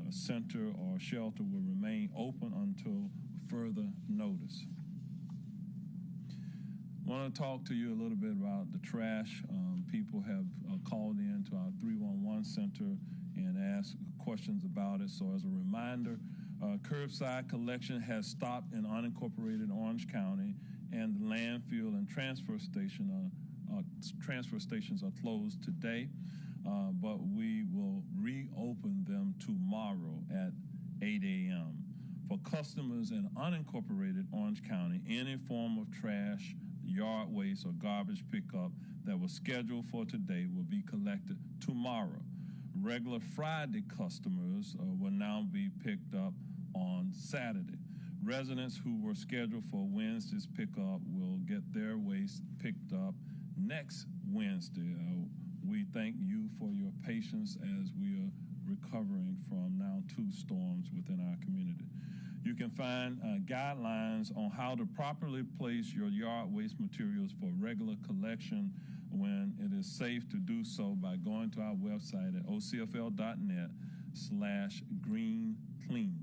Center or shelter will remain open until further notice. I want to talk to you a little bit about the trash. People have called in to our 311 center and asked questions about it. So as a reminder, curbside collection has stopped in unincorporated Orange County, and the landfill and transfer stations are closed today, but we will reopen them tomorrow at 8 a.m. For customers in unincorporated Orange County, any form of trash, yard waste, or garbage pickup that was scheduled for today will be collected tomorrow. Regular Friday customers will now be picked up on Saturday. Residents who were scheduled for Wednesday's pickup will get their waste picked up next Wednesday. We thank you for your patience as we are recovering from now 2 storms within our community. You can find guidelines on how to properly place your yard waste materials for regular collection when it is safe to do so by going to our website at ocfl.net/greenclean.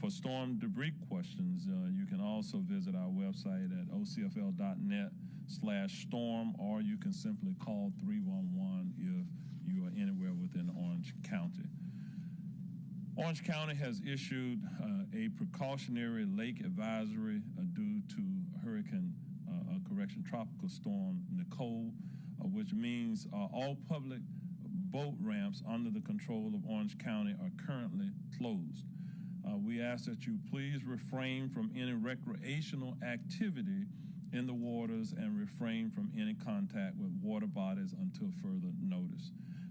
For storm debris questions, you can also visit our website at ocfl.net/storm, or you can simply call 311 if you are anywhere within Orange County. Orange County has issued a precautionary lake advisory due to Tropical Storm NICOLE, which means all public boat ramps under the control of Orange County are currently closed. We ask that you please refrain from any recreational activity in the waters and refrain from any contact with water bodies until further notice.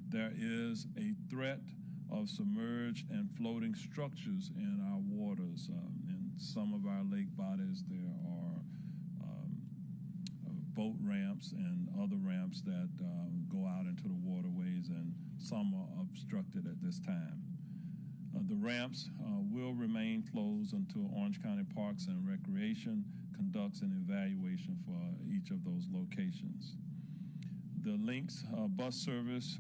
There is a threat of submerged and floating structures in our waters. In some of our lake bodies, there are boat ramps and other ramps that go out into the waterways, and some are obstructed at this time. The ramps will remain closed until Orange County Parks and Recreation conducts an evaluation for each of those locations. The Lynx bus service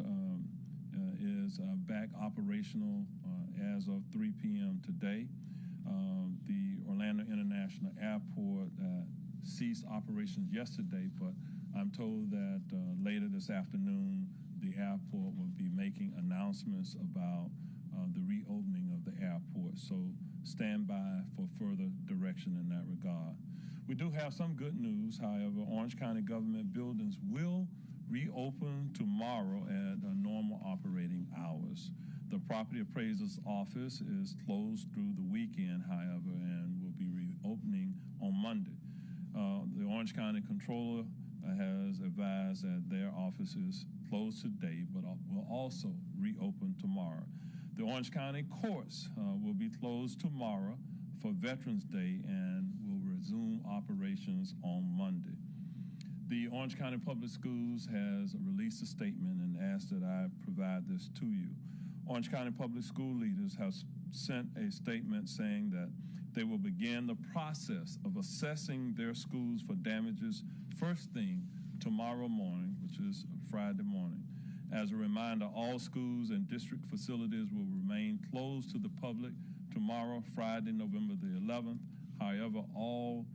is back operational as of 3 p.m. today. The Orlando International Airport ceased operations yesterday, but I'm told that later this afternoon the airport will be making announcements about the reopening of the airport, so stand by for further direction in that regard. We do have some good news, however. Orange County government buildings will reopen tomorrow at normal operating hours. The property appraiser's office is closed through the weekend, however, and will be reopening on Monday. The Orange County Controller has advised that their office is closed today, but will also reopen tomorrow. The Orange County courts will be closed tomorrow for Veterans Day and will resume operations on Monday. The Orange County Public Schools has released a statement and asked that I provide this to you. Orange County Public School leaders have sent a statement saying that they will begin the process of assessing their schools for damages first thing tomorrow morning, which is Friday morning. As a reminder, all schools and district facilities will remain closed to the public tomorrow, Friday, November the 11th. However, all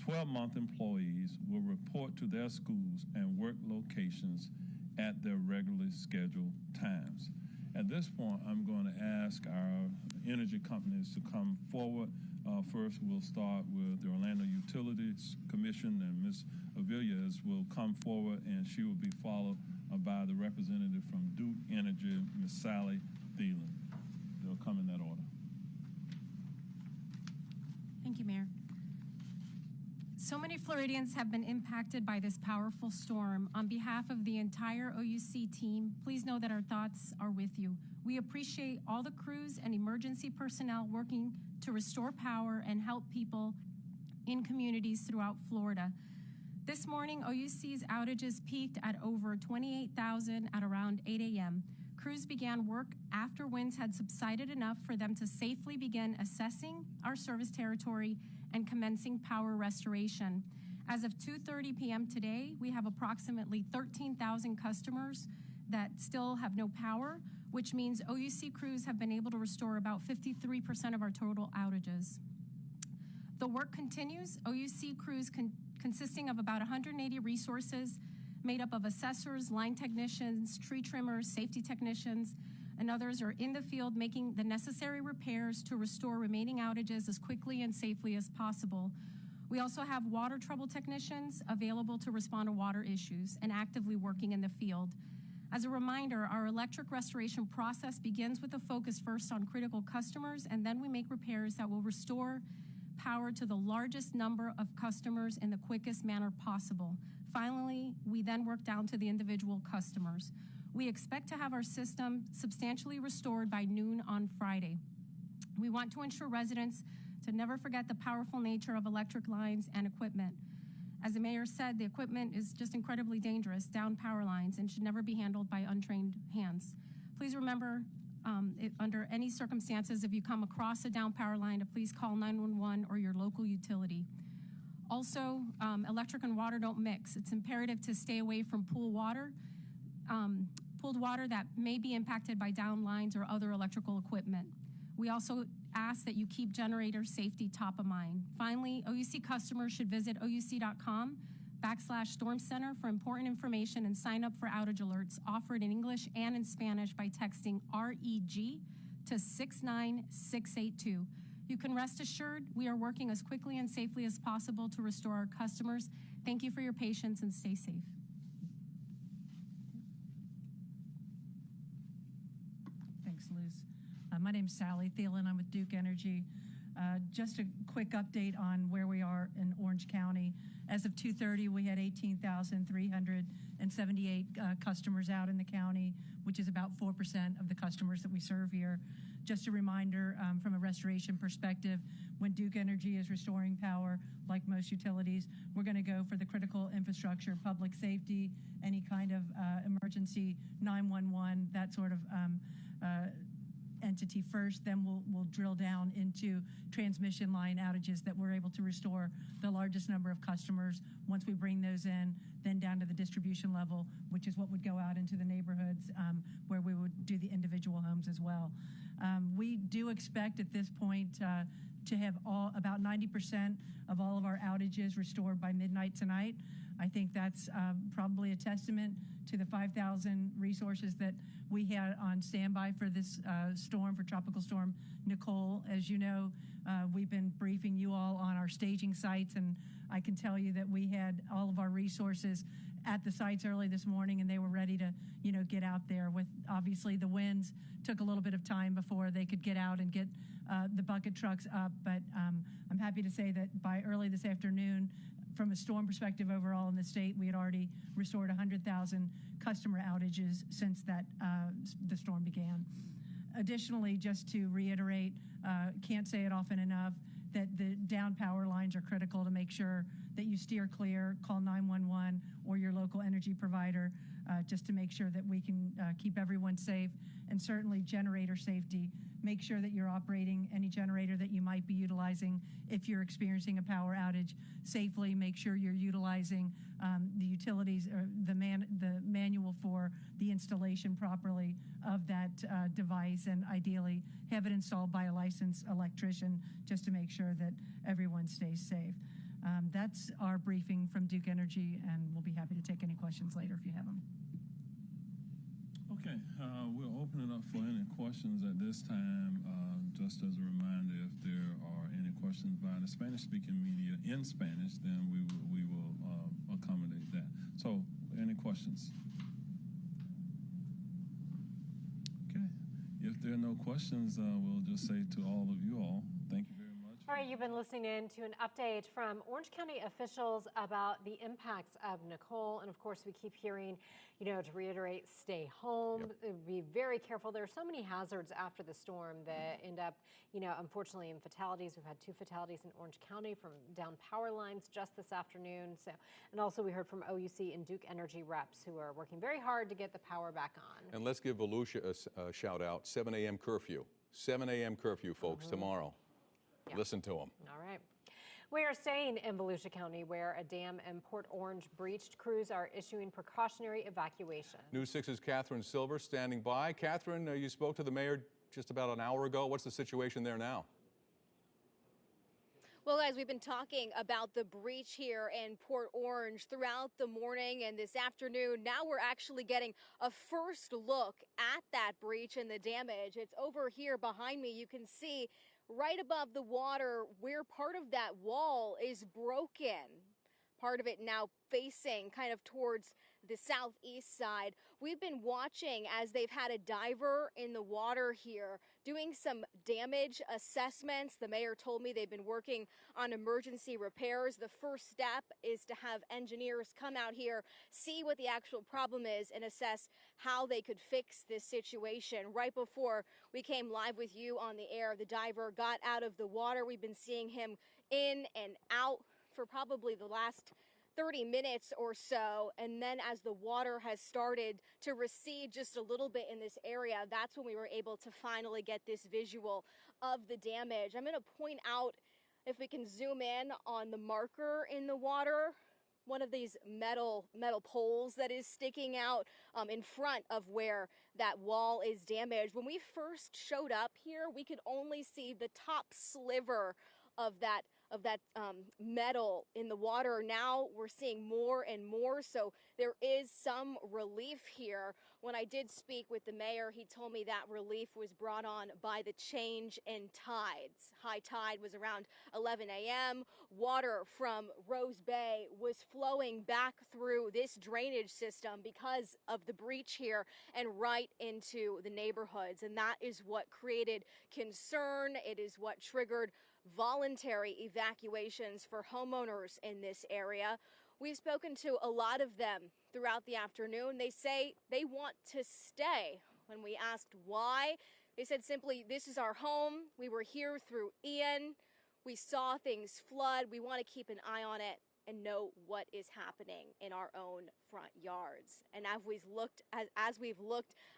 12-month employees will report to their schools and work locations at their regularly scheduled times. At this point, I'm going to ask our energy companies to come forward. First, we'll start with the Orlando Utilities Commission, and Ms. Avillas will come forward, and she will be followed by the representative from Duke Energy, Ms. Sally Thielen. They'll come in that order. Thank you, Mayor. So many Floridians have been impacted by this powerful storm. On behalf of the entire OUC team, please know that our thoughts are with you. We appreciate all the crews and emergency personnel working to restore power and help people in communities throughout Florida. This morning, OUC's outages peaked at over 28,000 at around 8 a.m. Crews began work after winds had subsided enough for them to safely begin assessing our service territory and commencing power restoration. As of 2:30 p.m. today, we have approximately 13,000 customers that still have no power, which means OUC crews have been able to restore about 53% of our total outages. The work continues. OUC crews consisting of about 180 resources made up of assessors, line technicians, tree trimmers, safety technicians, and others are in the field making the necessary repairs to restore remaining outages as quickly and safely as possible. We also have water trouble technicians available to respond to water issues and actively working in the field. As a reminder, our electric restoration process begins with a focus first on critical customers, and then we make repairs that will restore power to the largest number of customers in the quickest manner possible. Finally, we then work down to the individual customers. We expect to have our system substantially restored by noon on Friday. We want to ensure residents to never forget the powerful nature of electric lines and equipment. As the mayor said, the equipment is just incredibly dangerous, down power lines, and should never be handled by untrained hands. Please remember, under any circumstances, if you come across a down power line, to please call 911 or your local utility. Also, electric and water don't mix. It's imperative to stay away from pooled water that may be impacted by down lines or other electrical equipment. We also ask that you keep generator safety top of mind. Finally, OUC customers should visit ouc.com/Storm Center for important information and sign up for outage alerts offered in English and in Spanish by texting REG to 69682. You can rest assured we are working as quickly and safely as possible to restore our customers. Thank you for your patience and stay safe. Thanks, Liz. My name's Sally Thielen. I'm with Duke Energy. Just a quick update on where we are in Orange County. As of 2:30, we had 18,378 customers out in the county, which is about 4% of the customers that we serve here. Just a reminder, from a restoration perspective, when Duke Energy is restoring power, like most utilities, we're going to go for the critical infrastructure, public safety, any kind of emergency, 911, that sort of entity first. Then we'll drill down into transmission line outages that we're able to restore the largest number of customers. Once we bring those in, then down to the distribution level, which is what would go out into the neighborhoods where we would do the individual homes as well. We do expect at this point to have about 90% of all of our outages restored by midnight tonight. I think that's probably a testament to the 5,000 resources that we had on standby for this storm, for Tropical Storm Nicole. As you know, we've been briefing you all on our staging sites, and I can tell you that we had all of our resources at the sites early this morning, and they were ready to, get out there. With obviously the winds took a little bit of time before they could get out and get the bucket trucks up, but I'm happy to say that by early this afternoon, from a storm perspective overall in the state, we had already restored 100,000 customer outages since the storm began. Additionally, just to reiterate, can't say it often enough, that the down power lines are critical to make sure that you steer clear, call 911 or your local energy provider, just to make sure that we can keep everyone safe, and certainly generator safety. Make sure that you're operating any generator that you might be utilizing if you're experiencing a power outage safely. Make sure you're utilizing the utilities or the manual for the installation properly of that device, and ideally have it installed by a licensed electrician just to make sure that everyone stays safe. That's our briefing from Duke Energy, and we'll be happy to take any questions later if you have them. Okay, we'll open it up for any questions at this time. Just as a reminder, if there are any questions by the Spanish-speaking media in Spanish, then we will accommodate that. So, any questions? Okay, if there are no questions, we'll just say to all of you all, thank you very much. All right, you've been listening in to an update from Orange County officials about the impacts of Nicole. And of course, we keep hearing, to reiterate, stay home, be very careful. There are so many hazards after the storm that end up, unfortunately in fatalities. We've had 2 fatalities in Orange County from down power lines just this afternoon. So, and also we heard from OUC and Duke Energy reps who are working very hard to get the power back on. And let's give Volusia a shout out. 7 a.m. curfew. 7 a.m. curfew, folks, tomorrow. Yeah. Listen to them. All right. We are staying in Volusia County, where a dam in Port Orange breached. Crews are issuing precautionary evacuation. News 6's Catherine Silver standing by. Catherine, you spoke to the mayor just about an hour ago. What's the situation there now? Well, guys, we've been talking about the breach here in Port Orange throughout the morning and this afternoon. Now we're actually getting a first look at that breach and the damage. It's over here behind me. You can see right above the water where part of that wall is broken. Part of it now facing kind of towards the southeast side. We've been watching as they've had a diver in the water here doing some damage assessments. The mayor told me they've been working on emergency repairs. The first step is to have engineers come out here, see what the actual problem is, and assess how they could fix this situation. Right before we came live with you on the air, the diver got out of the water. We've been seeing him in and out for probably the last 30 minutes or so, and then as the water has started to recede just a little bit in this area, that's when we were able to finally get this visual of the damage. I'm going to point out, if we can zoom in on the marker in the water, one of these metal poles that is sticking out in front of where that wall is damaged. When we first showed up here, we could only see the top sliver of that metal in the water. Now we're seeing more and more, so there is some relief here. When I did speak with the mayor, he told me that relief was brought on by the change in tides. High tide was around 11 a.m. Water from Rose Bay was flowing back through this drainage system because of the breach here and right into the neighborhoods, and that is what created concern. It is what triggered voluntary evacuations for homeowners in this area. We've spoken to a lot of them throughout the afternoon. They say they want to stay. When we asked why, they said simply, this is our home. We were here through Ian. we saw things flood. We want to keep an eye on it and know what is happening in our own front yards. And as we've looked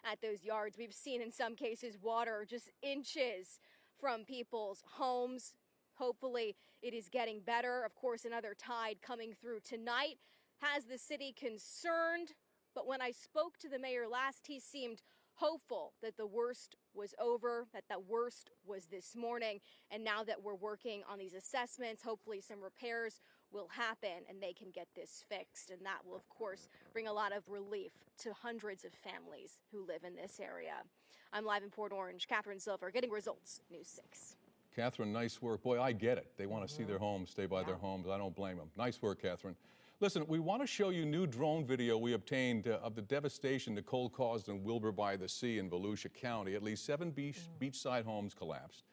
at those yards, we've seen in some cases water just inches from people's homes. Hopefully it is getting better. Of course, another tide coming through tonight has the city concerned. But when I spoke to the mayor last, he seemed hopeful that the worst was over, that the worst was this morning. And now that we're working on these assessments, hopefully some repairs will happen and they can get this fixed. And that will, of course, bring a lot of relief to hundreds of families who live in this area. I'm live in Port Orange. Catherine Silver, Getting Results, News 6. Catherine, nice work. Boy, I get it. They want to see their homes, stay by their homes. I don't blame them. Nice work, Catherine. Listen, we want to show you new drone video we obtained of the devastation Nicole caused in Wilbur by the Sea in Volusia County. At least 7 beachside homes collapsed.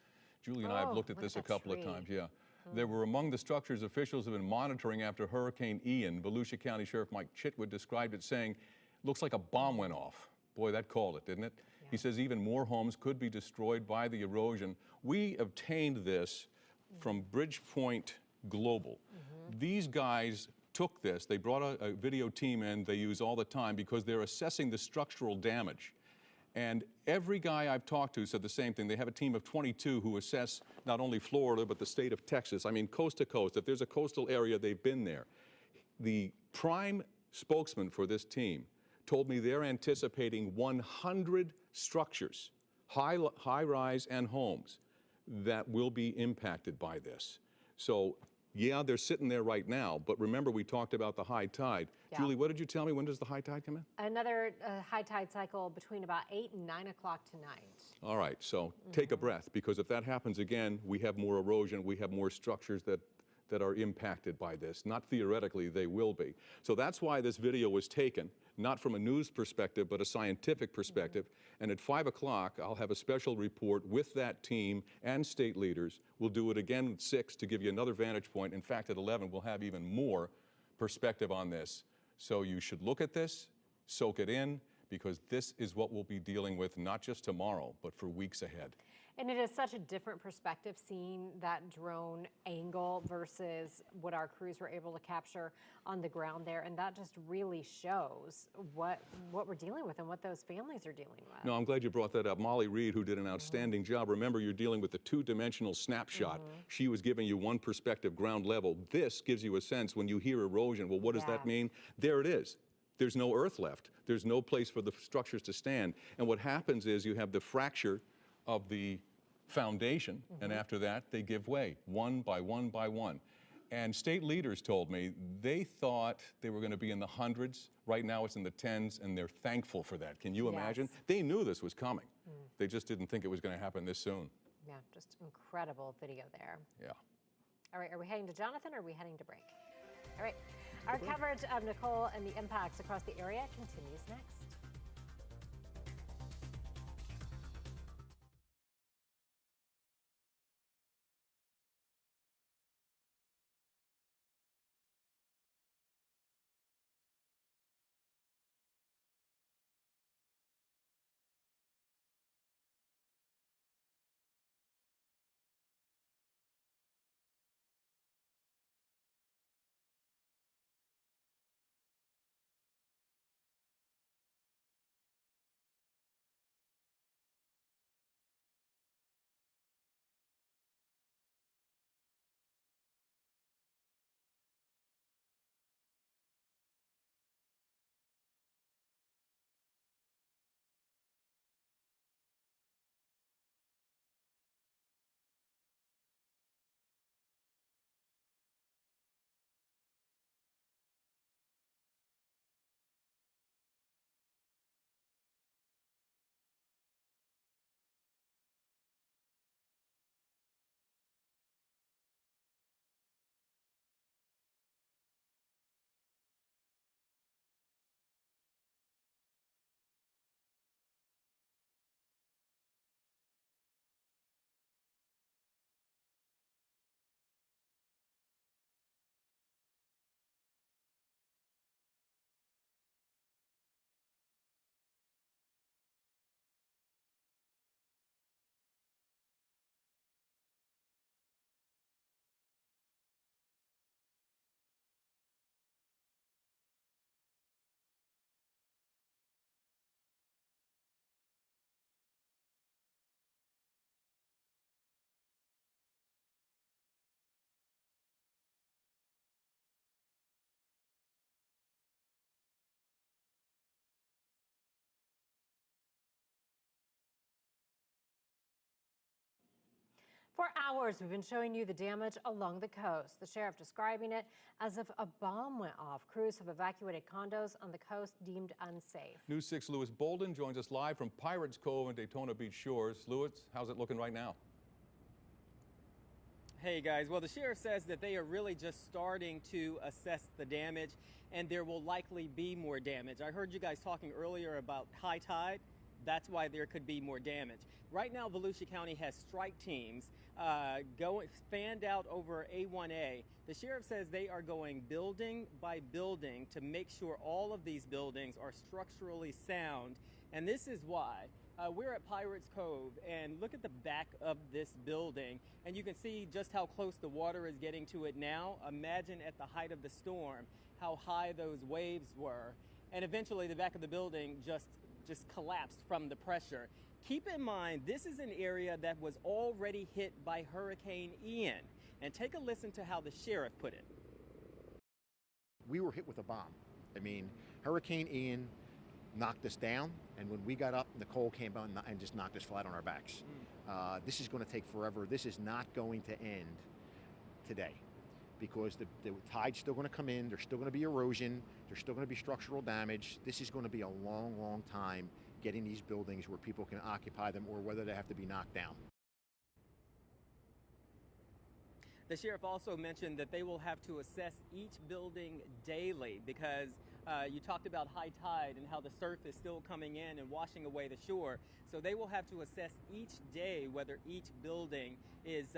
Julie and I have looked at this a couple of times. Yeah. They were among the structures officials have been monitoring after Hurricane Ian. Volusia County Sheriff Mike Chitwood described it saying, looks like a bomb went off. Boy, that called it, didn't it? Yeah. He says even more homes could be destroyed by the erosion. We obtained this from Bridgepoint Global. These guys took this, they brought a video team in they use all the time because they're assessing the structural damage. And every guy I've talked to said the same thing. They have a team of 22 who assess not only Florida, but the state of Texas. I mean, coast to coast. If there's a coastal area, they've been there. The prime spokesman for this team told me they're anticipating 100 structures, high-rise and homes, that will be impacted by this. So, yeah, they're sitting there right now, but remember we talked about the high tide. Yeah. Julie, what did you tell me? When does the high tide come in? Another high tide cycle between about 8 and 9 o'clock tonight. All right, so take a breath, because if that happens again, we have more erosion, we have more structures that are impacted by this. Not theoretically, they will be. So that's why this video was taken, not from a news perspective, but a scientific perspective. And at 5 o'clock, I'll have a special report with that team and state leaders. We'll do it again at 6 to give you another vantage point. In fact, at 11, we'll have even more perspective on this. So you should look at this, soak it in, because this is what we'll be dealing with not just tomorrow, but for weeks ahead. And it is such a different perspective seeing that drone angle versus what our crews were able to capture on the ground there. And that just really shows what we're dealing with and what those families are dealing with. No, I'm glad you brought that up. Molly Reed, who did an outstanding job. Remember, you're dealing with the 2-dimensional snapshot. She was giving you one perspective, ground level. This gives you a sense when you hear erosion. Well, what does that mean? There it is. There's no earth left. There's no place for the structures to stand. And what happens is you have the fracture of the foundation, and after that, they give way, one by one by one. And state leaders told me they thought they were going to be in the hundreds. Right now, it's in the tens, and they're thankful for that. Can you imagine? They knew this was coming. They just didn't think it was going to happen this soon. Yeah, just incredible video there. Yeah. All right, are we heading to Jonathan, or are we heading to break? All right, our coverage of Nicole and the impacts across the area continues next. For hours, we've been showing you the damage along the coast. The sheriff describing it as if a bomb went off. Crews have evacuated condos on the coast deemed unsafe. News 6 Lewis Bolden joins us live from Pirates Cove and Daytona Beach shores. Lewis, how's it looking right now? Hey guys, well the sheriff says that they are really just starting to assess the damage and there will likely be more damage. I heard you guys talking earlier about high tide. That's why there could be more damage. Right now, Volusia County has strike teams fanned out over A1A. The sheriff says they are going building by building to make sure all of these buildings are structurally sound. And this is why. We're at Pirates Cove, and look at the back of this building, and you can see just how close the water is getting to it now. Imagine at the height of the storm, how high those waves were. And eventually, the back of the building just collapsed from the pressure. Keep in mind, this is an area that was already hit by Hurricane Ian. And take a listen to how the sheriff put it. We were hit with a bomb. I mean, Hurricane Ian knocked us down, and when we got up, NICOLE came out and just knocked us flat on our backs. This is going to take forever. This is not going to end today because the tide's still going to come in. There's still going to be erosion. There's still going to be structural damage. This is going to be a long, long time getting these buildings where people can occupy them or whether they have to be knocked down. The sheriff also mentioned that they will have to assess each building daily because you talked about high tide and how the surf is still coming in and washing away the shore. So they will have to assess each day whether each building is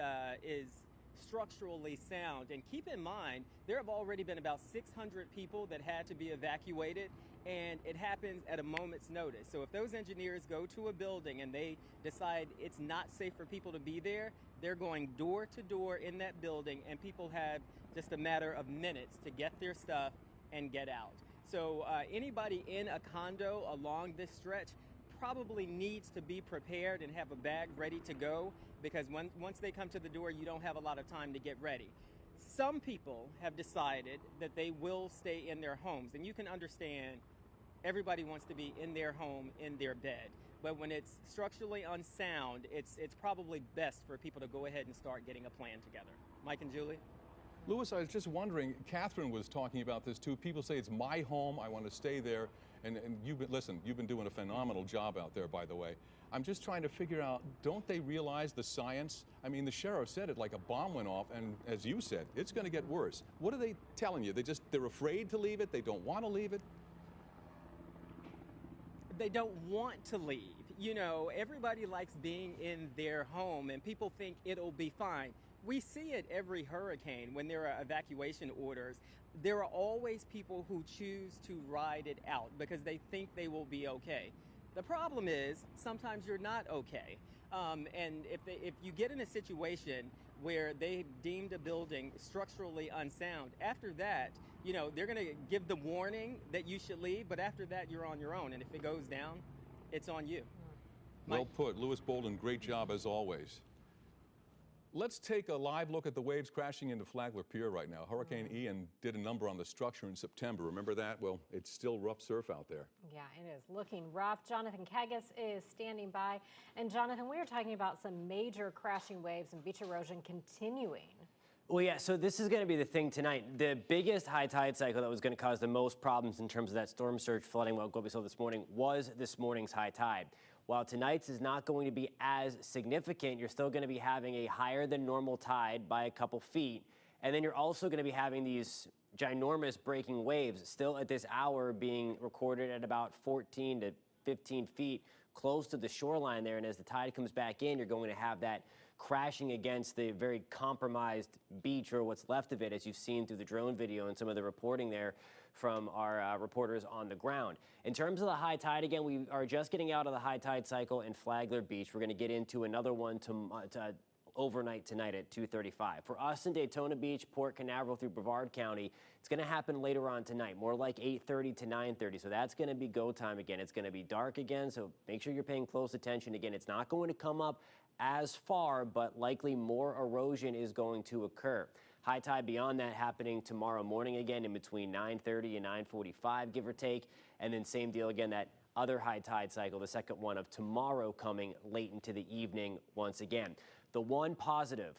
structurally sound. And keep in mind, there have already been about 600 people that had to be evacuated, and it happens at a moment's notice. So if those engineers go to a building and they decide it's not safe for people to be there, they're going door to door in that building, and people have just a matter of minutes to get their stuff and get out. So anybody in a condo along this stretch probably needs to be prepared and have a bag ready to go, because once they come to the door, you don't have a lot of time to get ready. Some people have decided that they will stay in their homes, and you can understand everybody wants to be in their home, in their bed. But when it's structurally unsound, it's probably best for people to go ahead and start getting a plan together. Mike and Julie? Lewis, I was just wondering, Catherine was talking about this too. People say it's my home, I want to stay there. And you've been doing a phenomenal job out there, by the way. I'm just trying to figure out, don't they realize the science? I mean, the sheriff said it like a bomb went off, and as you said, it's going to get worse. What are they telling you? They're afraid to leave it? They don't want to leave it? They don't want to leave. You know, everybody likes being in their home, and people think it'll be fine. We see it every hurricane when there are evacuation orders. There are always people who choose to ride it out because they think they will be okay. The problem is sometimes you're not okay. And if you get in a situation where they deemed a building structurally unsound, after that, you know, they're going to give the warning that you should leave, but after that, you're on your own. And if it goes down, it's on you. Well put. Lewis Bolden, great job as always. Let's take a live look at the waves crashing into Flagler Pier right now. Hurricane Ian did a number on the structure in September. Remember that? Well, it's still rough surf out there. Yeah, it is looking rough. Jonathan Kagas is standing by. And Jonathan, we are talking about some major crashing waves and beach erosion continuing. Well, yeah, so this is going to be the thing tonight. The biggest high tide cycle that was going to cause the most problems in terms of that storm surge flooding, what we saw this morning, was this morning's high tide. While tonight's is not going to be as significant, you're still going to be having a higher than normal tide by a couple feet. And then you're also going to be having these ginormous breaking waves still at this hour being recorded at about 14 to 15 feet close to the shoreline there. And as the tide comes back in, you're going to have that crashing against the very compromised beach, or what's left of it, as you've seen through the drone video and some of the reporting there from our reporters on the ground. In terms of the high tide, again, we are just getting out of the high tide cycle in Flagler Beach. We're going to get into another one overnight tonight at 2:35. For us in Daytona Beach, Port Canaveral through Brevard County, it's going to happen later on tonight, more like 8:30 to 9:30. So that's going to be go time again. It's going to be dark again, so make sure you're paying close attention. Again, it's not going to come up as far, but likely more erosion is going to occur. High tide beyond that happening tomorrow morning again in between 9:30 and 9:45, give or take. And then same deal again, that other high tide cycle, the second one of tomorrow, coming late into the evening once again. The one positive,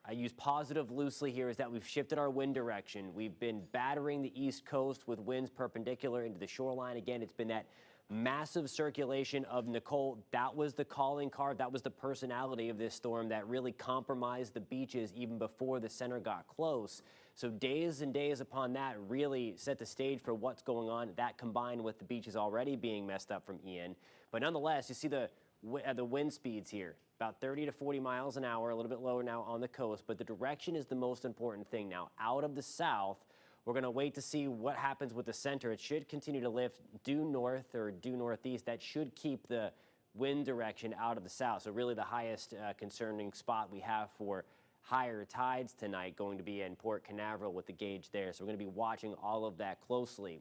I use positive loosely here, is that we've shifted our wind direction. We've been battering the East Coast with winds perpendicular into the shoreline. Again, it's been that massive circulation of Nicole. That was the calling card. That was the personality of this storm that really compromised the beaches even before the center got close. So days and days upon that really set the stage for what's going on. That combined with the beaches already being messed up from Ian. But nonetheless, you see the wind speeds here, about 30 to 40 miles an hour, a little bit lower now on the coast. But the direction is the most important thing. Now, out of the south, we're going to wait to see what happens with the center. It should continue to lift due north or due northeast. That should keep the wind direction out of the south. So really the highest concerning spot we have for higher tides tonight going to be in Port Canaveral with the gauge there. So we're going to be watching all of that closely.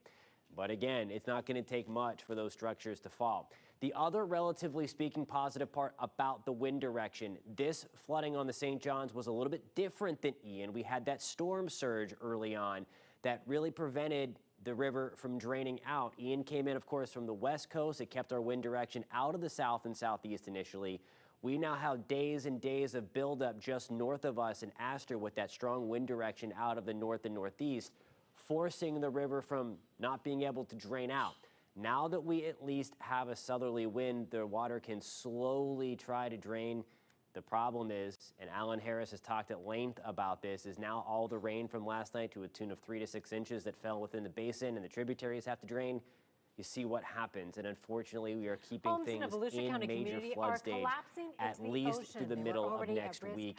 But again, it's not going to take much for those structures to fall. The other, relatively speaking, positive part about the wind direction, this flooding on the St. Johns was a little bit different than Ian. We had that storm surge early on that really prevented the river from draining out. Ian came in, of course, from the west coast. It kept our wind direction out of the south and southeast initially. We now have days and days of buildup just north of us in Astor with that strong wind direction out of the north and northeast, forcing the river from not being able to drain out. Now that we at least have a southerly wind, the water can slowly try to drain. The problem is, and Alan Harris has talked at length about this, is now all the rain from last night to a tune of 3 to 6 inches that fell within the basin and the tributaries have to drain. You see what happens, and unfortunately we are keeping things in major flood stage at least through the middle of next week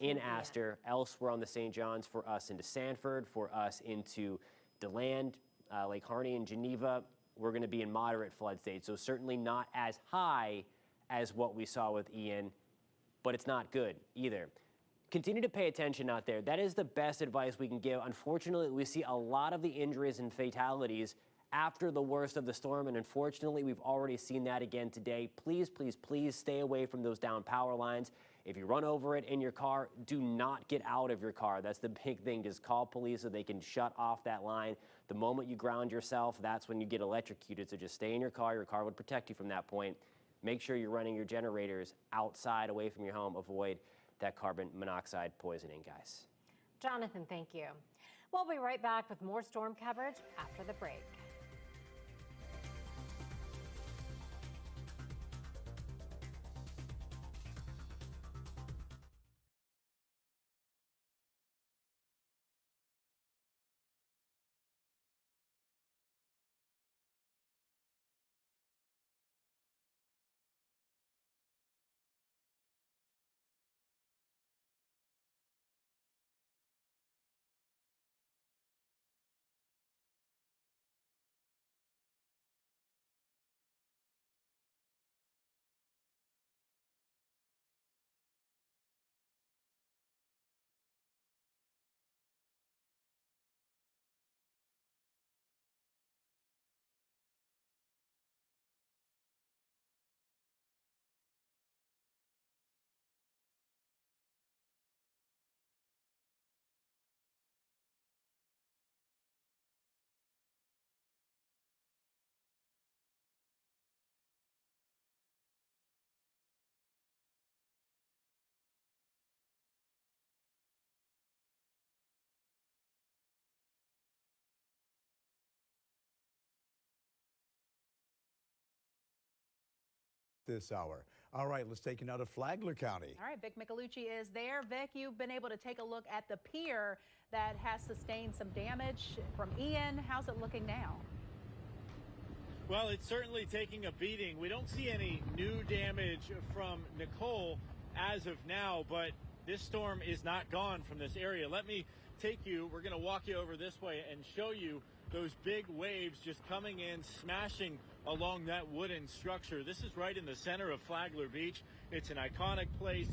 in Astor, elsewhere on the St. Johns, for us into Sanford, for us into DeLand, Lake Harney and Geneva. We're going to be in moderate flood stage, so certainly not as high as what we saw with Ian, but it's not good either. Continue to pay attention out there. That is the best advice we can give. Unfortunately, we see a lot of the injuries and fatalities after the worst of the storm, and unfortunately, we've already seen that again today. Please, please, please stay away from those down power lines. If you run over it in your car, do not get out of your car. That's the big thing. Just call police so they can shut off that line. The moment you ground yourself, that's when you get electrocuted. So just stay in your car. Your car would protect you from that point. Make sure you're running your generators outside, away from your home. Avoid that carbon monoxide poisoning, guys. Jonathan, thank you. We'll be right back with more storm coverage after the break. This hour. All right, let's take you now to Flagler County. All right, Vic Michelucci is there. Vic, you've been able to take a look at the pier that has sustained some damage from Ian. How's it looking now? Well, it's certainly taking a beating. We don't see any new damage from Nicole as of now, but this storm is not gone from this area. Let me take you, we're going to walk you over this way and show you those big waves just coming in, smashing along that wooden structure. This is right in the center of Flagler Beach. It's an iconic place,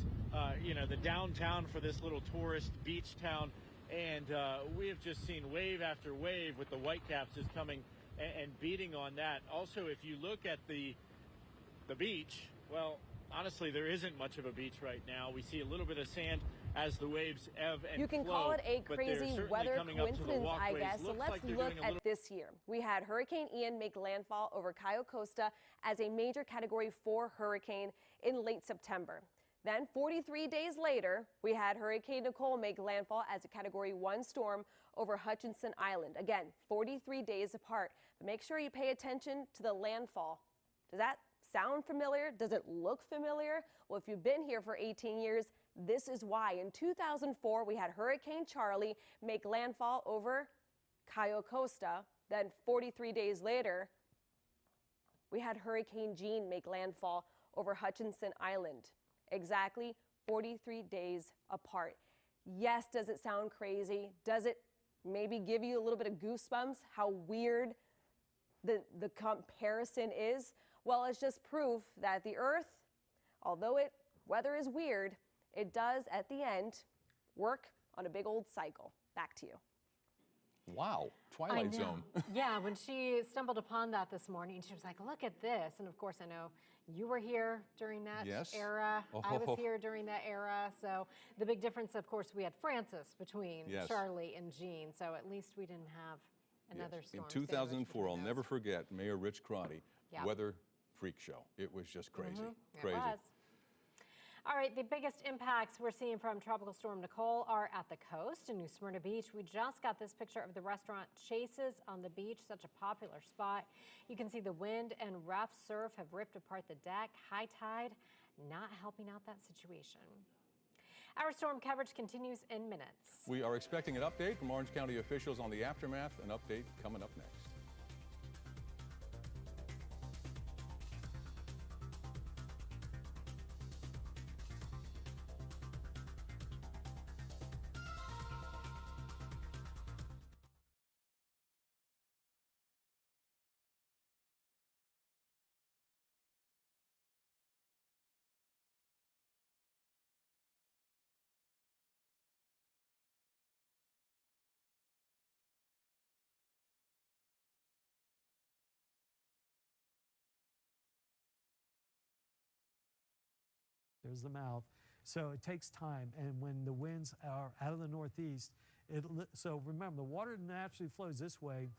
you know, the downtown for this little tourist beach town. And we have just seen wave after wave with the Whitecaps just coming and beating on that. Also, if you look at the beach, well, honestly, there isn't much of a beach right now. We see a little bit of sand as the waves ebb and flow. You can call it a crazy weather coincidence, I guess. So let's look at this year. We had Hurricane Ian make landfall over Cayo Costa as a major Category 4 hurricane in late September. Then 43 days later, we had Hurricane Nicole make landfall as a Category 1 storm over Hutchinson Island. Again, 43 days apart. But make sure you pay attention to the landfall. Does that sound familiar? Does it look familiar? Well, if you've been here for 18 years, this is why. In 2004, we had Hurricane Charlie make landfall over Cayo Costa. Then 43 days later, we had Hurricane Jean make landfall over Hutchinson Island. Exactly 43 days apart. Yes, does it sound crazy? Does it maybe give you a little bit of goosebumps how weird the comparison is? Well, it's just proof that the Earth, although weather is weird, it does at the end work on a big old cycle. Back to you. Wow, Twilight Zone. Yeah, when she stumbled upon that this morning, she was like, look at this. And of course, I know you were here during that era. I was here during that era. So the big difference, of course, we had Francis between Charlie and Jean. So at least we didn't have another storm. In 2004, I'll never forget Mayor Rich Crotty, weather freak show. It was just crazy, crazy. It was. All right, the biggest impacts we're seeing from Tropical Storm Nicole are at the coast in New Smyrna Beach. We just got this picture of the restaurant Chase's on the beach, such a popular spot. You can see the wind and rough surf have ripped apart the deck. High tide not helping out that situation. Our storm coverage continues in minutes. We are expecting an update from Orange County officials on the aftermath. An update coming up next. There's the mouth. So it takes time. And when the winds are out of the northeast, so remember, the water naturally flows this way.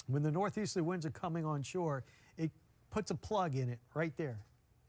When the northeasterly winds are coming on shore, it puts a plug in it right there.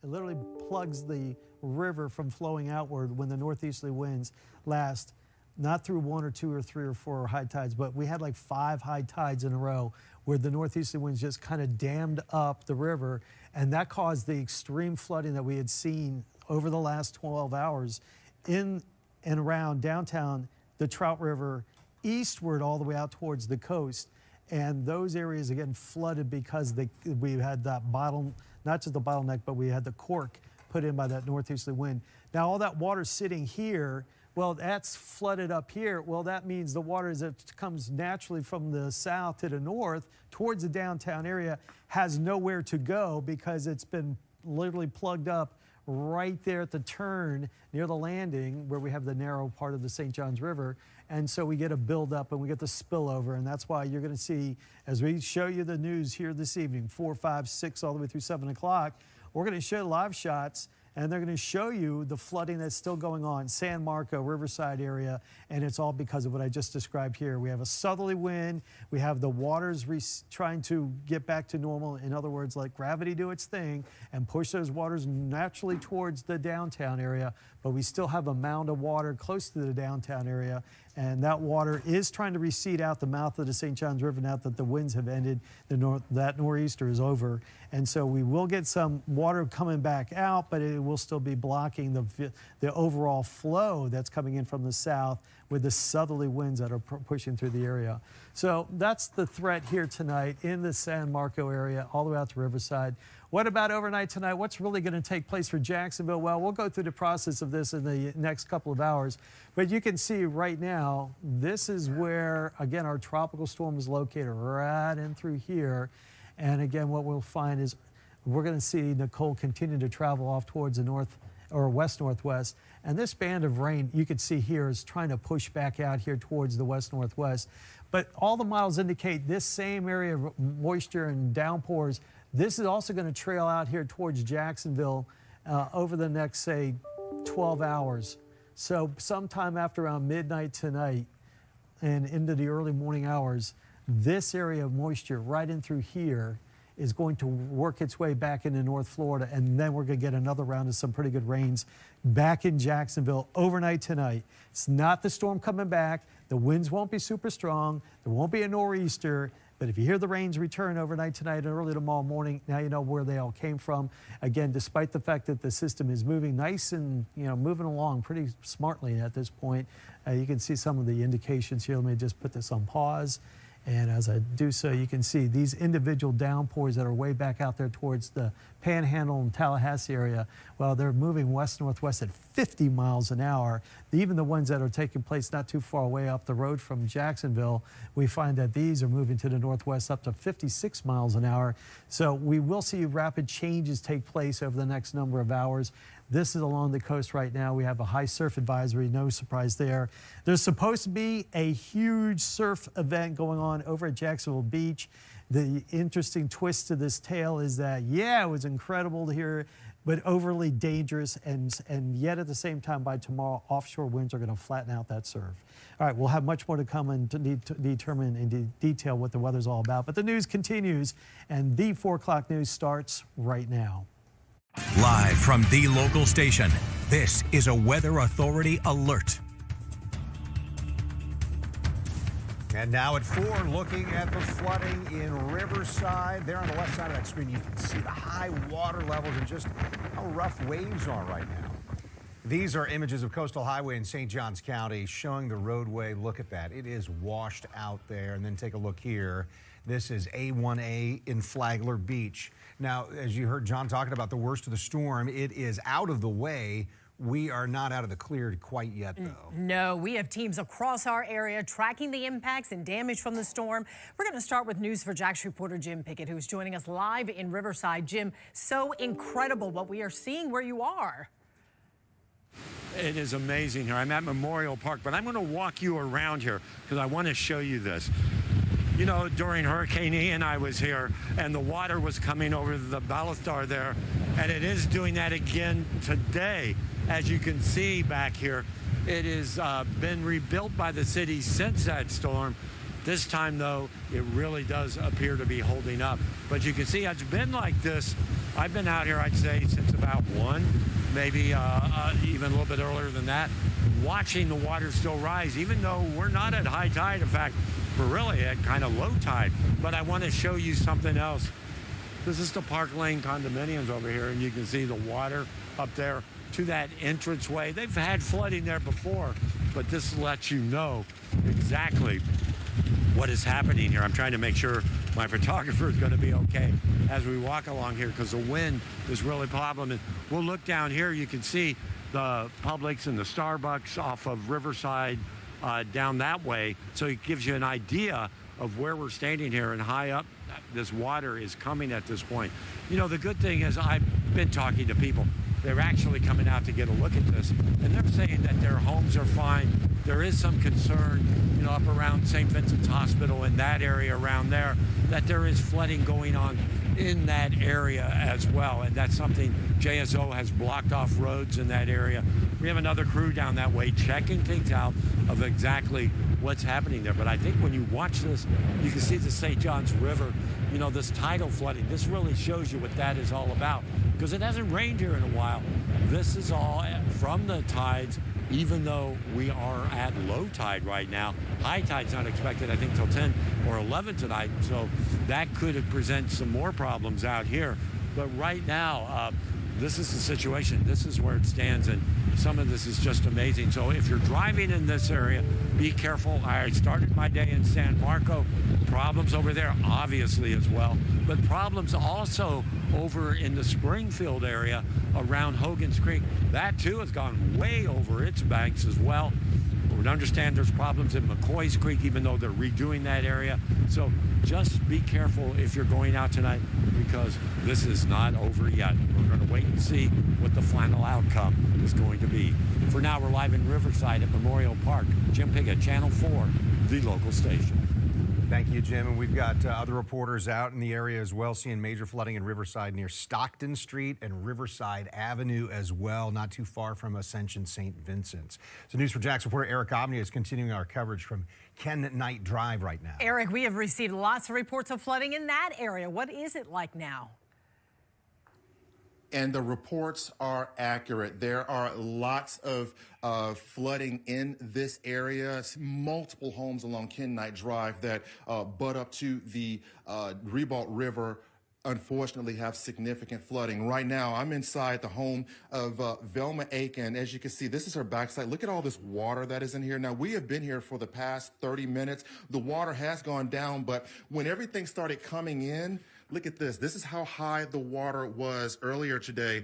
It literally plugs the river from flowing outward when the northeasterly winds last, not through 1 or 2 or 3 or 4 high tides, but we had like 5 high tides in a row where the northeasterly winds just kind of dammed up the river, and that caused the extreme flooding that we had seen over the last 12 hours in and around downtown, the Trout River, eastward all the way out towards the coast. And those areas again flooded because we had that not just the bottleneck, but we had the cork put in by that northeasterly wind. Now all that water sitting here, well, that's flooded up here. Well, that means the water that comes naturally from the south to the north towards the downtown area has nowhere to go because it's been literally plugged up right there at the turn near the landing where we have the narrow part of the St. Johns River. And so we get a buildup and we get the spillover. And that's why you're going to see, as we show you the news here this evening, 4, 5, 6, all the way through 7 o'clock, we're going to show live shots. And they're going to show you the flooding that's still going on, San Marco, Riverside area, and it's all because of what I just described here. We have a southerly wind. We have the waters trying to get back to normal. In other words, let gravity do its thing and push those waters naturally towards the downtown area. But we still have a mound of water close to the downtown area. And that water is trying to recede out the mouth of the St. Johns River now that the winds have ended. That nor'easter is over. And so we will get some water coming back out, but it will still be blocking the overall flow that's coming in from the south with the southerly winds that are pushing through the area. So that's the threat here tonight in the San Marco area, all the way out to Riverside. What about overnight tonight? What's really going to take place for Jacksonville? Well, we'll go through the process of this in the next couple of hours. But you can see right now, this is where, again, our tropical storm is located right in through here. And again, what we'll find is we're going to see Nicole continue to travel off towards the north or west-northwest. And this band of rain you can see here is trying to push back out here towards the west-northwest. But all the models indicate this same area of moisture and downpours. This is also going to trail out here towards Jacksonville over the next, say, 12 hours. So sometime after around midnight tonight and into the early morning hours, this area of moisture right in through here is going to work its way back into North Florida, and then we're going to get another round of some pretty good rains back in Jacksonville overnight tonight. It's not the storm coming back. The winds won't be super strong. There won't be a nor'easter. But if you hear the rains return overnight tonight and early tomorrow morning, now you know where they all came from. Again, despite the fact that the system is moving nice and, moving along pretty smartly at this point, you can see some of the indications here. Let me just put this on pause. And as I do so, you can see these individual downpours that are way back out there towards the Panhandle and Tallahassee area. Well, they're moving west-northwest at 50 miles an hour. Even the ones that are taking place not too far away up the road from Jacksonville, we find that these are moving to the northwest up to 56 miles an hour. So we will see rapid changes take place over the next number of hours. This is along the coast right now. We have a high surf advisory, no surprise there. There's supposed to be a huge surf event going on over at Jacksonville Beach. The interesting twist to this tale is that, yeah, it was incredible to hear, but overly dangerous, and yet at the same time, by tomorrow, offshore winds are going to flatten out that surf. All right, we'll have much more to come and to determine in detail what the weather's all about. But the news continues, and the 4 o'clock news starts right now. Live from the local station, this is a Weather Authority alert. And now at 4, looking at the flooding in Riverside. There on the left side of that screen, you can see the high water levels and just how rough waves are right now. These are images of Coastal Highway in St. Johns County showing the roadway. Look at that. It is washed out there. And then take a look here. This is A1A in Flagler Beach. Now, as you heard John talking about the worst of the storm, it is out of the way. We are not out of the clear quite yet, though. No, we have teams across our area tracking the impacts and damage from the storm. We're going to start with News4Jax reporter Jim Pickett, who's joining us live in Riverside. Jim, so incredible what we are seeing where you are. It is amazing here. I'm at Memorial Park, but I'm going to walk you around here because I want to show you this. You know, during Hurricane Ian, I was here, and the water was coming over the Palatka there, and it is doing that again today. As you can see back here, it has been rebuilt by the city since that storm. This time, though, it really does appear to be holding up. But you can see it's been like this. I've been out here, I'd say, since about 1, maybe even a little bit earlier than that, watching the water still rise, even though we're not at high tide. In fact, we're really at kind of low tide. But I want to show you something else. This is the Park Lane condominiums over here, and you can see the water up there to that entranceway. They've had flooding there before, but this lets you know exactly what is happening here. I'm trying to make sure my photographer is going to be okay as we walk along here because the wind is really a problem. And we'll look down here. You can see the Publix and the Starbucks off of Riverside down that way. So it gives you an idea of where we're standing here and high up. This water is coming at this point. You know, the good thing is I've been talking to people. They're actually coming out to get a look at this, and they're saying that their homes are fine. There is some concern, you know, up around St. Vincent's Hospital in that area around there, that there is flooding going on in that area as well, and that's something JSO has blocked off roads in that area. We have another crew down that way checking things out of exactly what's happening there. But I think when you watch this, you can see the St. Johns River, you know, this tidal flooding. This really shows you what that is all about because it hasn't rained here in a while. This is all from the tides, even though we are at low tide right now. High tide's not expected, I think, till 10 or 11 tonight. So that could present some more problems out here. But right now, this is the situation. This is where it stands, and some of this is just amazing. So if you're driving in this area, be careful. I started my day in San Marco. Problems over there, obviously, as well. But problems also over in the Springfield area around Hogan's Creek. That, too, has gone way over its banks as well. We understand there's problems in McCoy's Creek, even though they're redoing that area. So just be careful if you're going out tonight because this is not over yet. We're going to wait and see what the final outcome is going to be. For now, we're live in Riverside at Memorial Park. Jim Pickett, Channel 4, the local station. Thank you, Jim. And we've got other reporters out in the area as well, seeing major flooding in Riverside near Stockton Street and Riverside Avenue as well, not too far from Ascension St. Vincent's. So News for Jax reporter Eric Omni is continuing our coverage from Ken Knight Drive right now. Eric, we have received lots of reports of flooding in that area. What is it like now? And the reports are accurate. There are lots of flooding in this area. Multiple homes along Ken Knight Drive that butt up to the Ribault River unfortunately have significant flooding. Right now, I'm inside the home of Velma Aiken. As you can see, this is her backside. Look at all this water that is in here. Now, we have been here for the past 30 minutes. The water has gone down, but when everything started coming in, look at this. This is how high the water was earlier today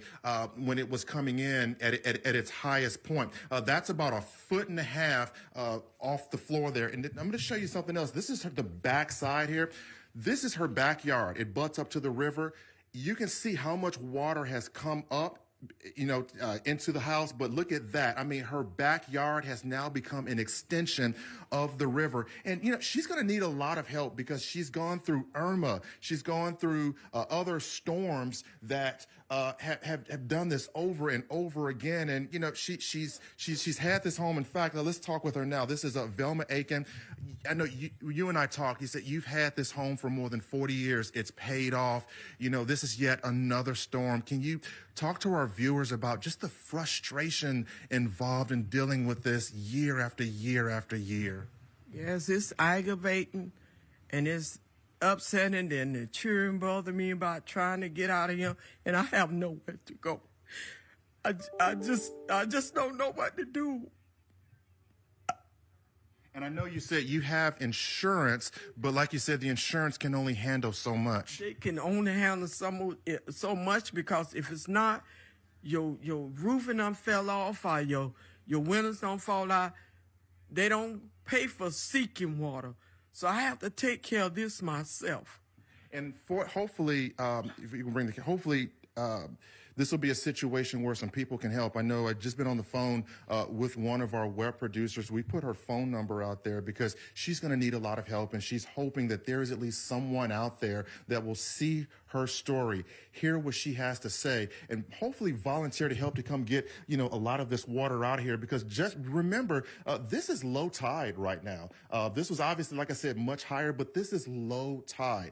when it was coming in at its highest point. That's about 1.5 feet off the floor there. And I'm going to show you something else. This is the back side here. This is her backyard. It butts up to the river. You can see how much water has come up, into the house. But look at that. I mean, her backyard has now become an extension of the river. And, she's going to need a lot of help because she's gone through Irma. She's gone through other storms that have done this over and over again. And, she's had this home. In fact, let's talk with her now. This is Velma Aiken. I know you and I talked. You said you've had this home for more than 40 years. It's paid off. This is yet another storm. Can you talk to our viewers about just the frustration involved in dealing with this year after year after year? Yes, it's aggravating and it's upsetting, and the children bother me about trying to get out of here, and I have nowhere to go. I just don't know what to do. And I know you said you have insurance, but like you said, the insurance can only handle so much. They can only handle so much because if it's not, your roofing done fell off or your windows don't fall out, they don't pay for seeking water. So I have to take care of this myself. And hopefully, if you can bring this will be a situation where some people can help. I know I've just been on the phone with one of our web producers. We put her phone number out there because she's going to need a lot of help, and she's hoping that there is at least someone out there that will see her story, hear what she has to say, and hopefully volunteer to help to come get, a lot of this water out of here. Because just remember, this is low tide right now. This was obviously, like I said, much higher, but this is low tide.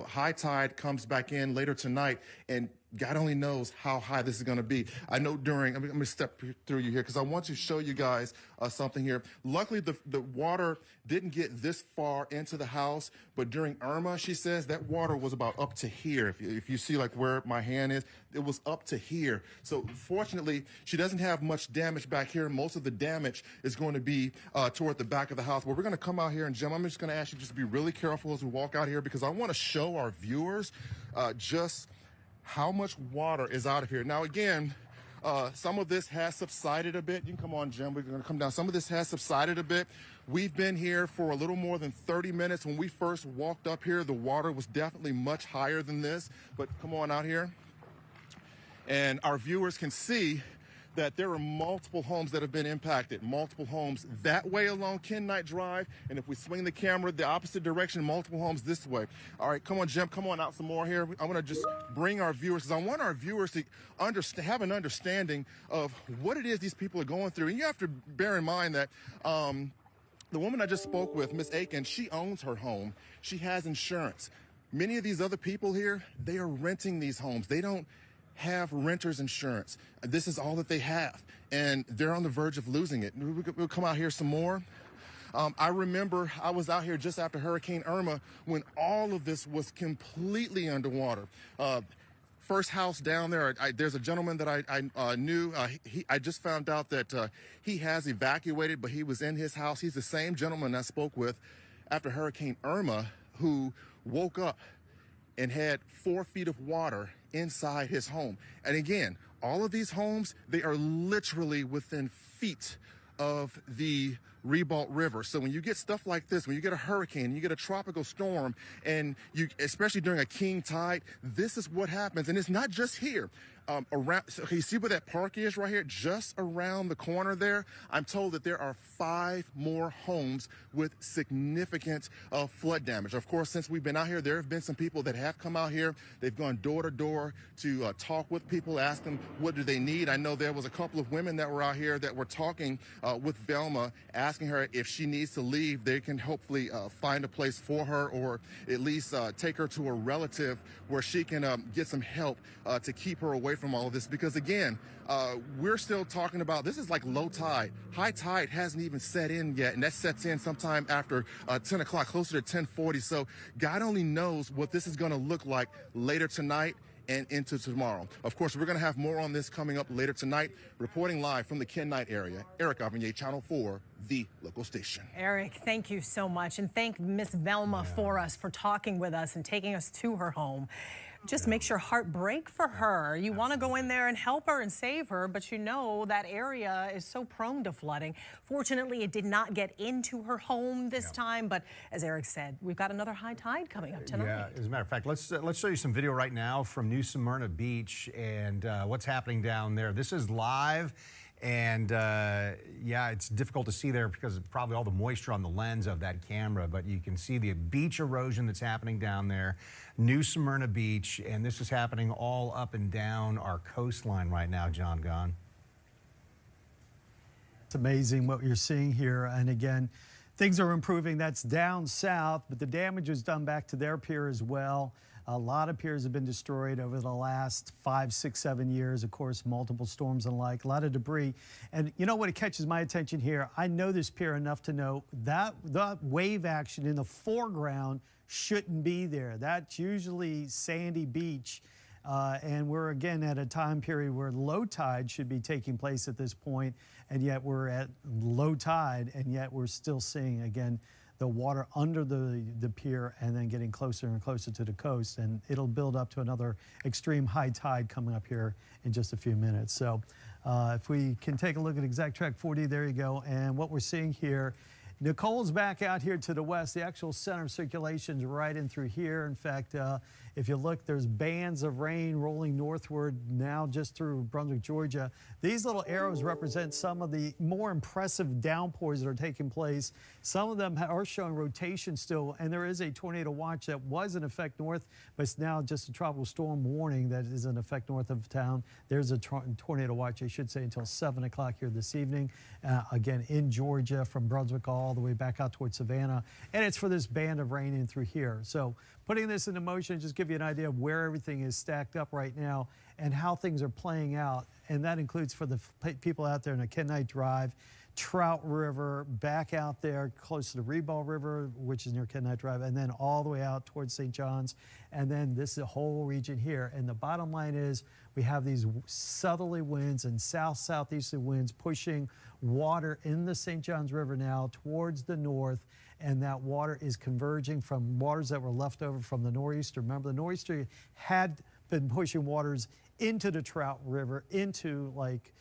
High tide comes back in later tonight, and God only knows how high this is going to be. I know I'm going to step through you here because I want to show you guys something here. Luckily, the water didn't get this far into the house, but during Irma, she says that water was about up to here. If you see like where my hand is, it was up to here. So fortunately, she doesn't have much damage back here. Most of the damage is going to be toward the back of the house. But we're going to come out here, and Jim, I'm just going to ask you just to be really careful as we walk out here because I want to show our viewers just how much water is out of here. Now, again, some of this has subsided a bit. You can come on, Jim. We're going to come down. Some of this has subsided a bit. We've been here for a little more than 30 minutes. When we first walked up here, the water was definitely much higher than this. But come on out here. And our viewers can see that there are multiple homes that have been impacted, multiple homes that way along Ken Knight Drive. And if we swing the camera the opposite direction, multiple homes this way. All right, come on, Jim, come on out some more here. I want to just bring our viewers, because I want our viewers to have an understanding of what it is these people are going through. And you have to bear in mind that the woman I just spoke with, Miss Aiken, she owns her home. She has insurance. Many of these other people here, they are renting these homes. They don't have renter's insurance. This is all that they have, and they're on the verge of losing it. We'll come out here some more. I remember I was out here just after Hurricane Irma when all of this was completely underwater. First house down there, there's a gentleman that I knew. I just found out that he has evacuated, but he was in his house. He's the same gentleman I spoke with after Hurricane Irma who woke up and had 4 feet of water inside his home. And again, all of these homes, they are literally within feet of the Ribault River. So when you get stuff like this, when you get a hurricane, you get a tropical storm, and you, especially during a king tide, this is what happens. And it's not just here. Around, so you see where that park is right here, just around the corner there? I'm told that there are 5 more homes with significant flood damage. Of course, since we've been out here, there have been some people that have come out here. They've gone door to door to talk with people, ask them what do they need. I know there was a couple of women that were out here that were talking with Velma, asking her if she needs to leave, they can hopefully find a place for her, or at least take her to a relative where she can get some help to keep her away from all of this. Because again, we're still talking about, this is like low tide. High tide hasn't even set in yet, and that sets in sometime after 10 o'clock, closer to 10:40. So God only knows what this is going to look like later tonight and into tomorrow. Of course, we're going to have more on this coming up later tonight. Reporting live from the Ken Knight area, Eric Avignon, Channel 4, the local station. Eric, thank you so much. And thank Miss Velma for us, for talking with us and taking us to her home. Just makes your heart break for her. You want to go in there and help her and save her, but you know that area is so prone to flooding. Fortunately, it did not get into her home this time, but as Eric said, we've got another high tide coming up tonight. Yeah, as a matter of fact, let's show you some video right now from New Smyrna Beach and what's happening down there. This is live. And yeah, it's difficult to see there because of probably all the moisture on the lens of that camera, but you can see the beach erosion that's happening down there, New Smyrna Beach, and this is happening all up and down our coastline right now, John Gahn. It's amazing what you're seeing here. And again, things are improving. That's down south, but the damage was done back to their pier as well. A lot of piers have been destroyed over the last 5, 6, 7 years. Of course, multiple storms and like, a lot of debris. And you know what catches my attention here? I know this pier enough to know that the wave action in the foreground shouldn't be there. That's usually sandy beach. And we're again at a time period where low tide should be taking place at this point, and yet we're at low tide, and yet we're still seeing again the water under the pier and then getting closer and closer to the coast, and it'll build up to another extreme high tide coming up here in just a few minutes. So if we can take a look at Exact Track 40, there you go. And what we're seeing here, Nicole's back out here to the west. The actual center of circulation is right in through here. In fact, if you look, there's bands of rain rolling northward now just through Brunswick, Georgia. These little arrows represent some of the more impressive downpours that are taking place. Some of them are showing rotation still, and there is a tornado watch that was in effect north, but it's now just a tropical storm warning that is in effect north of town. There's a tornado watch, I should say, until 7 o'clock here this evening. Again, in Georgia, from Brunswick all the way back out towards Savannah, and it's for this band of rain in through here. So putting this into motion, just give you an idea of where everything is stacked up right now and how things are playing out. And that includes for the people out there in the Ken Knight Drive, Trout River, back out there close to the Ribault River, which is near Ken Knight Drive, and then all the way out towards St. John's. And then this is the whole region here. And the bottom line is we have these southerly winds and southeasterly winds pushing water in the St. John's River now towards the north. And that water is converging from waters that were left over from the nor'easter. Remember, the nor'easter had been pushing waters into the Trout River, into like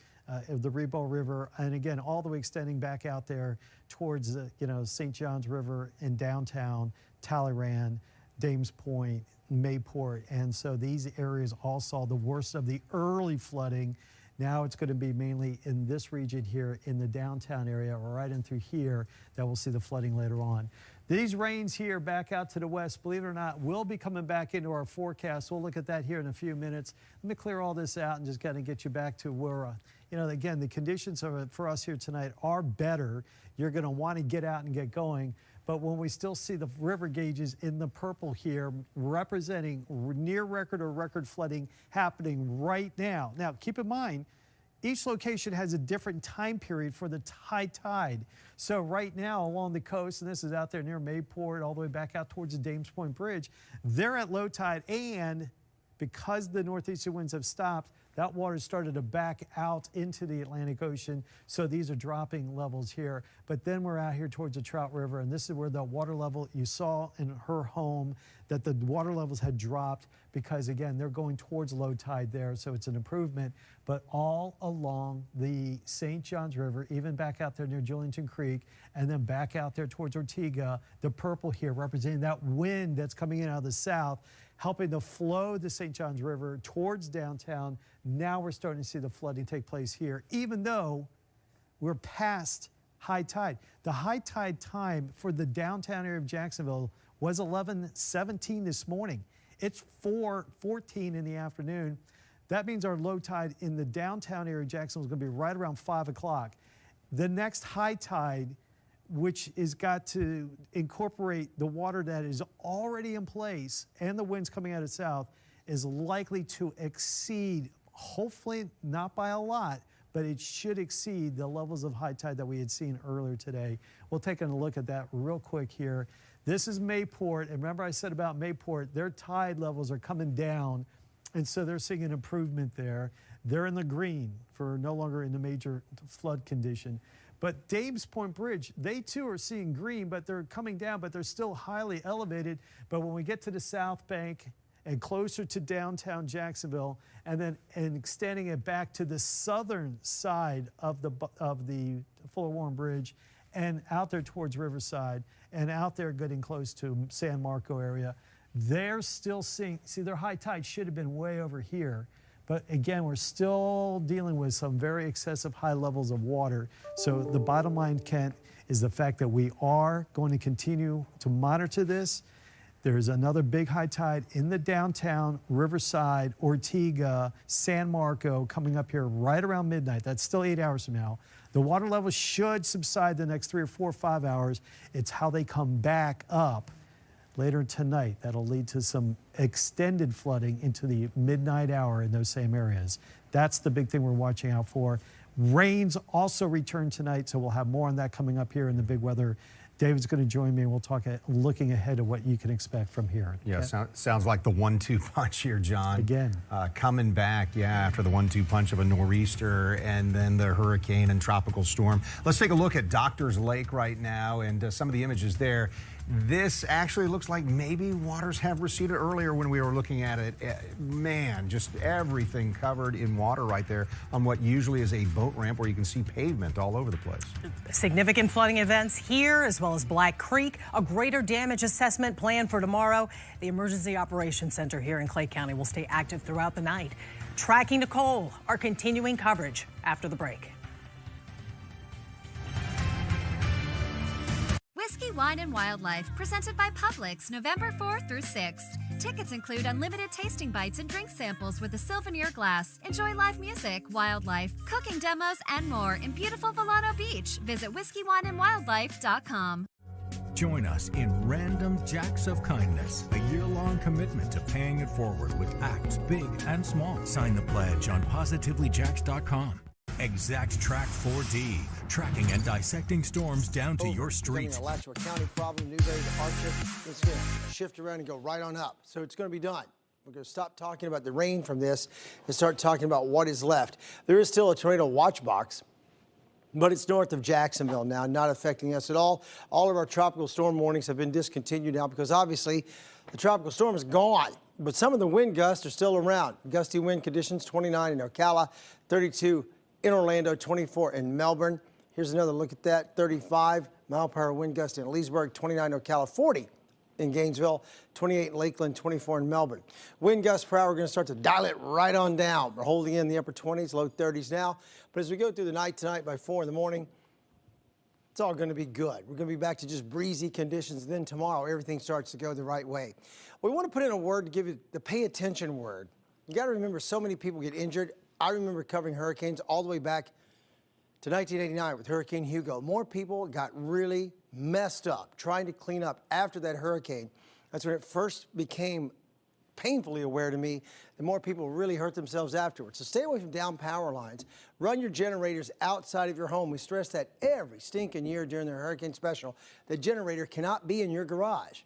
the Ribault River, and again, all the way extending back out there towards the, St. John's River in downtown, Talleyrand, Dames Point, Mayport. And so these areas all saw the worst of the early flooding. Now it's going to be mainly in this region here in the downtown area, right in through here, that we'll see the flooding later on. These rains here back out to the west, believe it or not, will be coming back into our forecast. We'll look at that here in a few minutes. Let me clear all this out and just kind of get you back to where, again, the conditions for us here tonight are better. You're going to want to get out and get going. But when we still see the river gauges in the purple here representing near record or record flooding happening right now. Now, keep in mind, each location has a different time period for the high tide. So right now along the coast, and this is out there near Mayport, all the way back out towards the Dames Point Bridge, they're at low tide, and because the northeastern winds have stopped, that water started to back out into the Atlantic Ocean, so these are dropping levels here. But then we're out here towards the Trout River, and this is where the water level, you saw in her home that the water levels had dropped because, again, they're going towards low tide there, so it's an improvement. But all along the St. Johns River, even back out there near Julington Creek, and then back out there towards Ortega, the purple here representing that wind that's coming in out of the south, helping to flow the St. Johns River towards downtown. Now we're starting to see the flooding take place here, even though we're past high tide. The high tide time for the downtown area of Jacksonville was 11:17 this morning. It's 4:14 in the afternoon. That means our low tide in the downtown area of Jacksonville is going to be right around 5 o'clock. The next high tide, which is got to incorporate the water that is already in place and the winds coming out of the south, is likely to exceed, hopefully not by a lot, but it should exceed the levels of high tide that we had seen earlier today. We'll take a look at that real quick here. This is Mayport, and remember I said about Mayport, their tide levels are coming down, and so they're seeing an improvement there. They're in the green for no longer in the major flood condition. But Dames Point Bridge, they too are seeing green, but they're coming down, but they're still highly elevated. But when we get to the South Bank and closer to downtown Jacksonville, and then extending it back to the southern side of the Fuller Warren Bridge, and out there towards Riverside, and out there getting close to San Marco area, they're still seeing, see, their high tide should have been way over here. But again, we're still dealing with some very excessive high levels of water. So the bottom line, Kent, is the fact that we are going to continue to monitor this. There's another big high tide in the downtown, Riverside, Ortega, San Marco coming up here right around midnight. That's still 8 hours from now. The water level should subside the next 3 or 4 or 5 hours. It's how they come back up later tonight that'll lead to some extended flooding into the midnight hour in those same areas. That's the big thing we're watching out for. Rains also return tonight, so we'll have more on that coming up here in the big weather. David's going to join me, and we'll talk looking ahead at what you can expect from here. Yeah, sounds like the 1-2 punch here, John. Again. Coming back, after the 1-2 punch of a nor'easter and then the hurricane and tropical storm. Let's take a look at Doctors Lake right now and some of the images there. This actually looks like maybe waters have receded. Earlier when we were looking at it, man, just everything covered in water right there on what usually is a boat ramp where you can see pavement all over the place. Significant flooding events here as well as Black Creek. A greater damage assessment planned for tomorrow. The Emergency Operations Center here in Clay County will stay active throughout the night. Tracking Nicole, our continuing coverage after the break. Whiskey, Wine, and Wildlife, presented by Publix, November 4th through 6th. Tickets include unlimited tasting bites and drink samples with a souvenir glass. Enjoy live music, wildlife, cooking demos, and more in beautiful Volano Beach. Visit whiskeywineandwildlife.com. Join us in Random Jacks of Kindness, a year-long commitment to paying it forward with acts big and small. Sign the pledge on PositivelyJacks.com. Exact Track 4D, tracking and dissecting storms down to your street. Alachua County problem, Newberry to Archer. It's going to shift around and go right on up. So it's going to be done. We're going to stop talking about the rain from this and start talking about what is left. There is still a tornado watch box, but it's north of Jacksonville now, not affecting us at all. All of our tropical storm warnings have been discontinued now because obviously the tropical storm is gone. But some of the wind gusts are still around. Gusty wind conditions, 29 in Ocala, 32 in Orlando, 24 in Melbourne. Here's another look at that. 35 mile per hour wind gust in Leesburg, 29 in Ocala, 40 in Gainesville, 28 in Lakeland, 24 in Melbourne. Wind gusts per hour, we're going to start to dial it right on down. We're holding in the upper 20s, low 30s now. But as we go through the night tonight by 4 in the morning, it's all going to be good. We're going to be back to just breezy conditions. And then tomorrow, everything starts to go the right way. We want to put in a word to give you the pay attention word. You got to remember, so many people get injured. I remember covering hurricanes all the way back to 1989 with Hurricane Hugo. More people got really messed up trying to clean up after that hurricane. That's when it first became painfully aware to me that more people really hurt themselves afterwards. So stay away from down power lines. Run your generators outside of your home. We stress that every stinking year during the hurricane special. The generator cannot be in your garage.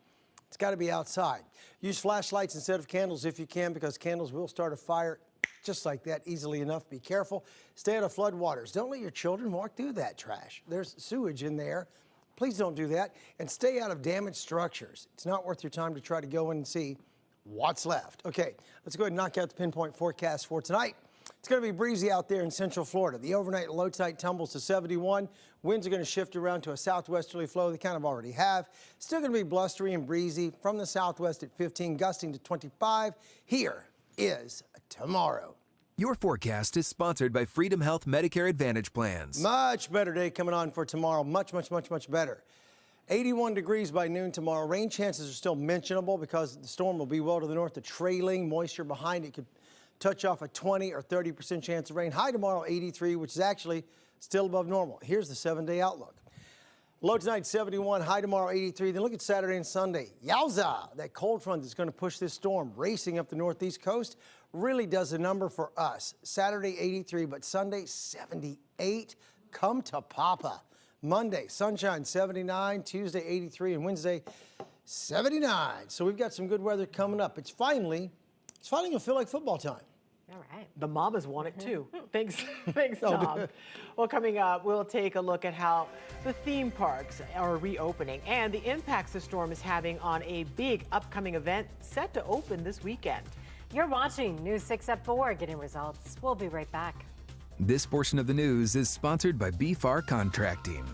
It's got to be outside. Use flashlights instead of candles if you can, because candles will start a fire just like that, easily enough. Be careful. Stay out of flood waters. Don't let your children walk through that trash. There's sewage in there. Please don't do that. And stay out of damaged structures. It's not worth your time to try to go in and see what's left. Okay, let's go ahead and knock out the pinpoint forecast for tonight. It's going to be breezy out there in Central Florida. The overnight low tide tumbles to 71. Winds are going to shift around to a southwesterly flow. They kind of already have. Still going to be blustery and breezy from the southwest at 15, gusting to 25. Here is tomorrow. Your forecast is sponsored by Freedom Health Medicare Advantage plans. Much better day coming on for tomorrow. Much better. 81 degrees by noon tomorrow. Rain chances are still mentionable because the storm will be well to the north. The trailing moisture behind it could touch off a 20 or 30% chance of rain. High tomorrow, 83, which is actually still above normal. Here's the 7-day outlook. Low tonight, 71. High tomorrow, 83. Then look at Saturday and Sunday. Yowza! That cold front that's going to push this storm racing up the northeast coast really does a number for us. Saturday, 83, but Sunday, 78. Come to Papa. Monday, sunshine, 79. Tuesday, 83. And Wednesday, 79. So we've got some good weather coming up. It's finally going to feel like football time. All right. The Mamas want it too. Thanks, Tom. Well, coming up, we'll take a look at how the theme parks are reopening and the impacts the storm is having on a big upcoming event set to open this weekend. You're watching News 6 at 4, getting results. We'll be right back. This portion of the news is sponsored by BFAR Contracting.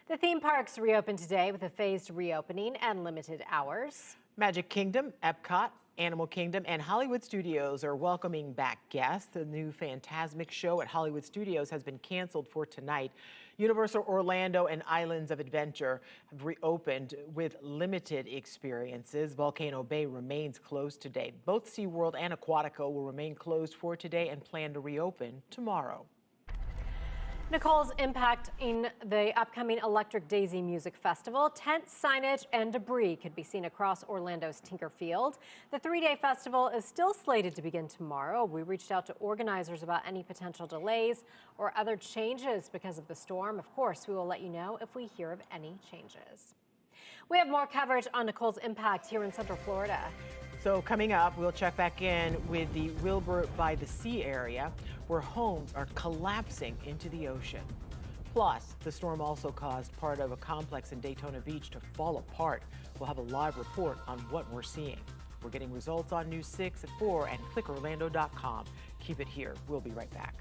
The theme parks reopened today with a phased reopening and limited hours. Magic Kingdom, Epcot, Animal Kingdom, and Hollywood Studios are welcoming back guests. The new Phantasmic show at Hollywood Studios has been canceled for tonight. Universal Orlando and Islands of Adventure have reopened with limited experiences. Volcano Bay remains closed today. Both SeaWorld and Aquatica will remain closed for today and plan to reopen tomorrow. NICOLE's impacting the upcoming Electric Daisy Music Festival. Tent signage and debris could be seen across Orlando's Tinker Field. The three-day festival is still slated to begin tomorrow. We reached out to organizers about any potential delays or other changes because of the storm. Of course, we will let you know if we hear of any changes. We have more coverage on NICOLE's impact here in Central Florida. So coming up, we'll check back in with the Wilbur by the Sea area, where homes are collapsing into the ocean. Plus, the storm also caused part of a complex in Daytona Beach to fall apart. We'll have a live report on what we're seeing. We're getting results on News 6 at 4 and clickorlando.com. Keep it here. We'll be right back.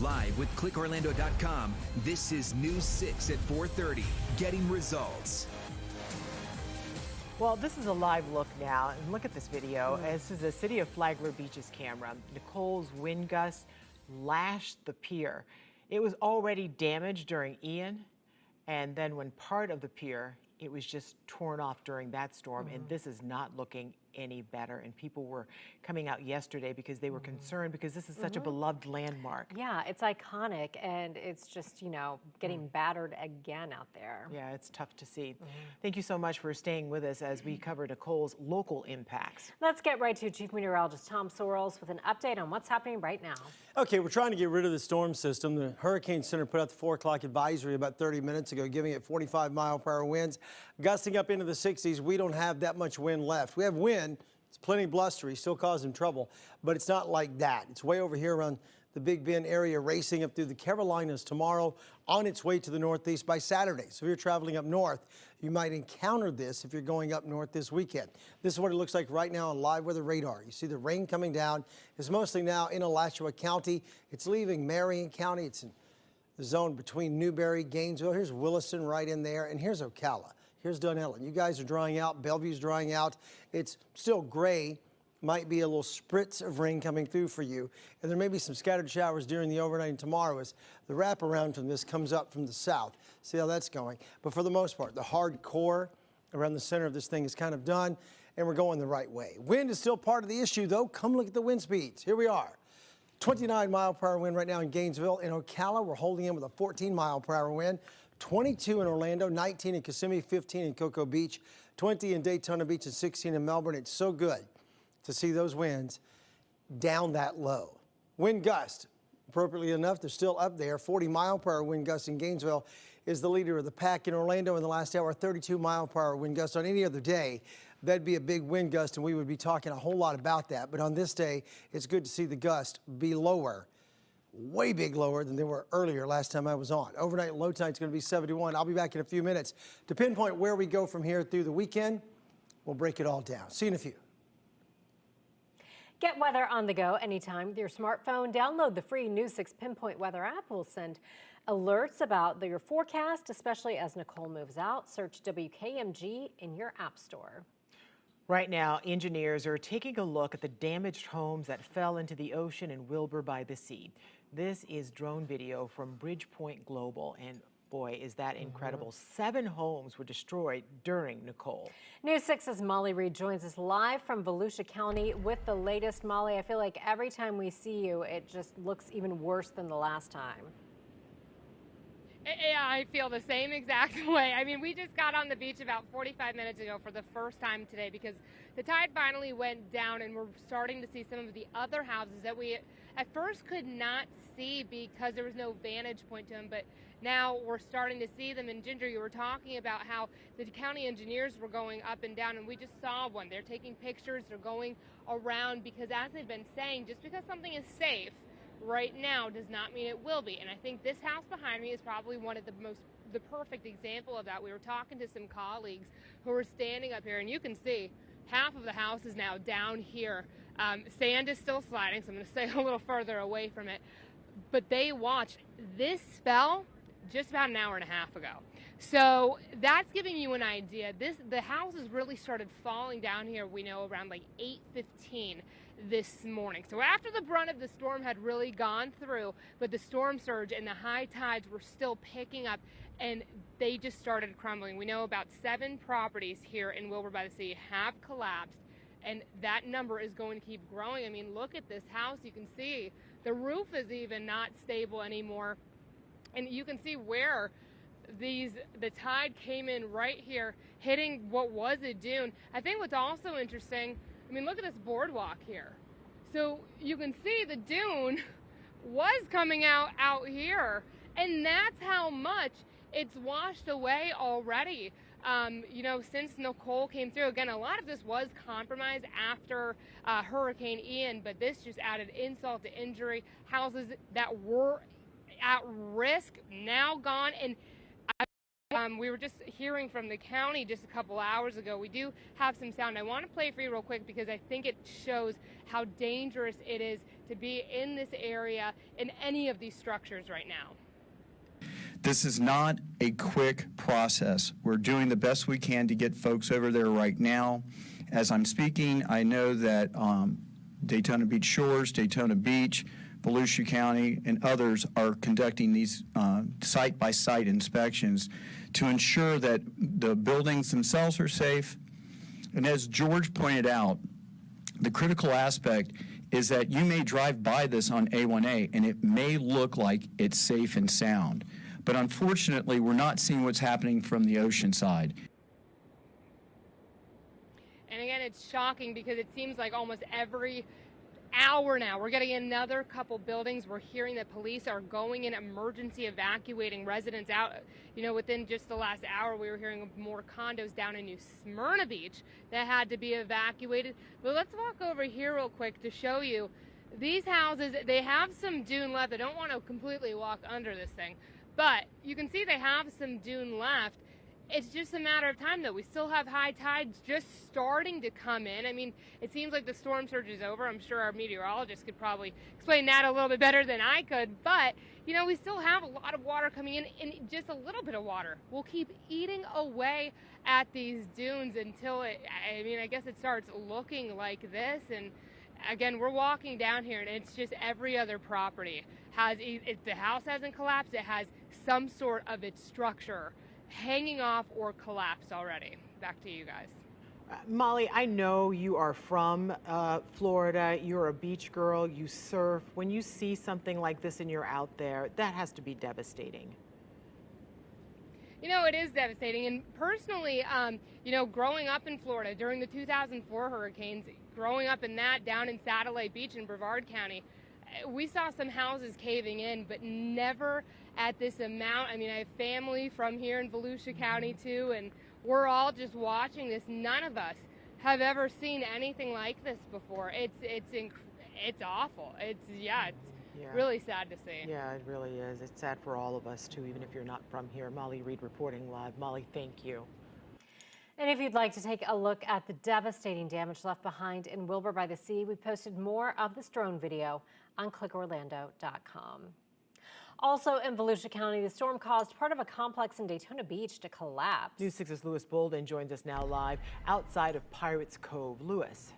Live with clickorlando.com, this is News 6 at 4:30, getting results. Well, this is a live look now, and look at this video. This is the City of Flagler Beach's camera. NICOLE's wind gust lashed the pier. It was already damaged during Ian, and then when part of the pier, it was just torn off during that storm, and this is not looking any better. And people were coming out yesterday because they were concerned because this is such a beloved landmark. Yeah, it's iconic, and it's just, you know, getting battered again out there. Yeah, it's tough to see. Thank you so much for staying with us as we cover Nicole's local impacts. Let's get right to Chief Meteorologist Tom Sorrells with an update on what's happening right now. Okay, we're trying to get rid of the storm system. The Hurricane Center put out the 4 o'clock advisory about 30 minutes ago, giving it 45-mile-per-hour winds, gusting up into the 60s. We don't have that much wind left. We have wind. It's plenty blustery, still causing trouble, but it's not like that. It's way over here around the Big Bend area, racing up through the Carolinas tomorrow, on its way to the northeast by Saturday. So if you're traveling up north, you might encounter this if you're going up north this weekend. This is what it looks like right now on live weather radar. You see the rain coming down. It's mostly now in Alachua County. It's leaving Marion County. It's in the zone between Newberry, Gainesville. Here's Williston right in there, and here's Ocala. Here's Dunellen. You guys are drying out. Bellevue's drying out. It's still gray. Might be a little spritz of rain coming through for you. And there may be some scattered showers during the overnight and tomorrow as the wraparound from this comes up from the south. See how that's going. But for the most part, the hard core around the center of this thing is kind of done, and we're going the right way. Wind is still part of the issue, though. Come look at the wind speeds. Here we are. 29-mile-per-hour wind right now in Gainesville. In Ocala, we're holding in with a 14-mile-per-hour wind. 22 in Orlando, 19 in Kissimmee, 15 in Cocoa Beach, 20 in Daytona Beach, and 16 in Melbourne. It's so good to see those winds down that low. Wind gust, appropriately enough, they're still up there. 40-mile-per-hour wind gust in Gainesville is the leader of the pack. In Orlando in the last hour, 32-mile-per-hour wind gust. On any other day, that'd be a big wind gust, and we would be talking a whole lot about that. But on this day, it's good to see the gust be lower, way big lower than they were earlier last time I was on. Overnight low tide's going to be 71. I'll be back in a few minutes to pinpoint where we go from here through the weekend. We'll break it all down. See you in a few. Get weather on the go anytime with your smartphone. Download the free News 6 Pinpoint Weather app. We'll send alerts about your forecast, especially as Nicole moves out. Search WKMG in your app store. Right now, engineers are taking a look at the damaged homes that fell into the ocean in Wilbur by the Sea. This is drone video from Bridgepoint Global, and boy, is that incredible. 7 homes were destroyed during Nicole. News 6's Molly Reed joins us live from Volusia County with the latest. Molly, I feel like every time we see you, it just looks even worse than the last time. Yeah, I feel the same exact way. I mean, we just got on the beach about 45 minutes ago for the first time today because the tide finally went down and we're starting to see some of the other houses that we at first could not see because there was no vantage point to them, but now we're starting to see them. And Ginger, you were talking about how the county engineers were going up and down, and we just saw one. They're taking pictures, they're going around because, as they've been saying, just because something is safe right now does not mean it will be. And I think this house behind me is probably one of the perfect example of that. We were talking to some colleagues who were standing up here, and you can see half of the house is now down here. Sand is still sliding, so I'm going to stay a little further away from it. But they watched. This fell just about an hour and a half ago. So that's giving you an idea. The houses really started falling down here, we know, around like 8:15 this morning. So after the brunt of the storm had really gone through, but the storm surge and the high tides were still picking up, and they just started crumbling. We know about 7 properties here in Wilbur by the Sea have collapsed, and that number is going to keep growing. I mean, look at this house. You can see the roof is even not stable anymore, and you can see where the tide came in right here, hitting what was a dune. I think what's also interesting, I mean, look at this boardwalk here. So you can see the dune was coming out here, and that's how much it's washed away already. You know, since Nicole came through. Again, a lot of this was compromised after Hurricane Ian, but this just added insult to injury. Houses that were at risk now gone, and we were just hearing from the county just a couple hours ago. We do have some sound. I want to play for you real quick because I think it shows how dangerous it is to be in this area in any of these structures right now. This is not a quick process. We're doing the best we can to get folks over there right now. As I'm speaking, I know that Daytona Beach Shores, Daytona Beach, Volusia County, and others are conducting these site-by-site inspections to ensure that the buildings themselves are safe, And as George pointed out, the critical aspect is that you may drive by this on A1A and it may look like it's safe and sound. But unfortunately, we're not seeing what's happening from the ocean side. And again, it's shocking because it seems like almost every hour now we're getting another couple buildings. We're hearing that police are going in emergency evacuating residents out. You know, within just the last hour, we were hearing of more condos down in New Smyrna Beach that had to be evacuated. But let's walk over here real quick to show you these houses. They have some dune left. I don't want to completely walk under this thing, but you can see they have some dune left. It's just a matter of time, though. We still have high tides just starting to come in. I mean, it seems like the storm surge is over. I'm sure our meteorologist could probably explain that a little bit better than I could. But, you know, we still have a lot of water coming in, and just a little bit of water will keep eating away at these dunes until I guess it starts looking like this. And again, we're walking down here, and it's just every other property has, if the house hasn't collapsed, it has some sort of its structure hanging off or collapsed already. Back to you guys. Molly, I know you are from Florida. You're a beach girl. You surf. When you see something like this and you're out there, that has to be devastating. You know, it is devastating. And personally, you know, growing up in Florida during the 2004 hurricanes, growing up in that down in Satellite Beach in Brevard County, we saw some houses caving in, but never at this amount. I mean, I have family from here in Volusia County too, and we're all just watching this. None of us have ever seen anything like this before. It's awful. It's really sad to see. Yeah, it really is. It's sad for all of us too, even if you're not from here. Molly Reed reporting live. Molly, thank you. And if you'd like to take a look at the devastating damage left behind in Wilbur by the Sea, we posted more of this drone video on clickorlando.com. Also in Volusia County, the storm caused part of a complex in Daytona Beach to collapse. News 6's Lewis Bolden joins us now live outside of Pirates Cove. Lewis.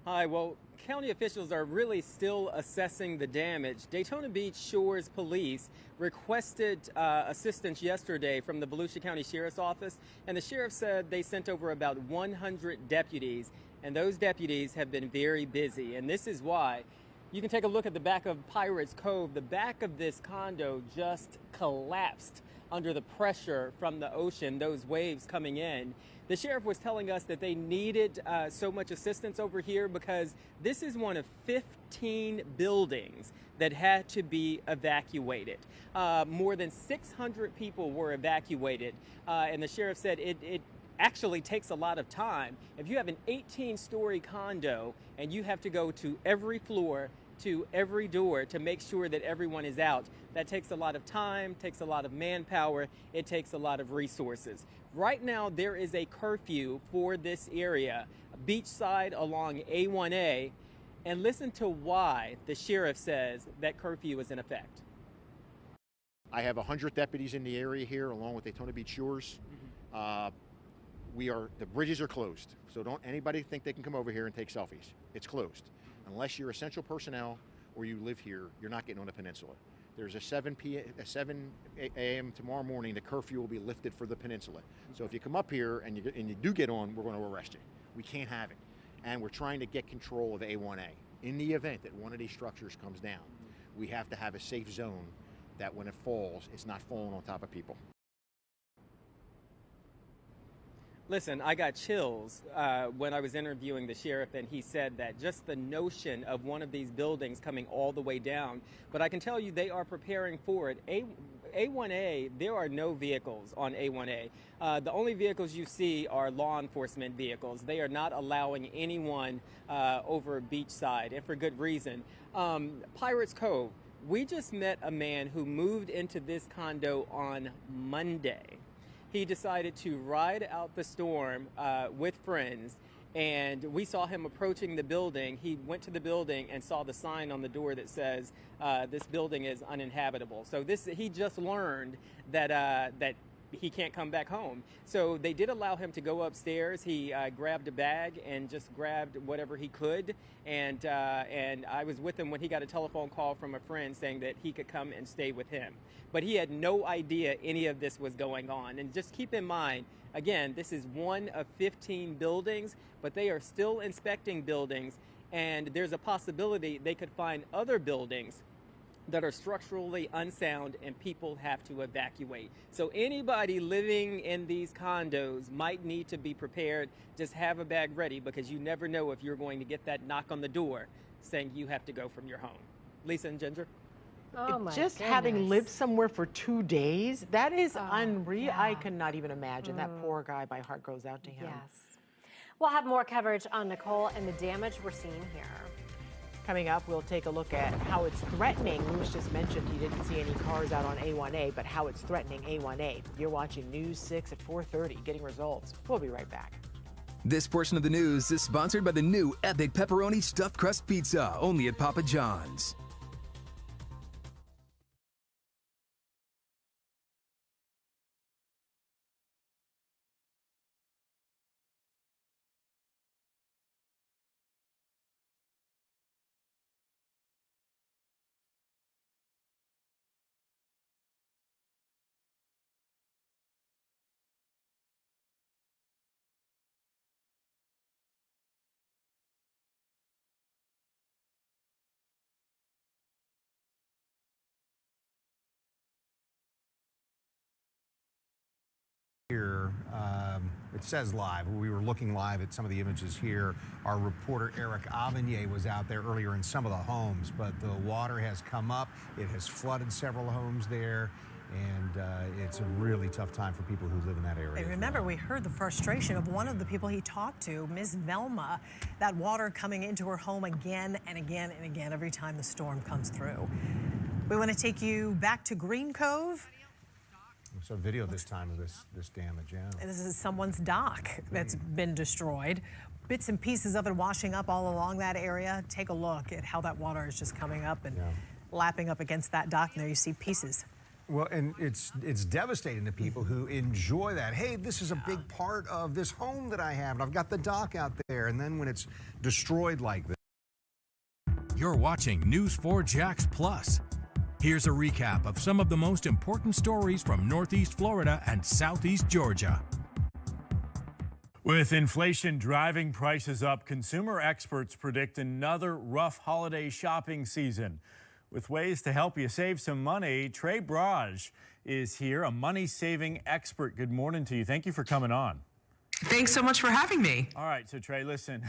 Hi, well, county officials are really still assessing the damage. Daytona Beach Shores Police requested assistance yesterday from the Volusia County Sheriff's Office, and the sheriff said they sent over about 100 deputies, and those deputies have been very busy, and this is why. You can take a look at the back of Pirates Cove. The back of this condo just collapsed under the pressure from the ocean, those waves coming in. The sheriff was telling us that they needed so much assistance over here because this is one of 15 buildings that had to be evacuated. More than 600 people were evacuated, and the sheriff said it actually takes a lot of time. If you have an 18-story condo and you have to go to every floor, to every door to make sure that everyone is out, that takes a lot of time, takes a lot of manpower, it takes a lot of resources. Right now, there is a curfew for this area, beachside along A1A, and listen to why the sheriff says that curfew is in effect. I have 100 deputies in the area here along with Daytona Beach Shores. The bridges are closed, so don't anybody think they can come over here and take selfies. It's closed. Unless you're essential personnel or you live here, you're not getting on the peninsula. There's a 7 a.m. tomorrow morning, the curfew will be lifted for the peninsula. So if you come up here and you do get on, we're going to arrest you. We can't have it. And we're trying to get control of A1A. In the event that one of these structures comes down, we have to have a safe zone that when it falls, it's not falling on top of people. Listen, I got chills when I was interviewing the sheriff, and he said that just the notion of one of these buildings coming all the way down, but I can tell you they are preparing for it. A1A, there are no vehicles on A1A. The only vehicles you see are law enforcement vehicles. They are not allowing anyone over beachside, and for good reason. Pirates Cove, we just met a man who moved into this condo on Monday. He decided to ride out the storm with friends, and we saw him approaching the building. He went to the building and saw the sign on the door that says this building is uninhabitable. So he just learned that he can't come back home. So they did allow him to go upstairs. He grabbed a bag and just grabbed whatever he could. And I was with him when he got a telephone call from a friend saying that he could come and stay with him. But he had no idea any of this was going on. And just keep in mind, Again, this is one of 15 buildings, but they are still inspecting buildings, and there's a possibility they could find other buildings that are structurally unsound and people have to evacuate. So anybody living in these condos might need to be prepared. Just have a bag ready, because you never know if you're going to get that knock on the door saying you have to go from your home. Lisa and Ginger? Oh my Just goodness. having lived somewhere for 2 days, that is unreal. yeah. I cannot even imagine. That poor guy, my heart goes out to him. Yes. We'll have more coverage on Nicole and the damage we're seeing here. Coming up, we'll take a look at how it's threatening. Lewis just mentioned he didn't see any cars out on A1A, but how it's threatening A1A. You're watching News 6 at 4:30, Getting Results. We'll be right back. This portion of the news is sponsored by the new Epic Pepperoni Stuffed Crust Pizza, only at Papa John's. Here, it says live. We were looking live at some of the images here. Our reporter Eric Avigné was out there earlier in some of the homes, but the water has come up. It has flooded several homes there, and it's a really tough time for people who live in that area. And remember, we heard the frustration of one of the people he talked to, Ms. Velma, that water coming into her home again and again and again every time the storm comes through. We want to take you back to Green Cove. So video this time of this damage, yeah. And this is someone's dock that's been destroyed. Bits and pieces of it washing up all along that area. Take a look at how that water is just coming up and lapping up against that dock. And there you see pieces. Well, and it's devastating to people who enjoy that. Hey, this is a big part of this home that I have, and I've got the dock out there. And then when it's destroyed like this. You're watching News 4 Jax Plus. Here's a recap of some of the most important stories from Northeast Florida and Southeast Georgia. With inflation driving prices up, consumer experts predict another rough holiday shopping season. With ways to help you save some money, Trey Braj is here, a money-saving expert. Good morning to you. Thank you for coming on. Thanks so much for having me. All right, so Trey, listen,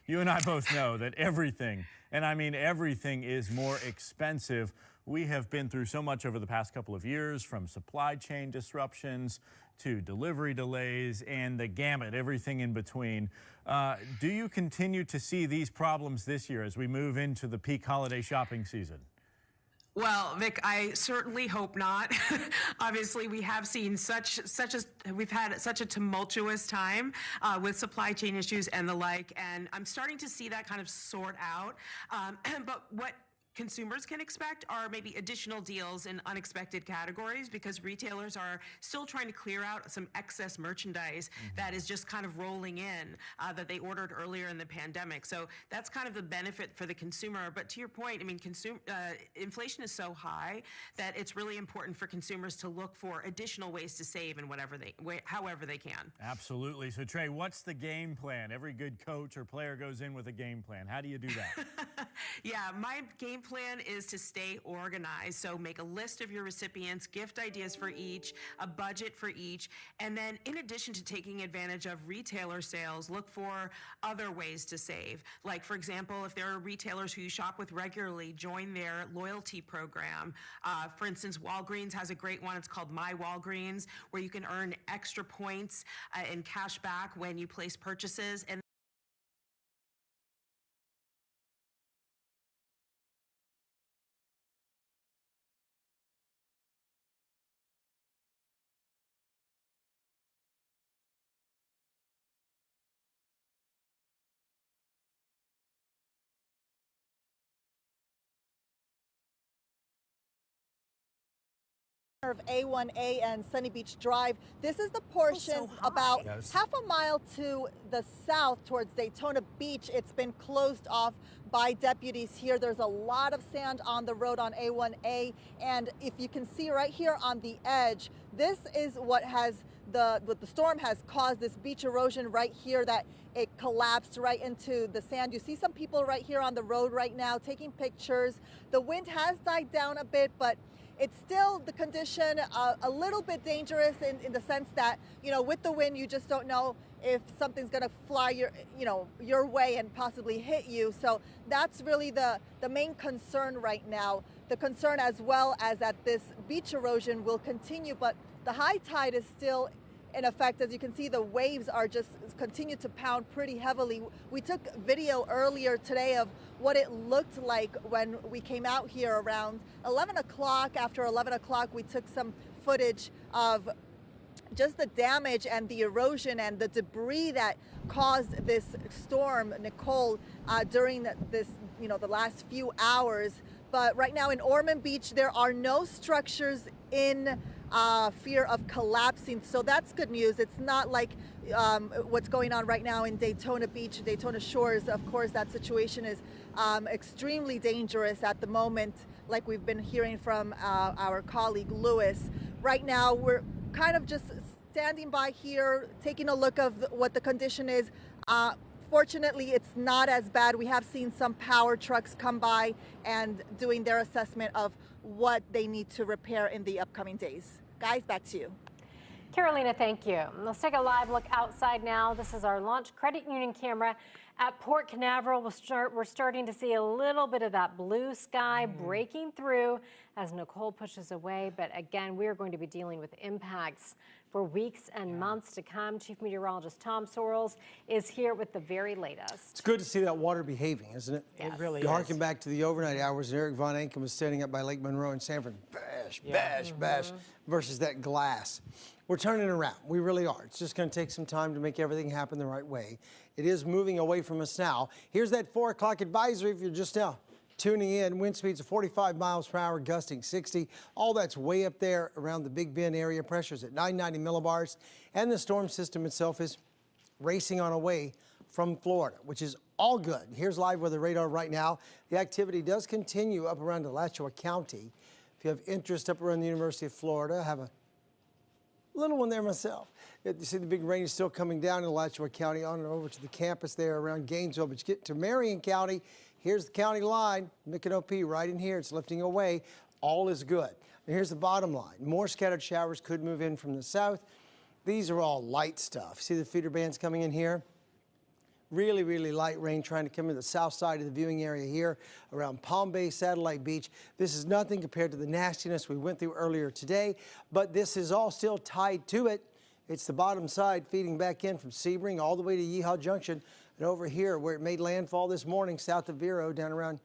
you and I both know that everything, and I mean everything, is more expensive. We have been through so much over the past couple of years, from supply chain disruptions to delivery delays and the gamut, everything in between. Do you continue to see these problems this year as we move into the peak holiday shopping season? Well, Vic, I certainly hope not. Obviously, we have seen we've had such a tumultuous time with supply chain issues and the like, and I'm starting to see that kind of sort out. But what consumers can expect are maybe additional deals in unexpected categories, because retailers are still trying to clear out some excess merchandise that is just kind of rolling in that they ordered earlier in the pandemic. So that's kind of the benefit for the consumer. But to your point, I mean, inflation is so high that it's really important for consumers to look for additional ways to save in however they can. Absolutely. So Trey, what's the game plan? Every good coach or player goes in with a game plan. How do you do that? Yeah, my game plan is to stay organized. So make a list of your recipients, gift ideas for each, a budget for each, and then in addition to taking advantage of retailer sales, look for other ways to save. Like, for example, if there are retailers who you shop with regularly, join their loyalty program. For instance, Walgreens has a great one. It's called My Walgreens, where you can earn extra points and cash back when you place purchases. And Of A1A and Sunny Beach Drive. This is the portion about half a mile to the south towards Daytona Beach. It's been closed off by deputies here. There's a lot of sand on the road on A1A, and if you can see right here on the edge, this is what the storm has caused this beach erosion right here, that it collapsed right into the sand. You see some people right here on the road right now taking pictures. The wind has died down a bit, but it's still the condition a little bit dangerous in the sense that, you know, with the wind, you just don't know if something's going to fly your way and possibly hit you. So that's really the main concern right now. The concern as well as that this beach erosion will continue, but the high tide is still in effect. As you can see, the waves are just continue to pound pretty heavily. We took video earlier today of what it looked like when we came out here around 11 o'clock. After 11 o'clock, we took some footage of just the damage and the erosion and the debris that caused this storm, Nicole, during the last few hours. But right now in Ormond Beach, there are no structures in fear of collapsing, so that's good news. It's not like what's going on right now in Daytona Beach, Daytona Shores. Of course, that situation is extremely dangerous at the moment, like we've been hearing from our colleague Lewis. Right now, we're kind of just standing by here, taking a look of what the condition is. Fortunately, it's not as bad. We have seen some power trucks come by and doing their assessment of what they need to repair in the upcoming days. Guys, back to you. Carolina, thank you. Let's take a live look outside now. This is our Launch Credit Union camera at Port Canaveral. We're starting to see a little bit of that blue sky breaking through as Nicole pushes away. But again, we're going to be dealing with impacts for weeks and months to come. Chief Meteorologist Tom Sorrells is here with the very latest. It's good to see that water behaving, isn't it? Yes. It really you is. harken back to the overnight hours, and Eric Von Enken was standing up by Lake Monroe in Sanford. Bash, bash, bash, versus that glass. We're turning around. We really are. It's just going to take some time to make everything happen the right way. It is moving away from us now. Here's that 4 o'clock advisory if you're just now tuning in. Wind speeds of 45 miles per hour, gusting 60. All that's way up there around the Big Bend area. Pressures at 990 millibars. And the storm system itself is racing on away from Florida, which is all good. Here's live weather radar right now. The activity does continue up around Alachua County. If you have interest up around the University of Florida, I have a little one there myself. You see the big rain is still coming down in Alachua County on and over to the campus there around Gainesville. But you get to Marion County, here's the county line, Micanopy right in here. It's lifting away. All is good. And here's the bottom line. More scattered showers could move in from the south. These are all light stuff. See the feeder bands coming in here? Really, really light rain trying to come in the south side of the viewing area here around Palm Bay, Satellite Beach. This is nothing compared to the nastiness we went through earlier today, but this is all still tied to it. It's the bottom side feeding back in from Sebring all the way to Yeehaw Junction and over here where it made landfall this morning south of Vero down around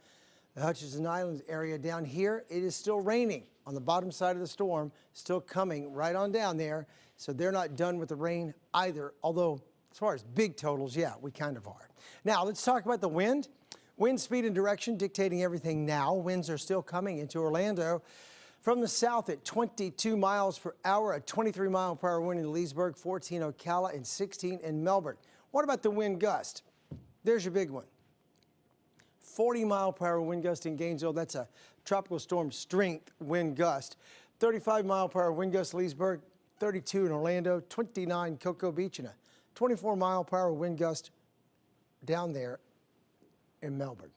the Hutchinson Islands area. Down here, it is still raining on the bottom side of the storm, still coming right on down there. So they're not done with the rain either, although as far as big totals, yeah, we kind of are. Now, let's talk about the wind. Wind speed and direction dictating everything now. Winds are still coming into Orlando from the south at 22 miles per hour, a 23 mile per hour wind in Leesburg, 14 Ocala, and 16 in Melbourne. What about the wind gust? There's your big one. 40 mile per hour wind gust in Gainesville. That's a tropical storm strength wind gust. 35 mile per hour wind gust Leesburg, 32 in Orlando, 29 Cocoa Beach, and a 24 mile per hour wind gust down there in Melbourne.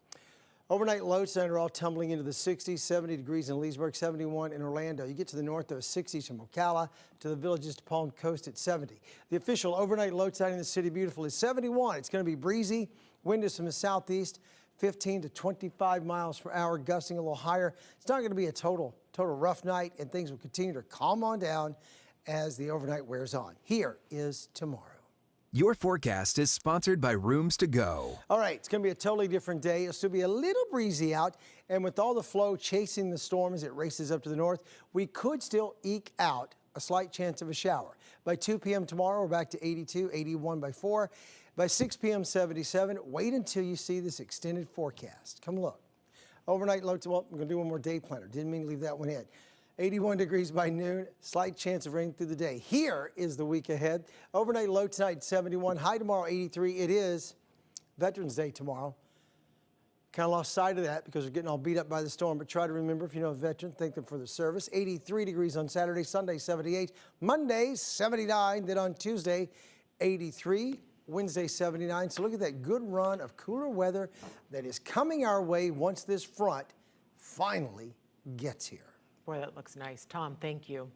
Overnight lows tonight are all tumbling into the 60s, 70 degrees in Leesburg, 71 in Orlando. You get to the north, those 60s from Ocala to the villages to Palm Coast at 70. The official overnight low tide in the city beautiful is 71. It's going to be breezy. Wind is from the southeast, 15 to 25 miles per hour, gusting a little higher. It's not going to be a total rough night, and things will continue to calm on down as the overnight wears on. Here is tomorrow. Your forecast is sponsored by Rooms to Go. All right, it's going to be a totally different day. It'll still be a little breezy out, and with all the flow chasing the storm as it races up to the north, we could still eke out a slight chance of a shower. By 2 p.m. tomorrow, we're back to 82, 81 by 4. By 6 p.m., 77. Wait until you see this extended forecast. Come look. Overnight low, well, I'm going to do one more day planner. Didn't mean to leave that one in. 81 degrees by noon, slight chance of rain through the day. Here is the week ahead. Overnight low tonight 71, high tomorrow 83. It is Veterans Day tomorrow. Kind of lost sight of that because we're getting all beat up by the storm, but try to remember, if you know a veteran, thank them for their service. 83 degrees on Saturday, Sunday 78, Monday 79, then on Tuesday 83, Wednesday 79. So look at that good run of cooler weather that is coming our way once this front finally gets here. Boy, that looks nice. Tom, thank you.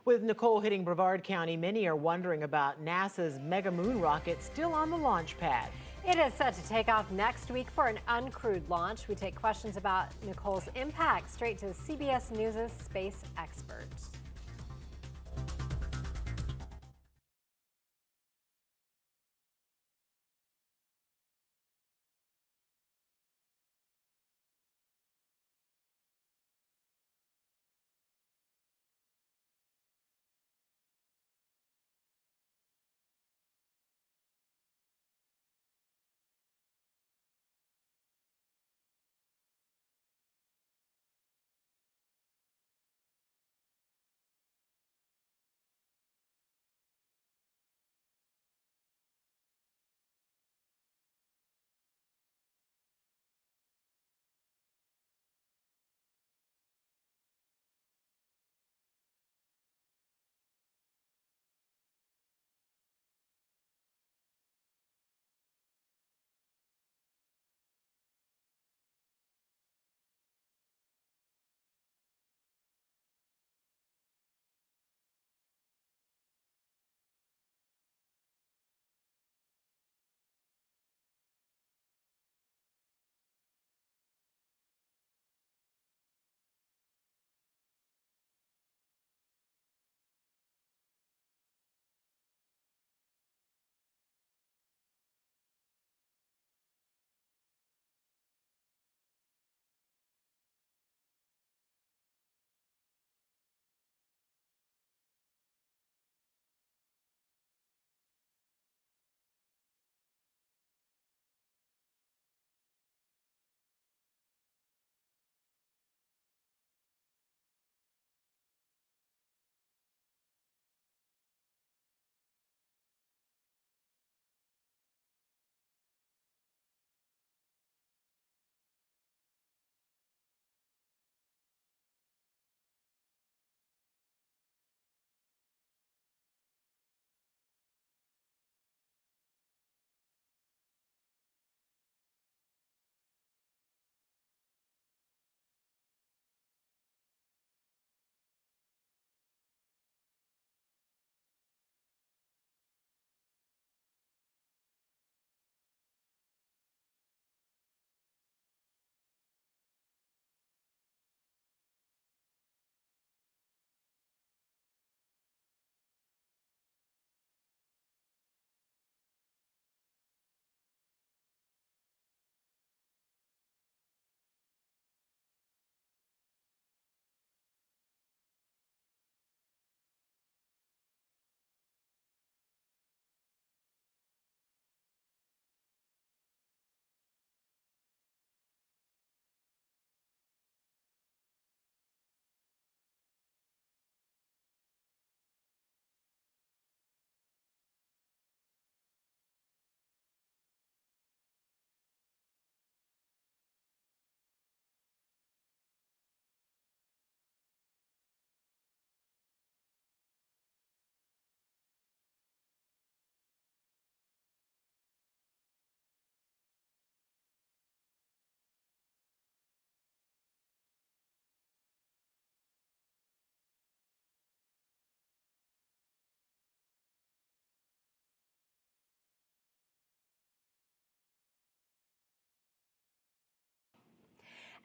With Nicole hitting Brevard County, many are wondering about NASA's mega moon rocket still on the launch pad. It is set to take off next week for an uncrewed launch. We take questions about Nicole's impact straight to CBS News' space expert.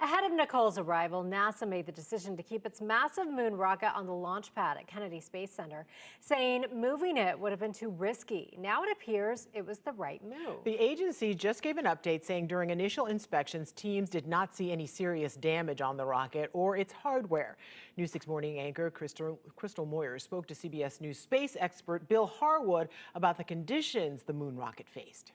Ahead of Nicole's arrival, NASA made the decision to keep its massive moon rocket on the launch pad at Kennedy Space Center, saying moving it would have been too risky. Now it appears it was the right move. The agency just gave an update saying during initial inspections, teams did not see any serious damage on the rocket or its hardware. News 6 Morning anchor Crystal Moyer spoke to CBS News space expert Bill Harwood about the conditions the moon rocket faced.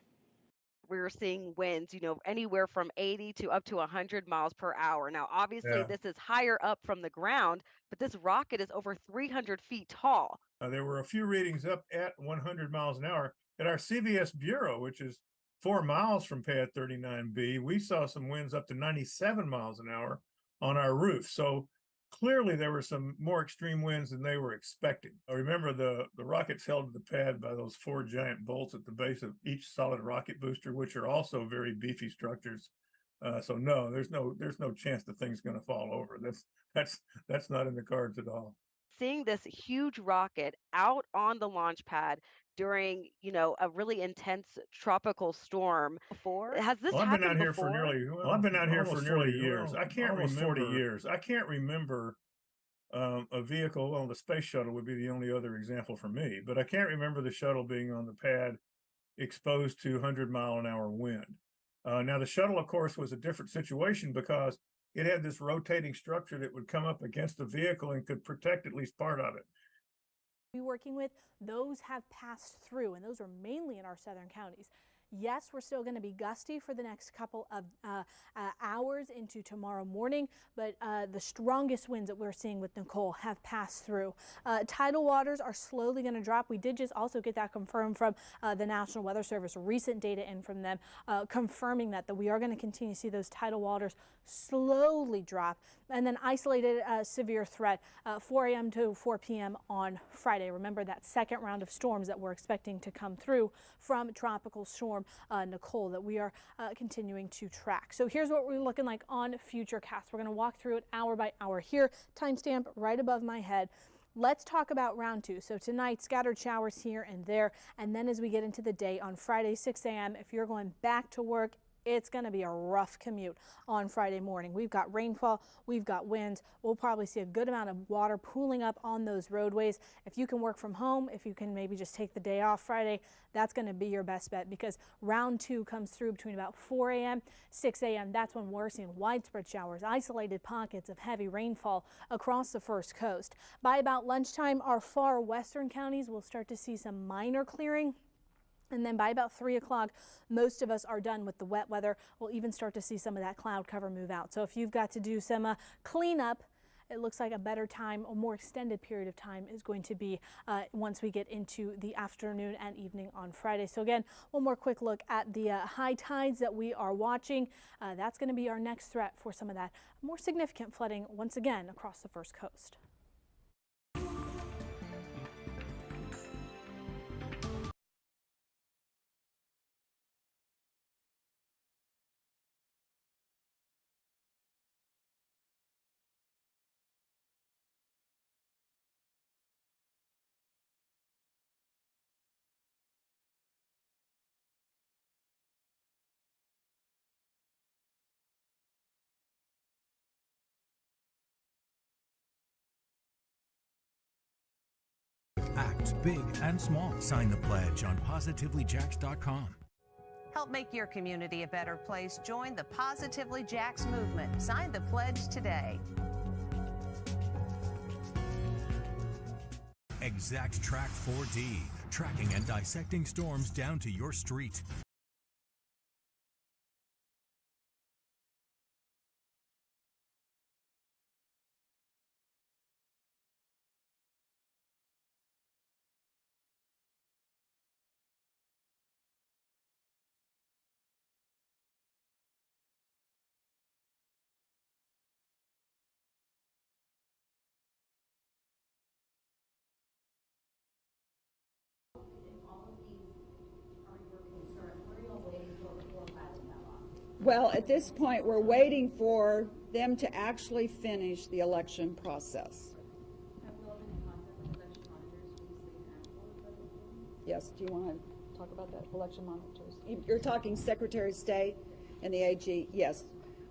we're seeing winds, anywhere from 80 to up to 100 miles per hour. Now, obviously, Yeah. this is higher up from the ground, but this rocket is over 300 feet tall. There were a few readings up at 100 miles an hour. At our CVS Bureau, which is 4 miles from Pad 39B, we saw some winds up to 97 miles an hour on our roof. So clearly there were some more extreme winds than they were expecting. I remember the rockets held to the pad by those 4 giant bolts at the base of each solid rocket booster, which are also very beefy structures. So no, there's no chance the thing's going to fall over. That's not in the cards at all. Seeing this huge rocket out on the launch pad during, a really intense tropical storm before. Has this I've been out happened here before? for nearly years. I can't remember a vehicle. Well, the space shuttle would be the only other example for me, but I can't remember the shuttle being on the pad exposed to 100-mile-an-hour wind. Now, the shuttle, of course, was a different situation because it had this rotating structure that would come up against the vehicle and could protect at least part of it. We're working with, those have passed through, and those are mainly in our southern counties. Yes, we're still going to be gusty for the next couple of hours into tomorrow morning, but the strongest winds that we're seeing with Nicole have passed through. Tidal waters are slowly going to drop. We did just also get that confirmed from the National Weather Service, recent data in from them, confirming that we are going to continue to see those tidal waters slowly drop. And then isolated severe threat 4 a.m. to 4 p.m. on Friday. Remember that second round of storms that we're expecting to come through from Tropical Storm Nicole that we are continuing to track. So here's what we're looking like on Futurecast. We're going to walk through it hour by hour here. Timestamp right above my head. Let's talk about round 2. So tonight, scattered showers here and there. And then as we get into the day on Friday, 6 a.m., if you're going back to work, it's going to be a rough commute on Friday morning. We've got rainfall, we've got winds. We'll probably see a good amount of water pooling up on those roadways. If you can work from home, if you can maybe just take the day off Friday, that's going to be your best bet because round 2 comes through between about 4 a.m., 6 a.m. That's when we're seeing widespread showers, isolated pockets of heavy rainfall across the First Coast. By about lunchtime, our far western counties will start to see some minor clearing. And then by about 3 o'clock, most of us are done with the wet weather. We'll even start to see some of that cloud cover move out. So if you've got to do some cleanup, it looks like a better time, a more extended period of time is going to be once we get into the afternoon and evening on Friday. So again, one more quick look at the high tides that we are watching. That's going to be our next threat for some of that more significant flooding once again across the First Coast. Acts big and small. Sign the pledge on PositivelyJax.com. Help make your community a better place. Join the Positively Jax movement. Sign the pledge today. Exact Track 4D. Tracking and dissecting storms down to your street. Well, at this point, we're waiting for them to actually finish the election process. Yes, do you want to talk about that, election monitors? You're talking Secretary of State and the AG. Yes,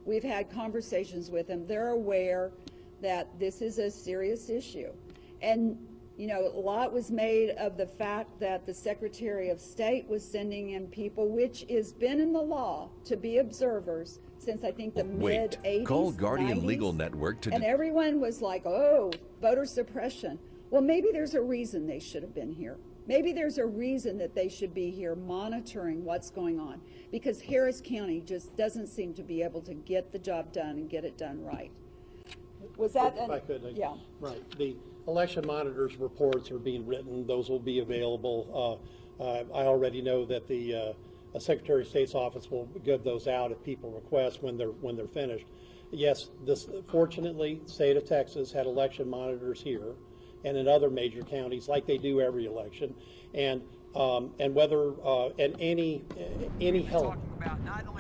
we've had conversations with them. They're aware that this is a serious issue. And you know, a lot was made of the fact that the Secretary of State was sending in people, which has been in the law to be observers since I think the mid-'80s. Call Guardian 90s, Legal Network to... And everyone was like, oh, voter suppression. Well, maybe there's a reason they should have been here. Maybe there's a reason that they should be here monitoring what's going on, because Harris County just doesn't seem to be able to get the job done and get it done right. Was that? If I could. Yeah. Right. The election monitors reports are being written. Those will be available. I already know that the Secretary of State's office will give those out if people request when they're finished. Yes, fortunately, the state of Texas had election monitors here and in other major counties, like they do every election, and whether and any help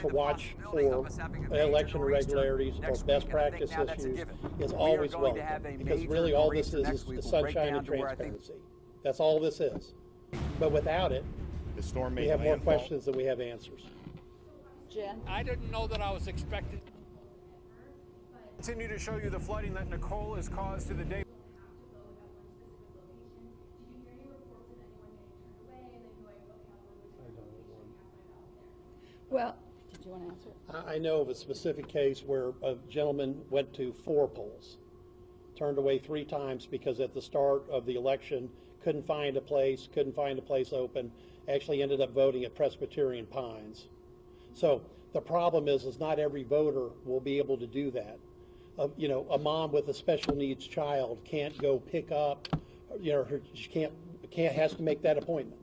to watch for election irregularities or best practice issues is always welcome, because really all this is sunshine and transparency. That's all this is. But without it, the storm we have more questions than we have answers. Jen? I didn't know that I was expected. Continue to show you the flooding that Nicole has caused to the day. Well, did you want to answer? I know of a specific case where a gentleman went to 4 polls, turned away 3 times because at the start of the election couldn't find a place open, actually ended up voting at Presbyterian Pines. So the problem is not every voter will be able to do that. You know, a mom with a special needs child can't go pick up, you know, she has to make that appointment.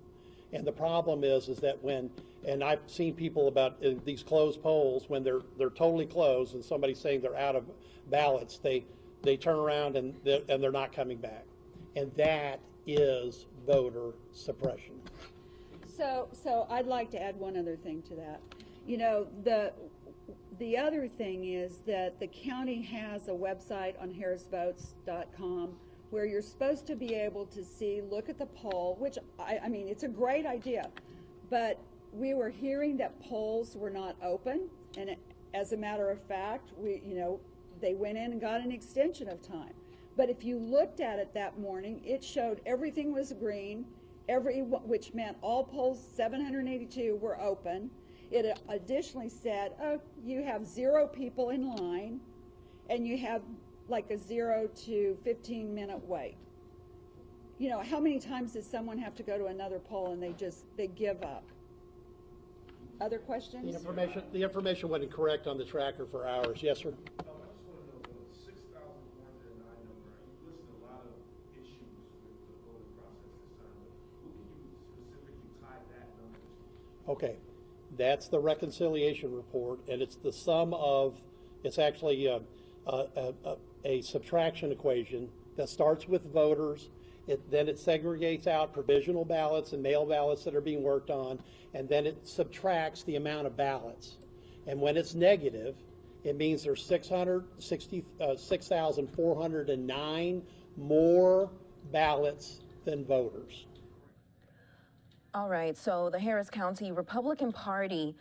And the problem is that and I've seen people about these closed polls, when they're totally closed and somebody's saying they're out of ballots, they turn around and they're not coming back. And that is voter suppression. So I'd like to add one other thing to that. You know, the other thing is that the county has a website on harrisvotes.com where you're supposed to be able to look at the poll, which I mean, it's a great idea, but we were hearing that polls were not open, and as a matter of fact, they went in and got an extension of time. But if you looked at it that morning, it showed everything was green, which meant all polls, 782, were open. It additionally said, oh, you have 0 people in line, and you have like a 0 to 15-minute wait. You know, how many times does someone have to go to another poll and they give up? Other questions? The information wasn't correct on the tracker for hours. Yes, sir? Okay, that's the reconciliation report, and it's the sum of, it's actually a subtraction equation that starts with voters. Then it segregates out provisional ballots and mail ballots that are being worked on, and then it subtracts the amount of ballots. And when it's negative, it means there's 6,409 more ballots than voters. All right, so the Harris County Republican Party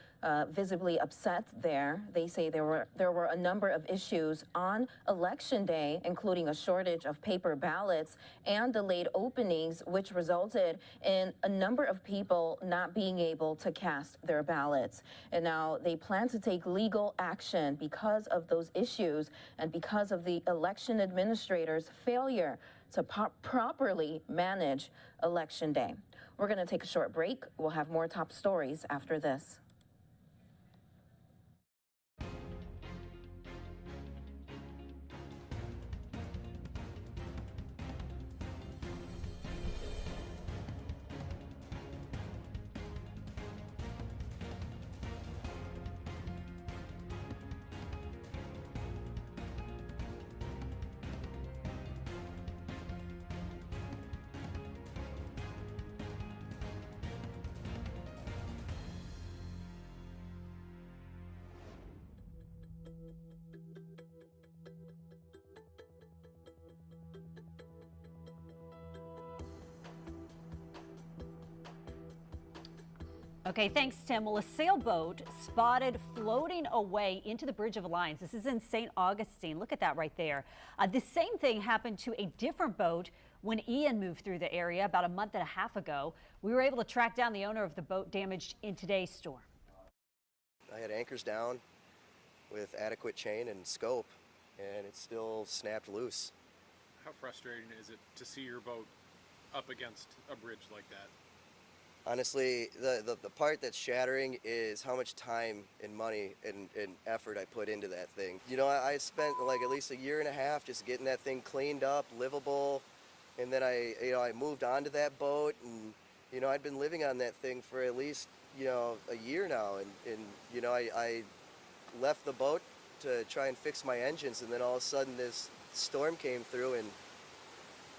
visibly upset there. They say there were a number of issues on Election Day, including a shortage of paper ballots and delayed openings, which resulted in a number of people not being able to cast their ballots. And now they plan to take legal action because of those issues and because of the election administrator's failure to properly manage Election Day. We're going to take a short break. We'll have more top stories after this. Okay, thanks, Tim. Well, a sailboat spotted floating away into the Bridge of Alliance. This is in St. Augustine. Look at that right there. The same thing happened to a different boat when Ian moved through the area about a month and a half ago. We were able to track down the owner of the boat damaged in today's storm. I had anchors down with adequate chain and scope, and it still snapped loose. How frustrating is it to see your boat up against a bridge like that? Honestly, the part that's shattering is how much time and money and effort I put into that thing. You know, I spent like at least a year and a half just getting that thing cleaned up, livable, and then I moved on to that boat, and you know, I'd been living on that thing for at least, you know, a year now, and you know, I left the boat to try and fix my engines, and then all of a sudden this storm came through, and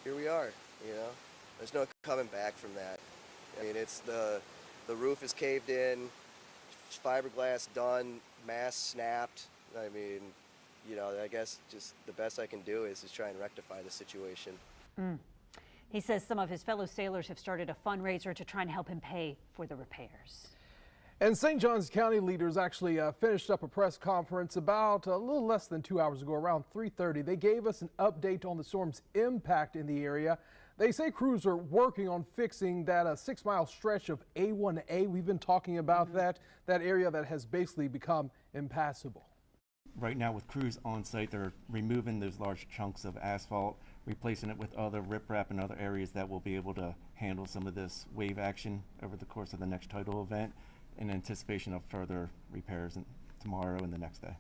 here we are. You know, there's no coming back from that. I mean, it's the roof is caved in, fiberglass done, mast snapped. I mean, you know, I guess just the best I can do is try and rectify the situation. He says some of his fellow sailors have started a fundraiser to try and help him pay for the repairs. And St. Johns County leaders actually finished up a press conference about a little less than 2 hours ago, around 3:30. They gave us an update on the storm's impact in the area. They say crews are working on fixing that 6-mile stretch of A1A. We've been talking about that area that has basically become impassable. Right now with crews on site, they're removing those large chunks of asphalt, replacing it with other riprap and other areas that will be able to handle some of this wave action over the course of the next tidal event, in anticipation of further repairs tomorrow and the next day.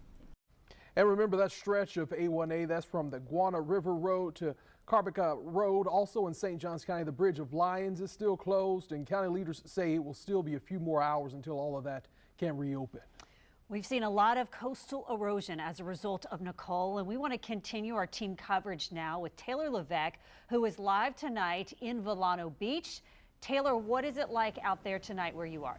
And remember that stretch of A1A, that's from the Guana River Road to Carbica Road. Also in St. Johns County, the Bridge of Lions is still closed, and county leaders say it will still be a few more hours until all of that can reopen. We've seen a lot of coastal erosion as a result of Nicole, and we want to continue our team coverage now with Taylor Levesque, who is live tonight in Volano Beach. Taylor, what is it like out there tonight where you are?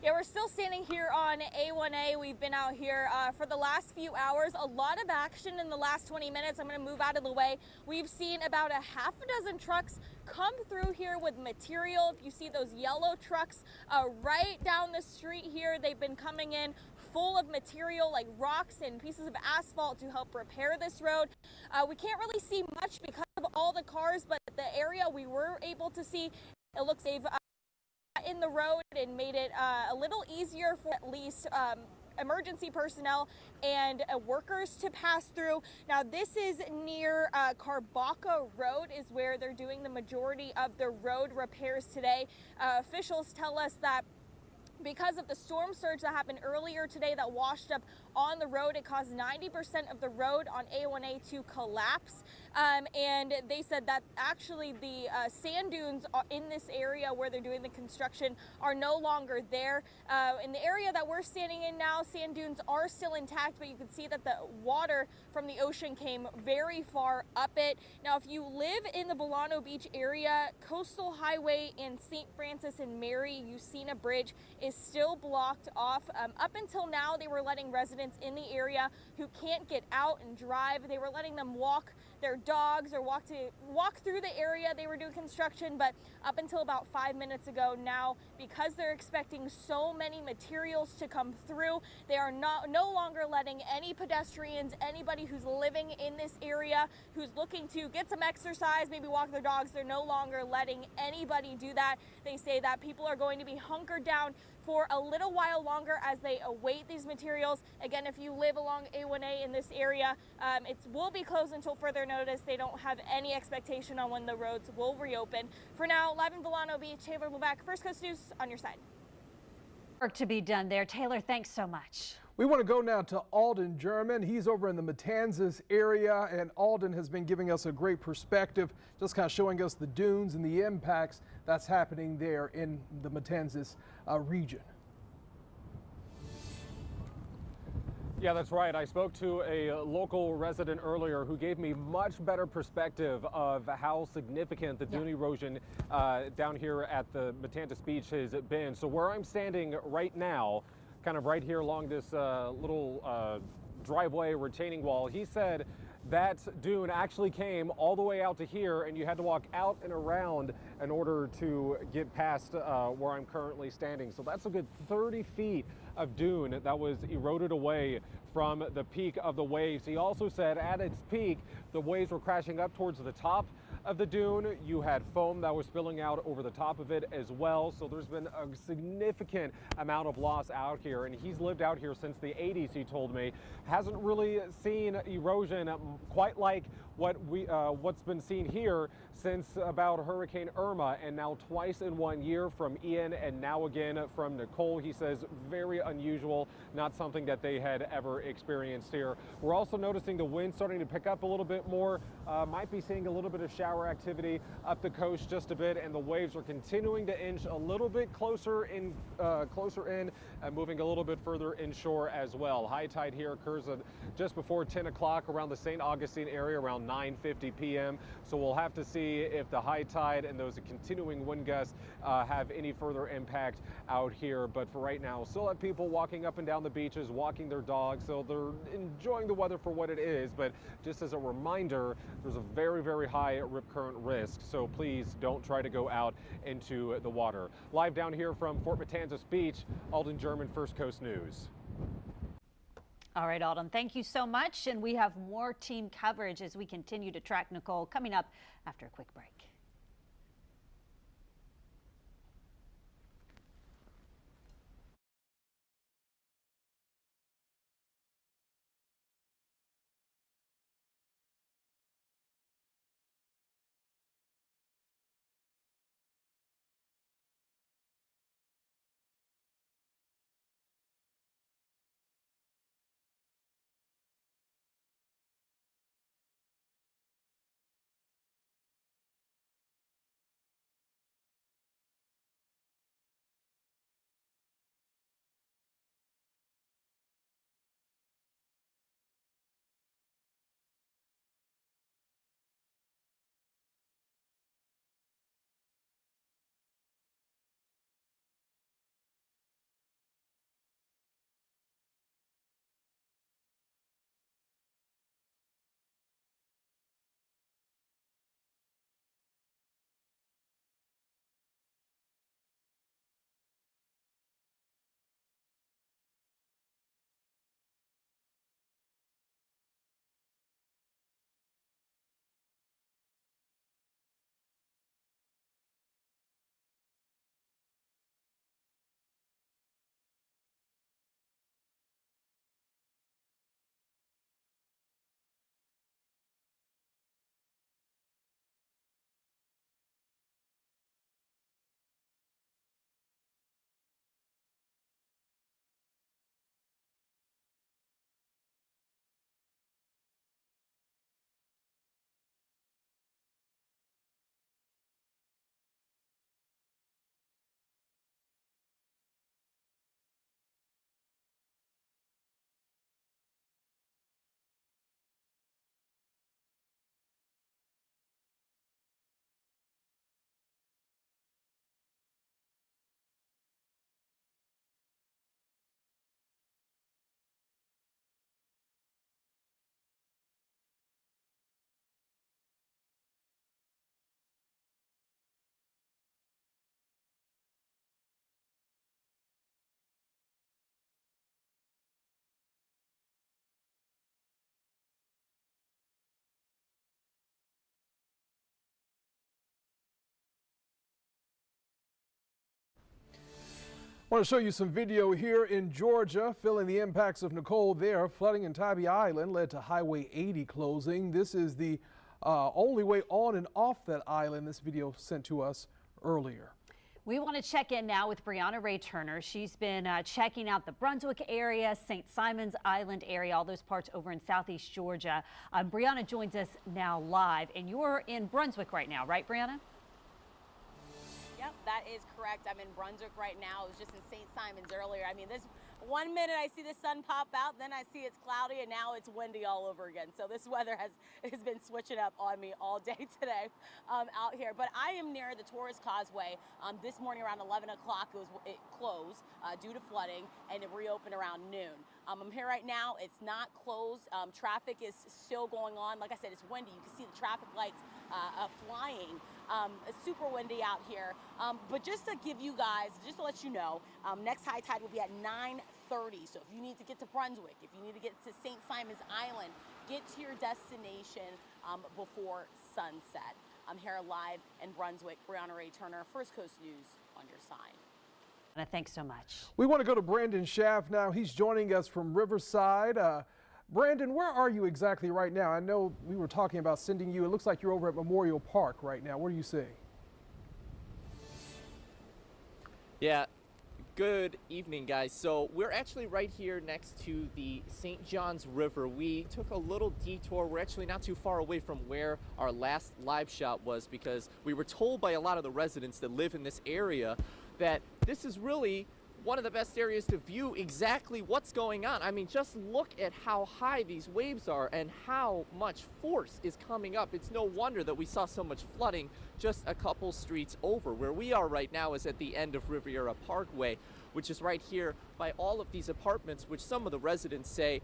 Yeah, we're still standing here on A1A. We've been out here for the last few hours. A lot of action in the last 20 minutes. I'm going to move out of the way. We've seen about a half a dozen trucks come through here with material. If you see those yellow trucks right down the street here, they've been coming in full of material like rocks and pieces of asphalt to help repair this road. We can't really see much because of all the cars, but the area we were able to see, it looks they've in the road and made it a little easier for at least emergency personnel and workers to pass through. Now this is near Carbaca Road is where they're doing the majority of the road repairs today. Officials tell us that because of the storm surge that happened earlier today that washed up on the road, it caused 90% of the road on A1A to collapse. And they said that actually the sand dunes in this area where they're doing the construction are no longer there. In the area that we're standing in now, sand dunes are still intact, but you can see that the water from the ocean came very far up it. Now, if you live in the Volano Beach area, Coastal Highway in St. Francis and Mary Usina Bridge is still blocked off. Up until now, they were letting residents in the area who can't get out and drive, they were letting them walk their dogs or walk through the area they were doing construction. But up until about 5 minutes ago now, because they're expecting so many materials to come through, they are no longer letting any pedestrians, anybody who's living in this area, who's looking to get some exercise, maybe walk their dogs, they're no longer letting anybody do that. They say that people are going to be hunkered down for a little while longer as they await these materials. Again, if you live along A1A in this area, it will be closed until further notice. They don't have any expectation on when the roads will reopen. For now, live in Volano Beach, Taylor Levesque, First Coast News, on your side. Work to be done there. Taylor, thanks so much. We want to go now to Alden German. He's over in the Matanzas area, and Alden has been giving us a great perspective, just kind of showing us the dunes and the impacts that's happening there in the Matanzas region. Yeah, that's right. I spoke to a local resident earlier who gave me much better perspective of how significant the dune erosion down here at the Matanzas Beach has been. So where I'm standing right now, kind of right here along this little driveway retaining wall, he said that dune actually came all the way out to here, and you had to walk out and around in order to get past where I'm currently standing. So that's a good 30 feet of dune that was eroded away from the peak of the waves. He also said at its peak, The waves were crashing up towards the top of the dune. You had foam that was spilling out over the top of it as well. So there's been a significant amount of loss out here. And he's lived out here since the 80s, he told me. Hasn't really seen erosion quite like what's been seen here since about Hurricane Irma, and now twice in 1 year from Ian and now again from Nicole. He says very unusual, not something that they had ever experienced here. We're also noticing the wind starting to pick up a little bit more. Might be seeing a little bit of shower activity up the coast just a bit, and the waves are continuing to inch a little bit closer in, moving a little bit further inshore as well. High tide here occurs just before 10 o'clock around the St. Augustine area, around 9:50 p.m. So we'll have to see if the high tide and those continuing wind gusts have any further impact out here. But for right now, still have people walking up and down the beaches, walking their dogs, so they're enjoying the weather for what it is. But just as a reminder, there's a very, very high rip current risk, so please don't try to go out into the water. Live down here from Fort Matanzas Beach, Alden German, First Coast News. All right, Alden, thank you so much. And we have more team coverage as we continue to track Nicole coming up after a quick break. I want to show you some video here in Georgia, feeling the impacts of Nicole there. Flooding in Tybee Island led to Highway 80 closing. This is the only way on and off that island. This video sent to us earlier. We want to check in now with Brianna Ray Turner. She's been checking out the Brunswick area, St. Simons Island area, all those parts over in southeast Georgia. Brianna joins us now live, and you're in Brunswick right now, right, Brianna? Yep, that is correct. I'm in Brunswick right now. I was just in St. Simons earlier. I mean, this 1 minute I see the sun pop out, then I see it's cloudy, and now it's windy all over again. So this weather has been switching up on me all day today out here. But I am near the Torres Causeway. This morning around 11 o'clock it closed due to flooding, and it reopened around noon. I'm here right now. It's not closed. Traffic is still going on. Like I said, it's windy. You can see the traffic lights flying. It's super windy out here. But just to give you guys, just to let you know, next high tide will be at 9:30. So if you need to get to Brunswick, if you need to get to St. Simons Island, get to your destination before sunset. I'm here live in Brunswick. Brianna Ray Turner, First Coast News on your side. Thanks so much. We want to go to Brandon Schaff now. He's joining us from Riverside. Brandon, where are you exactly right now? I know we were talking about sending you. It looks like you're over at Memorial Park right now. What are you seeing? Yeah, good evening, guys. So we're actually right here next to the St. Johns River. We took a little detour. We're actually not too far away from where our last live shot was, because we were told by a lot of the residents that live in this area that this is really one of the best areas to view exactly what's going on. I mean, just look at how high these waves are and how much force is coming up. It's no wonder that we saw so much flooding just a couple streets over. Where we are right now is at the end of Riviera Parkway, which is right here by all of these apartments, which some of the residents say,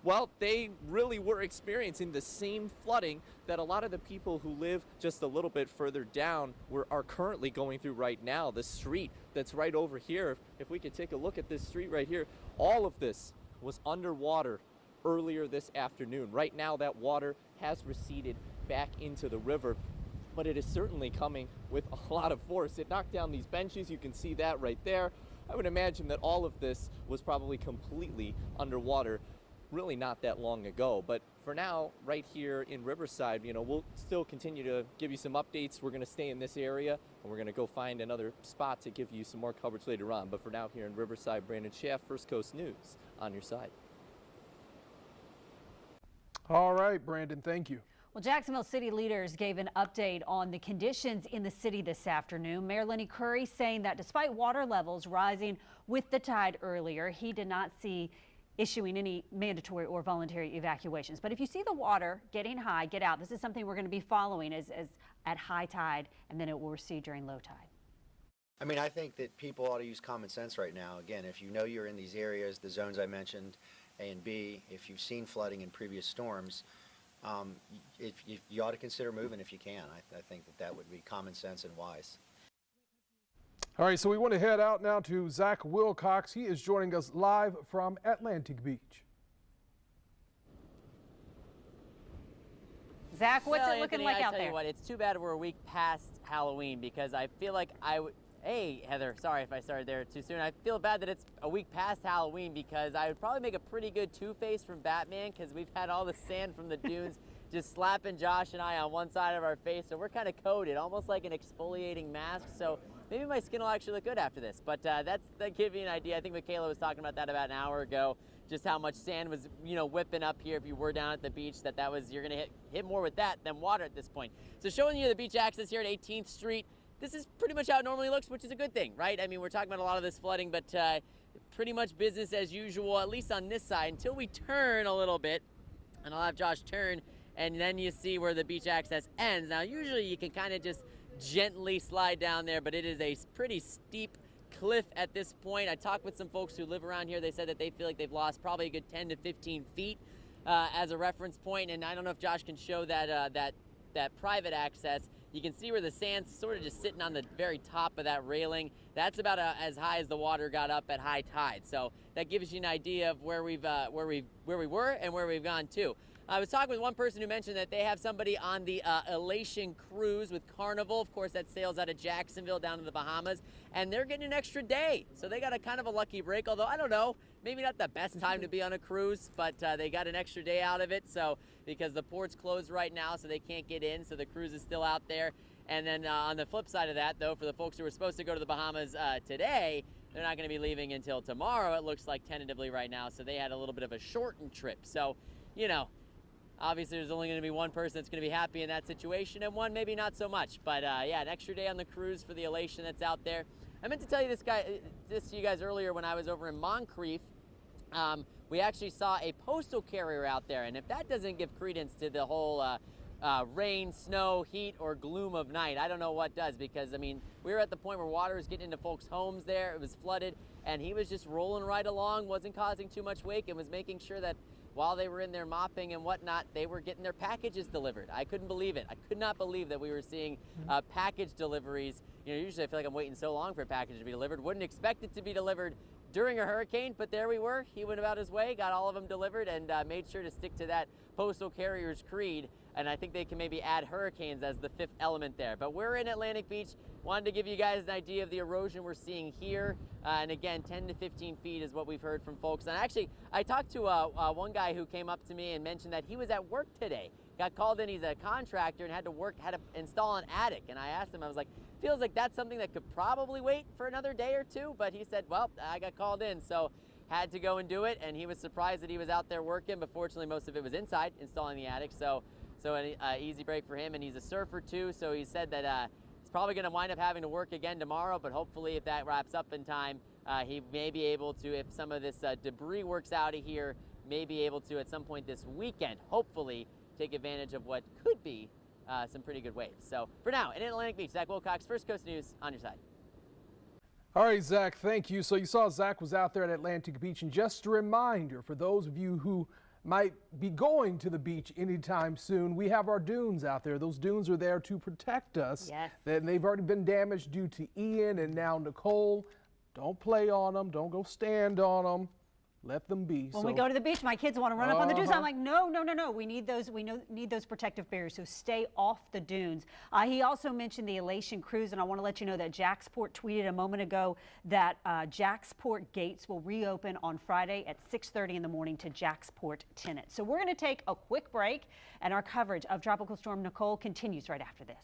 well, they really were experiencing the same flooding that a lot of the people who live just a little bit further down are currently going through right now. The street that's right over here, if we could take a look at this street right here, all of this was underwater earlier this afternoon. Right now, that water has receded back into the river, but it is certainly coming with a lot of force. It knocked down these benches. You can see that right there. I would imagine that all of this was probably completely underwater really not that long ago. But for now, right here in Riverside, you know, we'll still continue to give you some updates. We're going to stay in this area, and we're going to go find another spot to give you some more coverage later on. But for now, here in Riverside, Brandon Schaff, First Coast News, on your side. All right, Brandon, thank you. Well, Jacksonville city leaders gave an update on the conditions in the city this afternoon. Mayor Lenny Curry saying that despite water levels rising with the tide earlier, he did not see issuing any mandatory or voluntary evacuations. But if you see the water getting high, get out. This is something we're going to be following as at high tide, and then it will recede during low tide. I mean, I think that people ought to use common sense right now. Again, if you know you're in these areas, the zones I mentioned, A and B, if you've seen flooding in previous storms, you ought to consider moving if you can. I think that would be common sense and wise. All right, so we want to head out now to Zach Wilcox. He is joining us live from Atlantic Beach. Zach, what's it looking Anthony, like I out tell there? you what, it's too bad we're a week past Halloween, because I feel like hey, Heather, sorry if I started there too soon. I feel bad that it's a week past Halloween, because I would probably make a pretty good Two-Face from Batman, because we've had all the sand from the dunes just slapping Josh and I on one side of our face, so we're kind of coated, almost like an exfoliating mask. So maybe my skin will actually look good after this, but that's to give you an idea. I think Michaela was talking about that about an hour ago, just how much sand was, you know, whipping up here if you were down at the beach, that was, you're gonna hit more with that than water at this point. So showing you the beach access here at 18th Street, this is pretty much how it normally looks, which is a good thing, right? I mean, we're talking about a lot of this flooding, but pretty much business as usual, at least on this side, until we turn a little bit, and I'll have Josh turn, and then you see where the beach access ends. Now, usually you can kind of just gently slide down there, but it is a pretty steep cliff at this point. I talked with some folks who live around here. They said that they feel like they've lost probably a good 10 to 15 feet as a reference point, and I don't know if Josh can show that that private access. You can see where the sand's sort of just sitting on the very top of that railing. That's about as high as the water got up at high tide. So that gives you an idea of where we were and where we've gone to. I was talking with one person who mentioned that they have somebody on the Elation cruise with Carnival. Of course, that sails out of Jacksonville down to the Bahamas, and they're getting an extra day. So they got a kind of a lucky break, although I don't know, maybe not the best time to be on a cruise, but they got an extra day out of it. So because the port's closed right now, so they can't get in, so the cruise is still out there. And then on the flip side of that, though, for the folks who were supposed to go to the Bahamas today, they're not going to be leaving until tomorrow, it looks like, tentatively right now. So they had a little bit of a shortened trip. So, you know, obviously there's only going to be one person that's going to be happy in that situation, and one maybe not so much. But yeah, an extra day on the cruise for the Elation that's out there. I meant to tell you this to you guys earlier when I was over in Moncrief. We actually saw a postal carrier out there, and if that doesn't give credence to the whole rain, snow, heat, or gloom of night, I don't know what does, because I mean, we were at the point where water was getting into folks' homes there. It was flooded, and he was just rolling right along, wasn't causing too much wake, and was making sure that while they were in there mopping and whatnot, they were getting their packages delivered. I couldn't believe it. I could not believe that we were seeing package deliveries. You know, usually I feel like I'm waiting so long for a package to be delivered. Wouldn't expect it to be delivered during a hurricane, but there we were. He went about his way, got all of them delivered, and made sure to stick to that postal carrier's creed. And I think they can maybe add hurricanes as the fifth element there. But we're in Atlantic Beach. Wanted to give you guys an idea of the erosion we're seeing here. And again, 10 to 15 feet is what we've heard from folks. And actually, I talked to one guy who came up to me and mentioned that he was at work today. Got called in, he's a contractor, and had to install an attic. And I asked him, I was like, feels like that's something that could probably wait for another day or two. But he said, well, I got called in, so had to go and do it. And he was surprised that he was out there working, but fortunately most of it was inside installing the attic. So an easy break for him, and he's a surfer too, so he said that he's probably going to wind up having to work again tomorrow, but hopefully if that wraps up in time, he may be able to, if some of this debris works out of here, may be able to at some point this weekend, hopefully, take advantage of what could be some pretty good waves. So for now, in Atlantic Beach, Zach Wilcox, First Coast News, on your side. All right, Zach, thank you. So you saw Zach was out there at Atlantic Beach, and just a reminder for those of you who might be going to the beach anytime soon, we have our dunes out there. Those dunes are there to protect us. Yes. And they've already been damaged due to Ian and now Nicole. Don't play on them. Don't go stand on them. Let them be. When we go to the beach, my kids want to run up on the dunes. I'm like, no. We need those. Need those protective barriers. So stay off the dunes. He also mentioned the Elation cruise, and I want to let you know that Jacksport tweeted a moment ago that Jacksport gates will reopen on Friday at 6:30 in the morning to Jacksport tenants. So we're going to take a quick break, and our coverage of Tropical Storm Nicole continues right after this.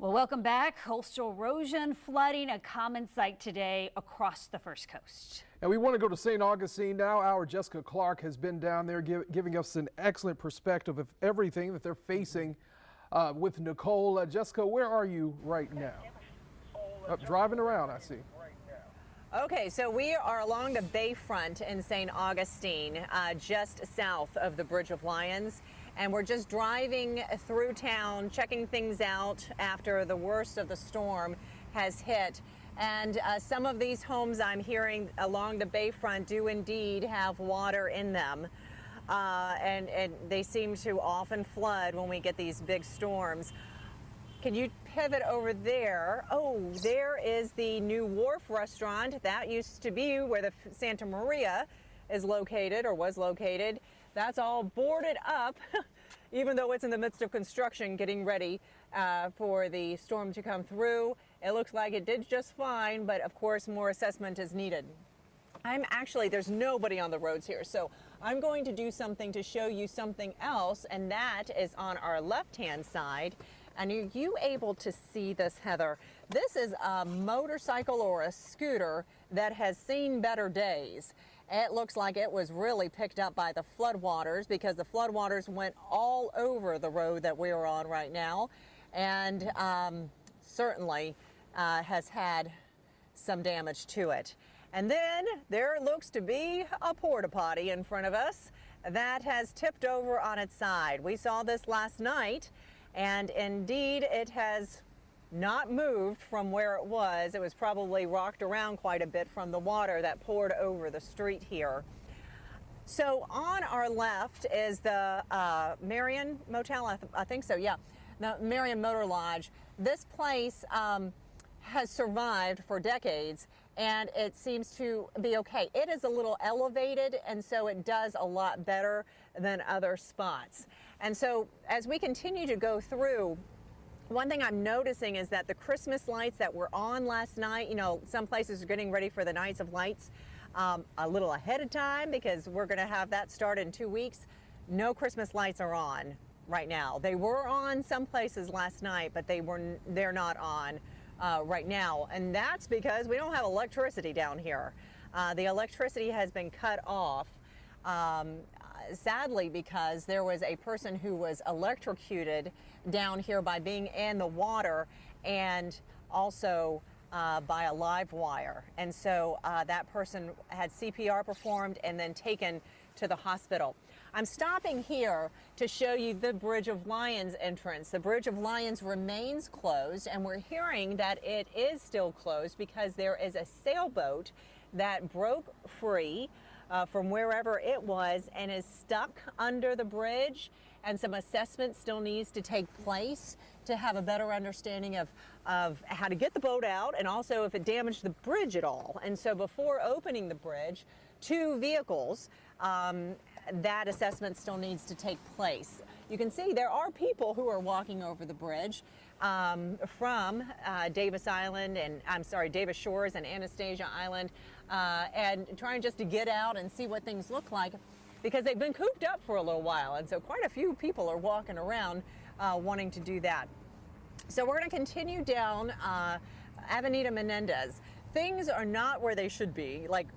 Well, welcome back. Coastal erosion, flooding, a common sight today across the First Coast. And we want to go to St. Augustine now. Our Jessica Clark has been down there giving us an excellent perspective of everything that they're facing with Nicole. Jessica, where are you right now? Driving around, I see. Okay, so we are along the bayfront in St. Augustine, just south of the Bridge of Lions. And we're just driving through town, checking things out after the worst of the storm. has hit. And some of these homes I'm hearing along the bayfront do indeed have water in them. And they seem to often flood when we get these big storms. Can you pivot over there? Oh, there is the new Wharf restaurant. That used to be where the Santa Maria is located or was located. That's all boarded up, even though it's in the midst of construction, getting ready for the storm to come through. It looks like it did just fine, but of course more assessment is needed. There's nobody on the roads here, so I'm going to do something to show you something else, and that is on our left-hand side. And are you able to see this, Heather? This is a motorcycle or a scooter that has seen better days. It looks like it was really picked up by the floodwaters because the floodwaters went all over the road that we're on right now, and certainly has had some damage to it. And then there looks to be a porta potty in front of us that has tipped over on its side. We saw this last night, and indeed it has not moved from where it was. It was probably rocked around quite a bit from the water that poured over the street here. So on our left is the Marion Motel, I think so, yeah, the Marion Motor Lodge. This place has survived for decades, and it seems to be okay. It is a little elevated, and so it does a lot better than other spots. And so as we continue to go through, one thing I'm noticing is that the Christmas lights that were on last night, you know, some places are getting ready for the Nights of Lights a little ahead of time because we're going to have that start in 2 weeks. No Christmas lights are on right now. They were on some places last night, but they're not on right now, and that's because we don't have electricity down here. The electricity has been cut off, sadly, because there was a person who was electrocuted down here by being in the water and also by a live wire. And so that person had CPR performed and then taken to the hospital. I'm stopping here to show you the Bridge of Lions entrance. The Bridge of Lions remains closed, and we're hearing that it is still closed because there is a sailboat that broke free from wherever it was and is stuck under the bridge, and some assessment still needs to take place to have a better understanding of how to get the boat out and also if it damaged the bridge at all. And so before opening the bridge, 2 vehicles, that assessment still needs to take place. You can see there are people who are walking over the bridge from Davis Shores and Anastasia Island, and trying just to get out and see what things look like because they've been cooped up for a little while, and so quite a few people are walking around wanting to do that. So we're going to continue down Avenida Menendez. Things are not where they should be, like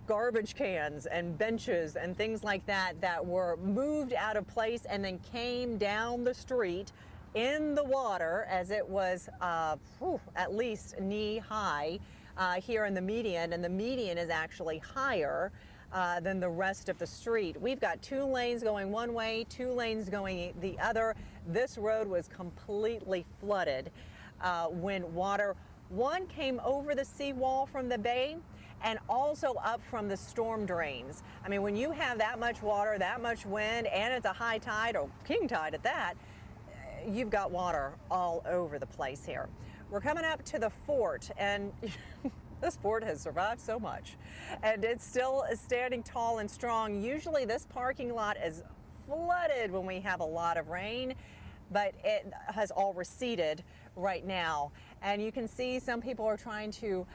garbage cans and benches and things like that that were moved out of place and then came down the street in the water as it was at least knee high here in the median, and the median is actually higher than the rest of the street. We've got 2 lanes going one way, 2 lanes going the other. This road was completely flooded when one came over the seawall from the bay and also up from the storm drains. I mean, when you have that much water, that much wind, and it's a high tide or king tide at that, you've got water all over the place here. We're coming up to the fort, and this fort has survived so much, and it's still standing tall and strong. Usually this parking lot is flooded when we have a lot of rain, but it has all receded right now. And you can see some people are trying to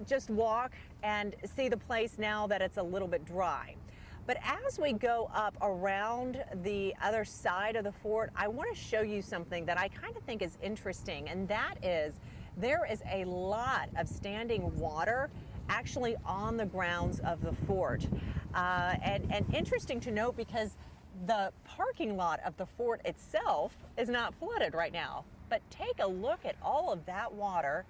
just walk and see the place now that it's a little bit dry. But as we go up around the other side of the fort, I want to show you something that I kind of think is interesting, and that is there is a lot of standing water actually on the grounds of the fort. And interesting to note because the parking lot of the fort itself is not flooded right now. But take a look at all of that water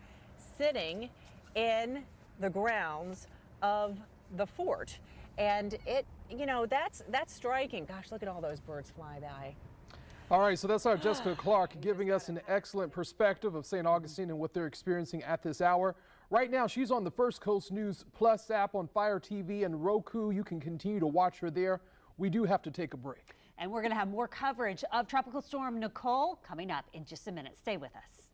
sitting in the grounds of the fort. And it, you know, that's striking. Gosh, look at all those birds fly by. All right, so that's our Jessica Clark giving us an excellent perspective of St. Augustine and what they're experiencing at this hour. Right now, she's on the First Coast News Plus app on Fire TV and Roku. You can continue to watch her there. We do have to take a break. And we're going to have more coverage of Tropical Storm Nicole coming up in just a minute. Stay with us.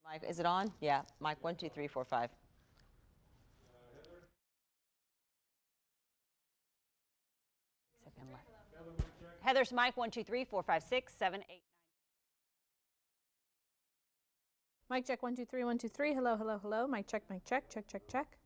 Mike, is it on? Yeah, Mike, 1, 2, 3, 4, 5. Heather's mic 1, 2, 3, 4, 5, 6, 7, 8, 9. Mic check 1, 2, 3, 1, 2, 3. Hello, hello, hello. Mic check, check, check, check.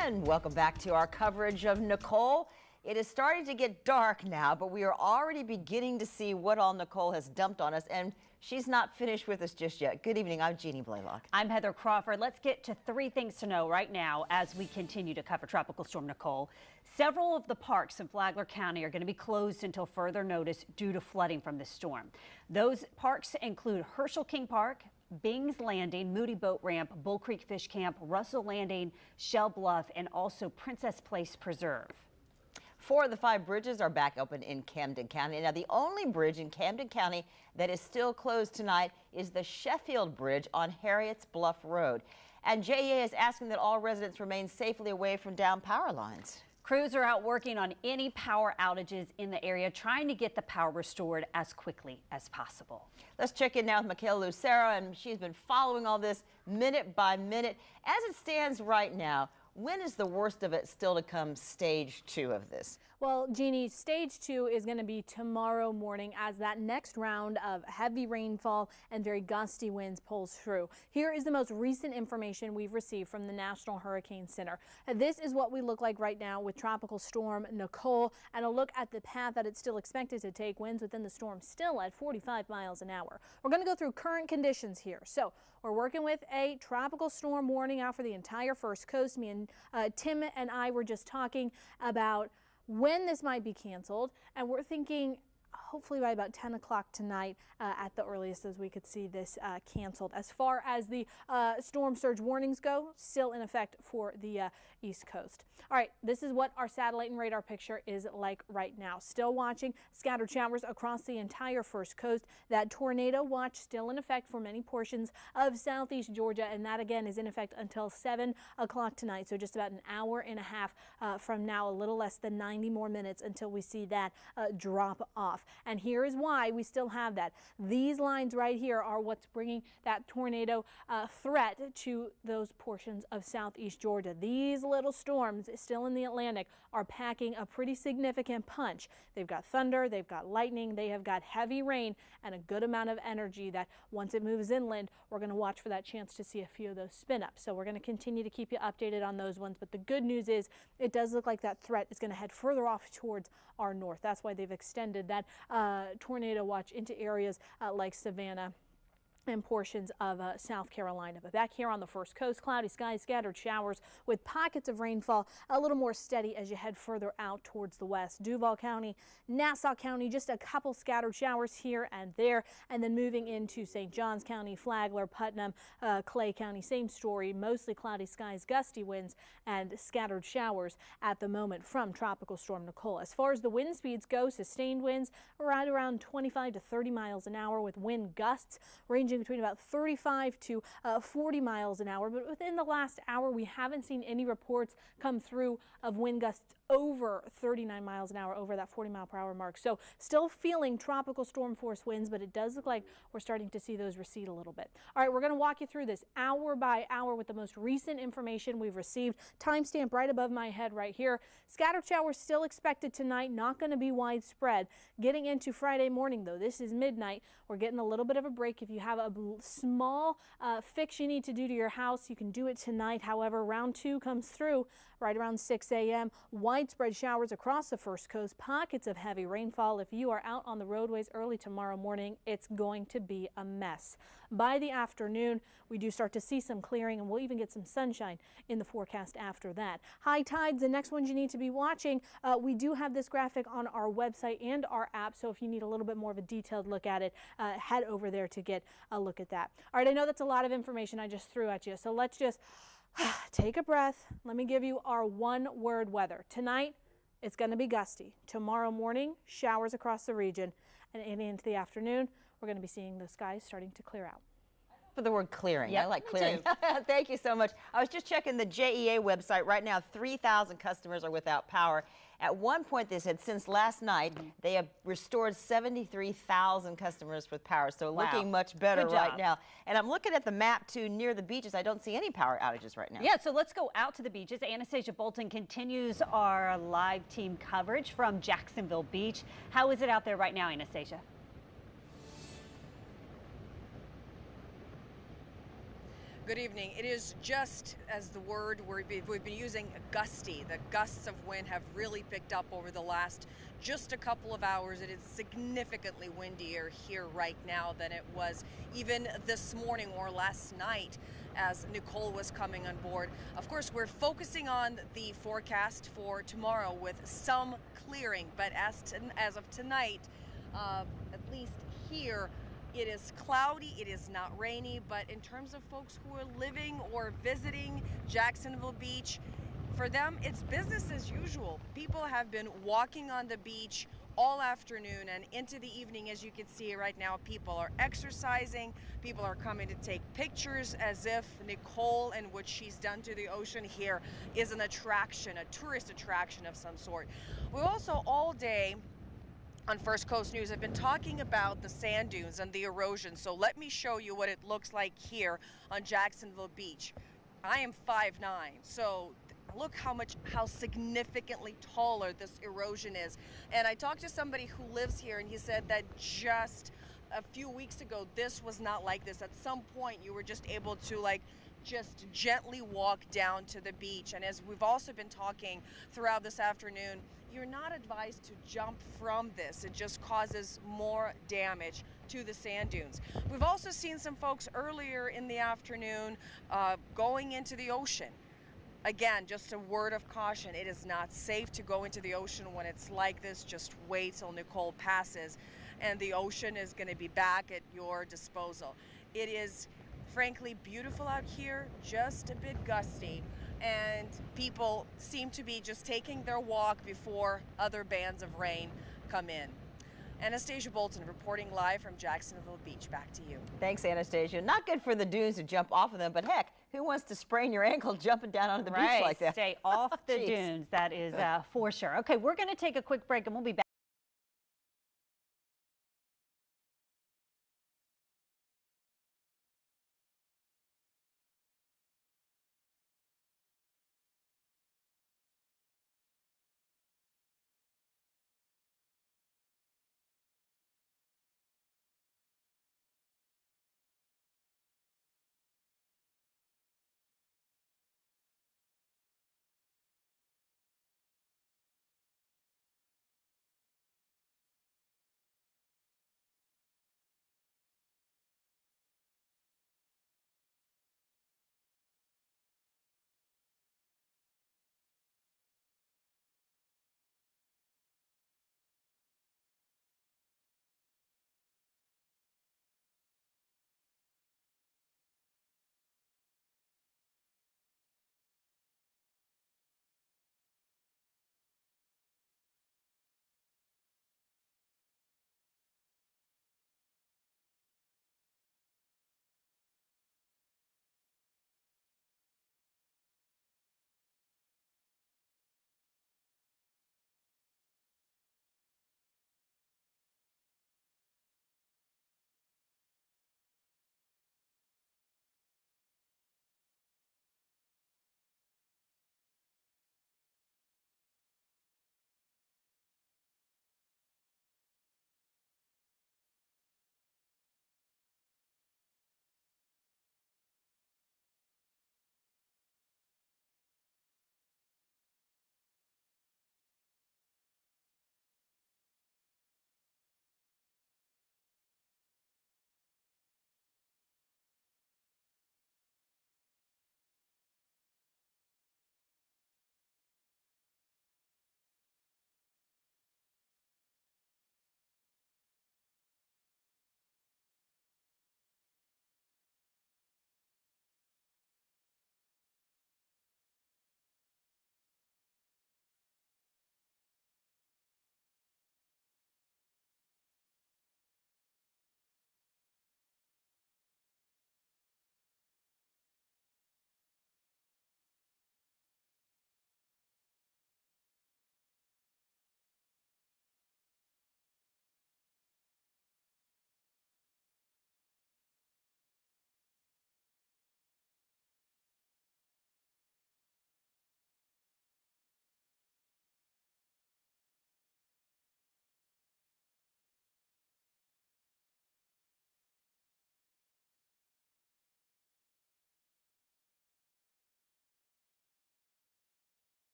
And welcome back to our coverage of Nicole. It is starting to get dark now, but we are already beginning to see what all Nicole has dumped on us, and she's not finished with us just yet. Good evening, I'm Jeannie Blaylock. I'm Heather Crawford. Let's get to 3 things to know right now as we continue to cover Tropical Storm Nicole. Several of the parks in Flagler County are going to be closed until further notice due to flooding from this storm. Those parks include Herschel King Park, Bing's Landing, Moody Boat Ramp, Bull Creek Fish Camp, Russell Landing, Shell Bluff, and also Princess Place Preserve. 4 of the 5 bridges are back open in Camden County. Now, the only bridge in Camden County that is still closed tonight is the Sheffield Bridge on Harriet's Bluff Road. And JEA is asking that all residents remain safely away from downed power lines. Crews are out working on any power outages in the area, trying to get the power restored as quickly as possible. Let's check in now with Michaela Lucero, and she's been following all this minute by minute. As it stands right now, when is the worst of it still to come, stage 2 of this? Well, Jeannie, stage 2 is going to be tomorrow morning as that next round of heavy rainfall and very gusty winds pulls through. Here is the most recent information we've received from the National Hurricane Center. This is what we look like right now with Tropical Storm Nicole, and a look at the path that it's still expected to take. Winds within the storm still at 45 miles an hour. We're going to go through current conditions here. So we're working with a tropical storm warning out for the entire first coast. Me and Tim and I were just talking about when this might be canceled, and we're thinking hopefully by about 10 o'clock tonight at the earliest as we could see this canceled. As far as the storm surge warnings go, still in effect for the East Coast. All right, this is what our satellite and radar picture is like right now. Still watching scattered showers across the entire first coast. That tornado watch still in effect for many portions of southeast Georgia, and that again is in effect until 7 o'clock tonight. So just about an hour and a half from now, a little less than 90 more minutes until we see that drop off. And here is why we still have that. These lines right here are what's bringing that tornado threat to those portions of southeast Georgia. These little storms still in the Atlantic are packing a pretty significant punch. They've got thunder, they've got lightning, they have got heavy rain and a good amount of energy that once it moves inland, we're going to watch for that chance to see a few of those spin up. So we're going to continue to keep you updated on those ones. But the good news is it does look like that threat is going to head further off towards our north. That's why they've extended that tornado watch into areas like Savannah and portions of South Carolina. But back here on the first coast, cloudy skies, scattered showers with pockets of rainfall a little more steady as you head further out towards the west. Duval County, Nassau County, just a couple scattered showers here and there, and then moving into St. Johns County, Flagler, Putnam, Clay County, same story, mostly cloudy skies, gusty winds, and scattered showers at the moment from Tropical Storm Nicole. As far as the wind speeds go, sustained winds right around 25 to 30 miles an hour with wind gusts ranging between about 35 to 40 miles an hour. But within the last hour, we haven't seen any reports come through of wind gusts over 39 miles an hour, over that 40 mile per hour mark. So still feeling tropical storm force winds, but it does look like we're starting to see those recede a little bit. All right, we're going to walk you through this hour by hour with the most recent information we've received. Timestamp right above my head right here. Scattered showers still expected tonight, not going to be widespread. Getting into Friday morning though, this is midnight. We're getting a little bit of a break. If you have a small fix you need to do to your house, you can do it tonight. However, round 2 comes through right around 6 a.m. Widespread showers across the first coast, pockets of heavy rainfall. If you are out on the roadways early tomorrow morning, it's going to be a mess. By the afternoon, we do start to see some clearing, and we'll even get some sunshine in the forecast after that. High tides, the next ones you need to be watching. We do have this graphic on our website and our app, so if you need a little bit more of a detailed look at it, head over there to get a look at that. All right, I know that's a lot of information I just threw at you, so let's just take a breath. Let me give you our one-word weather. Tonight, it's going to be gusty. Tomorrow morning, showers across the region. And into the afternoon, we're going to be seeing the skies starting to clear out. For the word clearing. Yep, I like me clearing. too. Thank you so much. I was just checking the JEA website. Right now, 3,000 customers are without power. At one point, they said since last night, they have restored 73,000 customers with power. So Wow. looking much better Good right job. now. And I'm looking at the map, too, near the beaches. I don't see any power outages right now. Yeah, so let's go out to the beaches. Anastasia Bolton continues our live team coverage from Jacksonville Beach. How is it out there right now, Anastasia? Good evening. It is just as the word we've been using, gusty. The gusts of wind have really picked up over the last just a couple of hours. It is significantly windier here right now than it was even this morning or last night as Nicole was coming on board. Of course, we're focusing on the forecast for tomorrow with some clearing, but as of tonight, at least here, it is cloudy, it is not rainy, but in terms of folks who are living or visiting Jacksonville Beach, for them, it's business as usual. People have been walking on the beach all afternoon and into the evening. As you can see right now, people are exercising, people are coming to take pictures as if Nicole and what she's done to the ocean here is an attraction, a tourist attraction of some sort. We also all day on First Coast News have been talking about the sand dunes and the erosion. So let me show you what it looks like here on Jacksonville Beach. I am 5'9", so look how significantly taller this erosion is. And I talked to somebody who lives here, and he said that just a few weeks ago, this was not like this. At some point, you were just able to just gently walk down to the beach. And as we've also been talking throughout this afternoon, you're not advised to jump from this. It just causes more damage to the sand dunes. We've also seen some folks earlier in the afternoon going into the ocean. Again, just a word of caution, it is not safe to go into the ocean when it's like this. Just wait till Nicole passes, and the ocean is going to be back at your disposal. It is frankly beautiful out here, just a bit gusty, and people seem to be just taking their walk before other bands of rain come in. Anastasia Bolton reporting live from Jacksonville Beach. Back to you. Thanks, Anastasia. Not good for the dunes to jump off of them, but heck, who wants to sprain your ankle jumping down onto the beach like that? Stay off the dunes, that is for sure. Okay, we're going to take a quick break and we'll be back.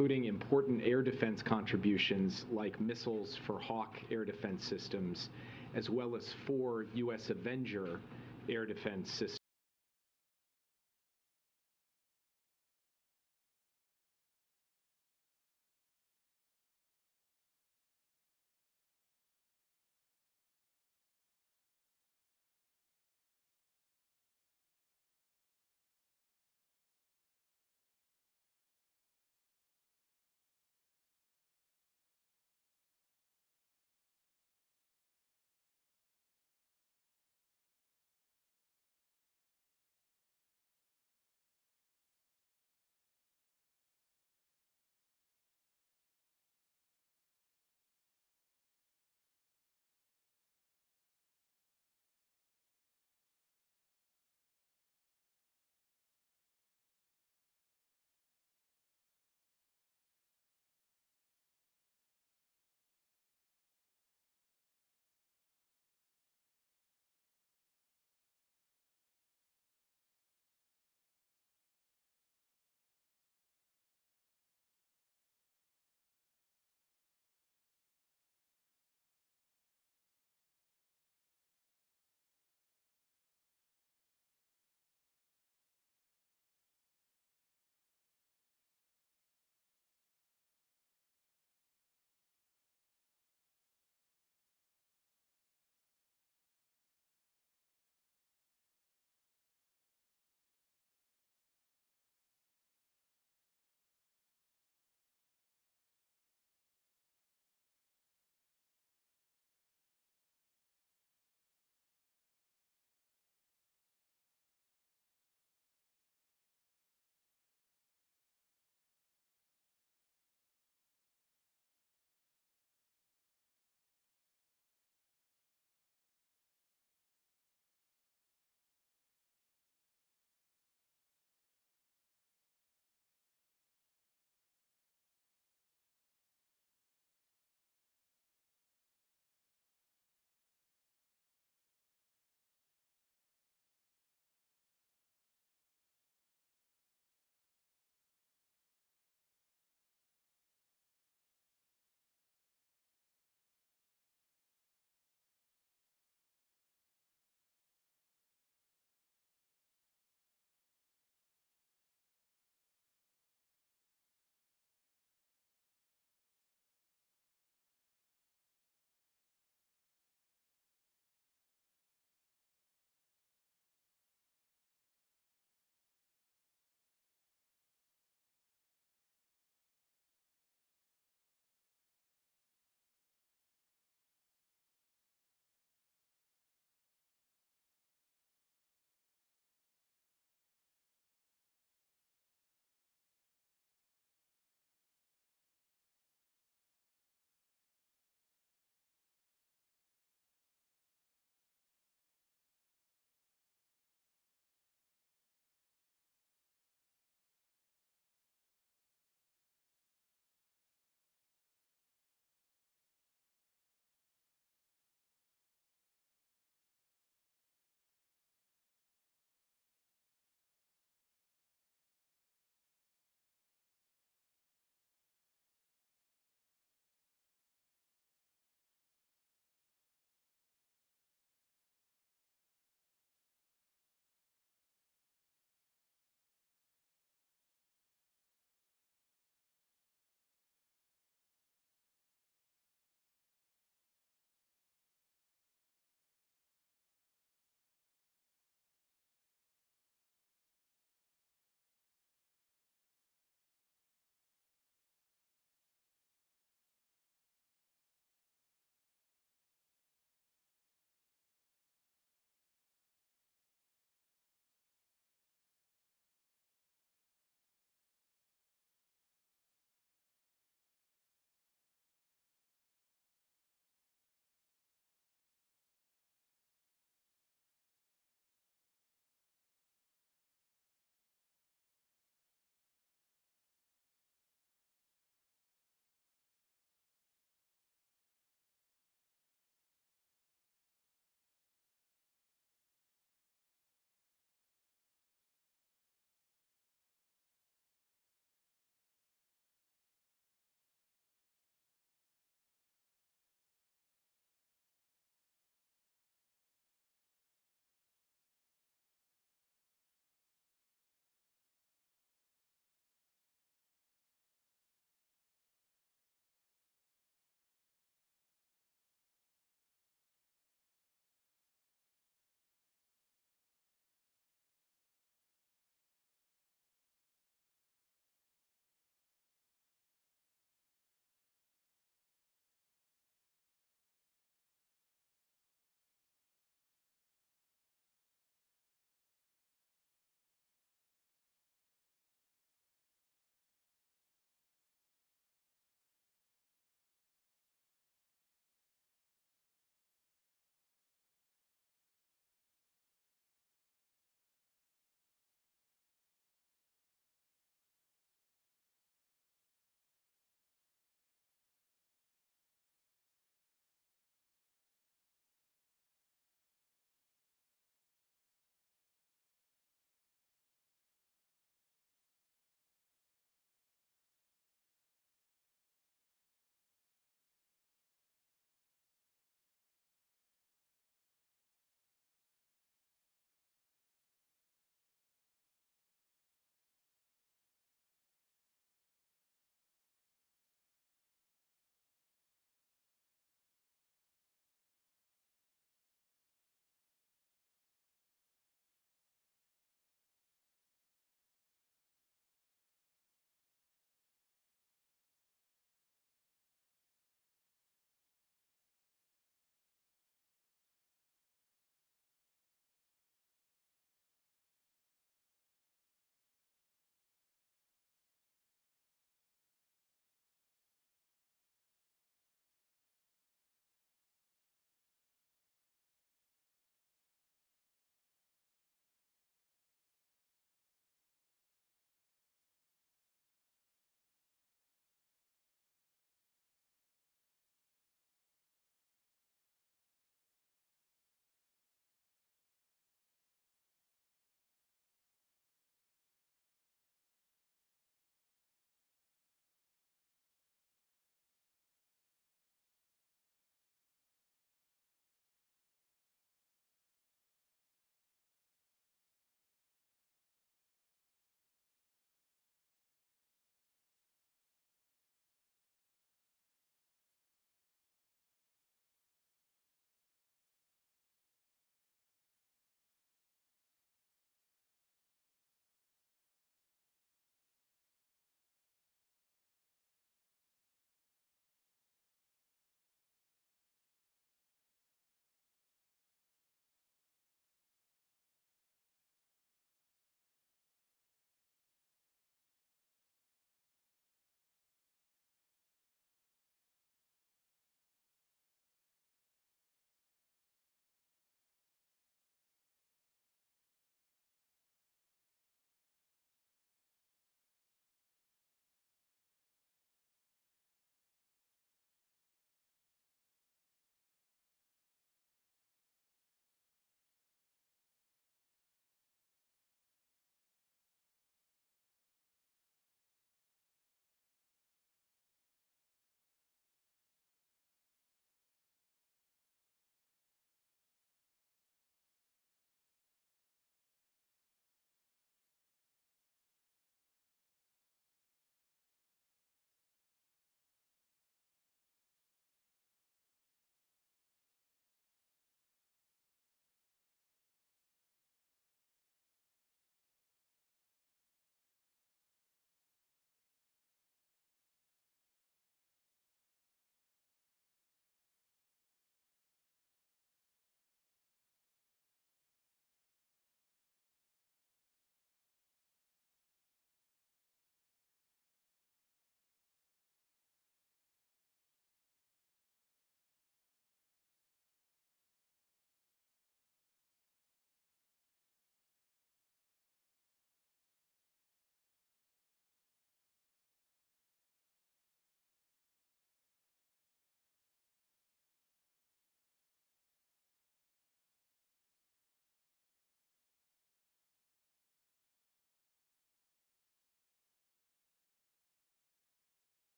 including important air defense contributions like missiles for Hawk air defense systems, as well as 4 U.S. Avenger air defense systems.